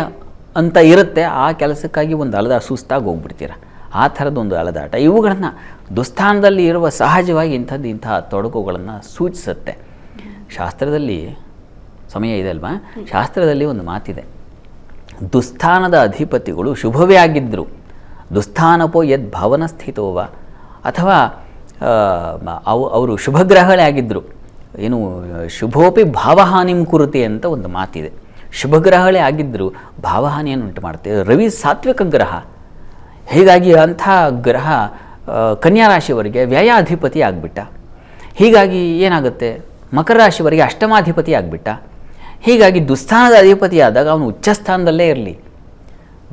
ಅಂತ ಇರುತ್ತೆ, ಆ ಕೆಲಸಕ್ಕಾಗಿ ಒಂದು ಸುಸ್ತಾಗಿ ಹೋಗ್ಬಿಡ್ತೀರ, ಆ ಥರದೊಂದು ಅಲೆದಾಟ. ಇವುಗಳನ್ನು ದುಸ್ಥಾನದಲ್ಲಿ ಇರುವ ಸಹಜವಾಗಿ ಇಂತಹ ತೊಡಕುಗಳನ್ನು ಸೂಚಿಸುತ್ತೆ. ಶಾಸ್ತ್ರದಲ್ಲಿ ಸಮಯ ಇದೆ ಅಲ್ವಾ, ಶಾಸ್ತ್ರದಲ್ಲಿ ಒಂದು ಮಾತಿದೆ, ದುಸ್ಥಾನದ ಅಧಿಪತಿಗಳು ಶುಭವೇ ಆಗಿದ್ದರು, ದುಸ್ಥಾನಪೋ ಯದ್ ಭವನ ಸ್ಥಿತೋವ, ಅಥವಾ ಅವರು ಶುಭಗ್ರಹಗಳೇ ಆಗಿದ್ದರು, ಏನು ಶುಭೋಪಿ ಭಾವಹಾನಿಂ ಕುರುತೆ ಅಂತ ಒಂದು ಮಾತಿದೆ. ಶುಭಗ್ರಹಗಳೇ ಆಗಿದ್ದರೂ ಭಾವಹಾನಿಯನ್ನು ಉಂಟು ಮಾಡುತ್ತೆ. ರವಿ ಸಾತ್ವಿಕ ಗ್ರಹ, ಹೀಗಾಗಿ ಅಂಥ ಗ್ರಹ ಕನ್ಯಾ ರಾಶಿಯವರಿಗೆ ವ್ಯಯಾಧಿಪತಿ ಆಗಿಬಿಟ್ಟ. ಹೀಗಾಗಿ ಏನಾಗುತ್ತೆ, ಮಕರ ರಾಶಿಯವರಿಗೆ ಅಷ್ಟಮಾಧಿಪತಿ ಆಗಿಬಿಟ್ಟ. ಹೀಗಾಗಿ ದುಸ್ಥಾನದ ಅಧಿಪತಿ ಆದಾಗ ಅವನು ಉಚ್ಚಸ್ಥಾನದಲ್ಲೇ ಇರಲಿ,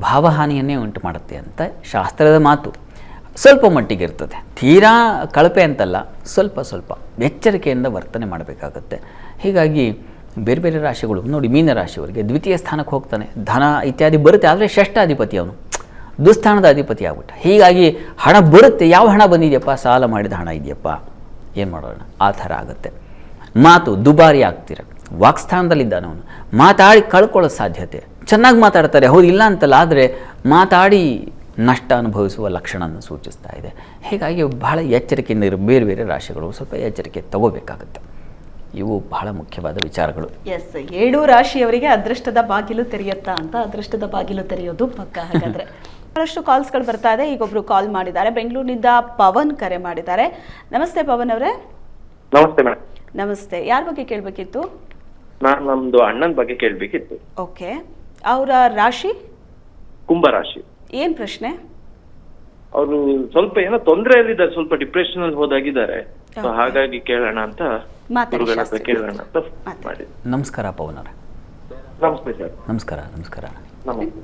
ಭಾವಹಾನಿಯನ್ನೇ ಉಂಟು ಮಾಡುತ್ತೆ ಅಂತ ಶಾಸ್ತ್ರದ ಮಾತು. ಸ್ವಲ್ಪ ಮಟ್ಟಿಗೆ ಇರ್ತದೆ, ತೀರಾ ಕಳಪೆ ಅಂತಲ್ಲ, ಸ್ವಲ್ಪ ಎಚ್ಚರಿಕೆಯಿಂದ ವರ್ತನೆ ಮಾಡಬೇಕಾಗತ್ತೆ. ಹೀಗಾಗಿ ಬೇರೆ ಬೇರೆ ರಾಶಿಗಳು ನೋಡಿ, ಮೀನರಾಶಿಯವರಿಗೆ ದ್ವಿತೀಯ ಸ್ಥಾನಕ್ಕೆ ಹೋಗ್ತಾನೆ, ಧನ ಇತ್ಯಾದಿ ಬರುತ್ತೆ, ಆದರೆ ಷಷ್ಠಾಧಿಪತಿ ಅವನು ದುಸ್ಥಾನದ ಅಧಿಪತಿ ಆಗ್ಬಿಟ್ಟ. ಹೀಗಾಗಿ ಹಣ ಬರುತ್ತೆ, ಯಾವ ಹಣ ಬಂದಿದೆಯಪ್ಪ, ಸಾಲ ಮಾಡಿದ ಹಣ ಇದೆಯಪ್ಪ, ಏನು ಮಾಡೋಣ, ಆ ಥರ ಆಗುತ್ತೆ. ಮಾತು ದುಬಾರಿ ಆಗ್ತೀರ, ವಾಕ್ಸ್ಥಾನದಲ್ಲಿದ್ದಾನೆ ಅವನು, ಮಾತಾಡಿ ಕಳ್ಕೊಳ್ಳೋ ಸಾಧ್ಯತೆ. ಚೆನ್ನಾಗಿ ಮಾತಾಡ್ತಾರೆ, ಹೌದು ಇಲ್ಲ ಅಂತಲ್ಲ, ಆದರೆ ಮಾತಾಡಿ ನಷ್ಟ ಅನುಭವಿಸುವ ಲಕ್ಷಣವನ್ನು ಸೂಚಿಸ್ತಾ ಇದೆ. ಹೀಗಾಗಿ ಬಹಳ ಎಚ್ಚರಿಕೆಯಿಂದ ಬೇರೆ ಬೇರೆ ರಾಶಿಗಳು ಸ್ವಲ್ಪ ಎಚ್ಚರಿಕೆ ತಗೋಬೇಕಾಗುತ್ತೆ. ಇವು ಬಹಳ ಮುಖ್ಯವಾದ ವಿಚಾರಗಳು. ಎಸ್, 7 ರಾಶಿಯವರಿಗೆ ಅದೃಷ್ಟದ ಬಾಗಿಲು ತೆರೆಯುತ್ತಾ ಅಂತ, ಅದೃಷ್ಟದ ಬಾಗಿಲು ತೆರೆಯೋದು ಪಕ್ಕ. ಹಾಗಾದ್ರೆ ಬಹಳಷ್ಟು ಕಾಲ್ಸ್ಗಳು ಬರ್ತಾ ಇದೆ. ಈಗ ಒಬ್ರು ಕಾಲ್ ಮಾಡಿದ್ದಾರೆ, ಬೆಂಗಳೂರಿನಿಂದ ಪವನ್ ಕರೆ ಮಾಡಿದ್ದಾರೆ. ನಮಸ್ತೆ ಪವನ್ ಅವರೇ. ನಮಸ್ತೆ ಮೇಡಮ್. ನಮಸ್ತೆ, ಯಾರ ಬಗ್ಗೆ ಕೇಳಬೇಕಿತ್ತು? ನಾನು ನಮ್ದು ಅಣ್ಣನ ಬಗ್ಗೆ ಕೇಳಬೇಕಿತ್ತು. ಓಕೆ, ಅವರ ರಾಶಿ ಕುಂಭರಾಶಿ. ಏನ್ ಪ್ರಶ್ನೆ? ಅವರು ಸ್ವಲ್ಪ ಏನೋ ತೊಂದರೆಯಲ್ಲಿದ್ದಾರೆ, ಸ್ವಲ್ಪ ಡಿಪ್ರೆಷನ್ ಅಲ್ಲಿ ಹೋದಾಗಿದ್ದಾರೆ, ಹಾಗಾಗಿ ಕೇಳೋಣ ಅಂತ ಕೇಳೋಣ ಅಂತ ಮಾಡಿದ್ದೆ. ನಮಸ್ಕಾರ ಪವನ್ ಅವರೇ. ನಮಸ್ತೆ ಸರ್. ನಮಸ್ಕಾರ. ನಮಸ್ತೆ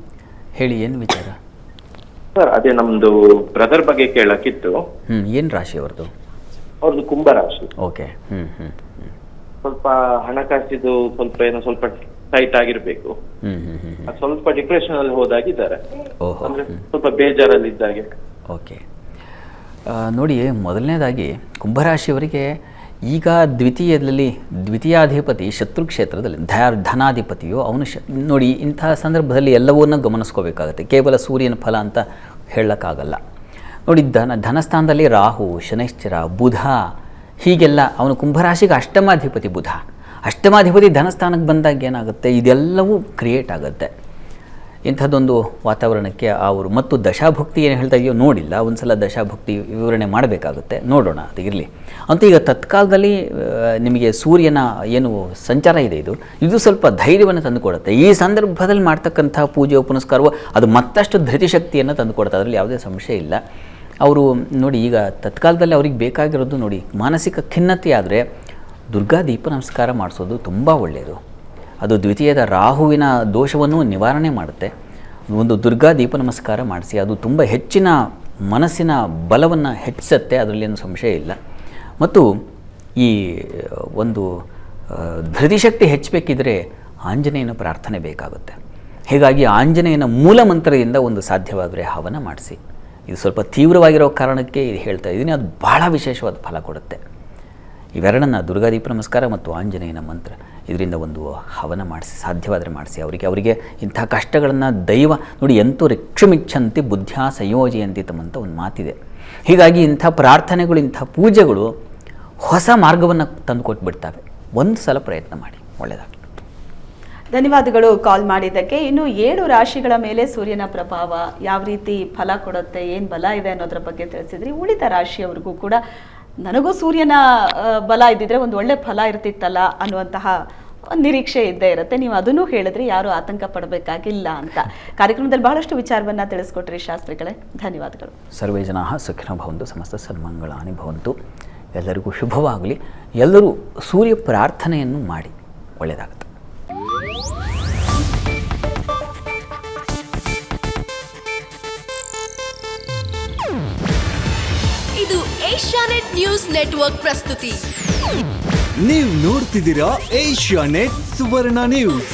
ಹೇಳಿ, ಏನು ವಿಚಾರ? ಸರ್, ಅದೇ ನಮ್ದು ಬ್ರದರ್ ಬಗ್ಗೆ ಕೇಳಕ್ಕಿತ್ತು. ಏನು ರಾಶಿ ಅವ್ರದ್ದು? ಅವ್ರದ್ದು ಕುಂಭರಾಶಿ. ಓಕೆ. ಸ್ವಲ್ಪ ಹಣಕಾಸಿದು ಸ್ವಲ್ಪ ಟೈಟ್ ಆಗಿರ್ಬೇಕು, ಸ್ವಲ್ಪ ಡಿಪ್ರೆಷನ್ ಅಲ್ಲಿ ಹೋದಾಗಿದ್ದಾರೆ, ಅಂದ್ರೆ ಸ್ವಲ್ಪ ಬೇಜಾರಲ್ಲಿ ಇದ್ದಾಗೆ. ಓಕೆ, ನೋಡಿ, ಮೊದಲನೇದಾಗಿ ಕುಂಭರಾಶಿಯವರಿಗೆ ಈಗ ದ್ವಿತೀಯಾಧಿಪತಿ ಶತ್ರು ಕ್ಷೇತ್ರದಲ್ಲಿ ಧನಾಧಿಪತಿಯೋ ಅವನು ನೋಡಿ, ಇಂತಹ ಸಂದರ್ಭದಲ್ಲಿ ಎಲ್ಲವನ್ನೂ ಗಮನಿಸ್ಕೋಬೇಕಾಗತ್ತೆ. ಕೇವಲ ಸೂರ್ಯನ ಫಲ ಅಂತ ಹೇಳಕ್ಕಾಗಲ್ಲ. ನೋಡಿ, ಧನಸ್ಥಾನದಲ್ಲಿ ರಾಹು, ಶನೈಶ್ಚರ, ಬುಧ, ಹೀಗೆಲ್ಲ ಅವನು ಕುಂಭರಾಶಿಗೆ ಅಷ್ಟಮಾಧಿಪತಿ ಬುಧ. ಅಷ್ಟಮಾಧಿಪತಿ ಧನಸ್ಥಾನಕ್ಕೆ ಬಂದಾಗ ಏನಾಗುತ್ತೆ, ಇದೆಲ್ಲವೂ ಕ್ರಿಯೇಟ್ ಆಗುತ್ತೆ. ಇಂಥದ್ದೊಂದು ವಾತಾವರಣಕ್ಕೆ ಅವರು ಮತ್ತು ದಶಾಭುಕ್ತಿ ಏನು ಹೇಳ್ತಾ ಇದೆಯೋ ನೋಡಿಲ್ಲ, ಒಂದು ಸಲ ದಶಾಭುಕ್ತಿ ವಿವರಣೆ ಮಾಡಬೇಕಾಗುತ್ತೆ, ನೋಡೋಣ, ಅದು ಇರಲಿ ಅಂತ. ಈಗ ತತ್ಕಾಲದಲ್ಲಿ ನಿಮಗೆ ಸೂರ್ಯನ ಏನು ಸಂಚಾರ ಇದೆ, ಇದು ಸ್ವಲ್ಪ ಧೈರ್ಯವನ್ನು ತಂದುಕೊಡುತ್ತೆ. ಈ ಸಂದರ್ಭದಲ್ಲಿ ಮಾಡ್ತಕ್ಕಂಥ ಪೂಜೆ ಪುನಸ್ಕಾರವು ಅದು ಮತ್ತಷ್ಟು ಧೃತಿಶಕ್ತಿಯನ್ನು ತಂದುಕೊಡುತ್ತೆ, ಅದರಲ್ಲಿ ಯಾವುದೇ ಸಂಶಯ ಇಲ್ಲ. ಅವರು ನೋಡಿ, ಈಗ ತತ್ಕಾಲದಲ್ಲಿ ಅವ್ರಿಗೆ ಬೇಕಾಗಿರೋದು ನೋಡಿ, ಮಾನಸಿಕ ಖಿನ್ನತೆ ಆದರೆ ದುರ್ಗಾ ದೀಪ ನಮಸ್ಕಾರ ಮಾಡಿಸೋದು ತುಂಬ ಒಳ್ಳೆಯದು. ಅದು ದ್ವಿತೀಯದ ರಾಹುವಿನ ದೋಷವನ್ನು ನಿವಾರಣೆ ಮಾಡುತ್ತೆ. ಒಂದು ದುರ್ಗಾ ದೀಪ ನಮಸ್ಕಾರ ಮಾಡಿಸಿ, ಅದು ತುಂಬ ಹೆಚ್ಚಿನ ಮನಸ್ಸಿನ ಬಲವನ್ನು ಹೆಚ್ಚಿಸುತ್ತೆ, ಅದರಲ್ಲೇನು ಸಂಶಯ ಇಲ್ಲ. ಮತ್ತು ಈ ಒಂದು ಧೃತಿಶಕ್ತಿ ಹೆಚ್ಚಬೇಕಿದ್ರೆ ಆಂಜನೇಯನ ಪ್ರಾರ್ಥನೆ ಬೇಕಾಗುತ್ತೆ. ಹೀಗಾಗಿ ಆಂಜನೇಯನ ಮೂಲ ಮಂತ್ರದಿಂದ ಒಂದು ಸಾಧ್ಯವಾದರೆ ಹವನ ಮಾಡಿಸಿ. ಇದು ಸ್ವಲ್ಪ ತೀವ್ರವಾಗಿರೋ ಕಾರಣಕ್ಕೆ ಇದು ಹೇಳ್ತಾ ಇದ್ದೀನಿ, ಅದು ಬಹಳ ವಿಶೇಷವಾದ ಫಲ ಕೊಡುತ್ತೆ. ಇವೆರಡನ್ನು ದುರ್ಗಾದೀಪ ನಮಸ್ಕಾರ ಮತ್ತು ಆಂಜನೇಯನ ಮಂತ್ರ ಇದರಿಂದ ಒಂದು ಹವನ ಮಾಡಿಸಿ, ಸಾಧ್ಯವಾದರೆ ಮಾಡಿಸಿ. ಅವರಿಗೆ ಇಂಥ ಕಷ್ಟಗಳನ್ನು ದೈವ ನೋಡಿ, ಎಂತೂ ರಿಕ್ಷಮಿಚ್ಛಂತಿ ಬುದ್ಧ್ಯಾ ಸಂಯೋಜಯಂತಿ ತಮ್ಮಂತ ಒಂದು ಮಾತಿದೆ. ಹೀಗಾಗಿ ಇಂಥ ಪ್ರಾರ್ಥನೆಗಳು, ಇಂಥ ಪೂಜೆಗಳು ಹೊಸ ಮಾರ್ಗವನ್ನು ತಂದು ಕೊಟ್ಬಿಡ್ತವೆ. ಒಂದು ಸಲ ಪ್ರಯತ್ನ ಮಾಡಿ, ಒಳ್ಳೆಯದಾಗಲಿ. ಧನ್ಯವಾದಗಳು ಕಾಲ್ ಮಾಡಿದ್ದಕ್ಕೆ. ಇನ್ನು 7 ರಾಶಿಗಳ ಮೇಲೆ ಸೂರ್ಯನ ಪ್ರಭಾವ ಯಾವ ರೀತಿ ಫಲ ಕೊಡುತ್ತೆ, ಏನು ಬಲ ಇದೆ ಅನ್ನೋದ್ರ ಬಗ್ಗೆ ತಿಳಿಸಿದ್ರಿ. ಉಳಿದ ರಾಶಿಯವರಿಗೂ ಕೂಡ ನನಗೂ ಸೂರ್ಯನ ಬಲ ಇದ್ದಿದ್ರೆ ಒಂದು ಒಳ್ಳೆ ಫಲ ಇರ್ತಿತ್ತಲ್ಲ ಅನ್ನುವಂತಹ ಒಂದು ನಿರೀಕ್ಷೆ ಇದ್ದೇ ಇರುತ್ತೆ. ನೀವು ಅದನ್ನು ಹೇಳಿದ್ರಿ, ಯಾರು ಆತಂಕ ಪಡಬೇಕಾಗಿಲ್ಲ ಅಂತ. ಕಾರ್ಯಕ್ರಮದಲ್ಲಿ ಬಹಳಷ್ಟು ವಿಚಾರವನ್ನು ತಿಳಿಸ್ಕೊಟ್ರಿ ಶಾಸ್ತ್ರಿಗಳೇ, ಧನ್ಯವಾದಗಳು. ಸರ್ವೇ ಜನಾಃ ಸುಖಿನೋ ಭವಂತು, ಸಮಸ್ತ ಸನ್ಮಂಗಳಾನಿ ಭವಂತು. ಎಲ್ಲರಿಗೂ ಶುಭವಾಗಲಿ. ಎಲ್ಲರೂ ಸೂರ್ಯ ಪ್ರಾರ್ಥನೆಯನ್ನು ಮಾಡಿ, ಒಳ್ಳೆಯದಾಗುತ್ತೆ. ಇದು ಏಷ್ಯಾನೆಟ್ ನ್ಯೂಸ್ ನೆಟ್ವರ್ಕ್ ಪ್ರಸ್ತುತಿ. ನೀವು ನೋಡ್ತಿದ್ದೀರಾ ಏಷ್ಯಾನೆಟ್ ಸುವರ್ಣ ನ್ಯೂಸ್.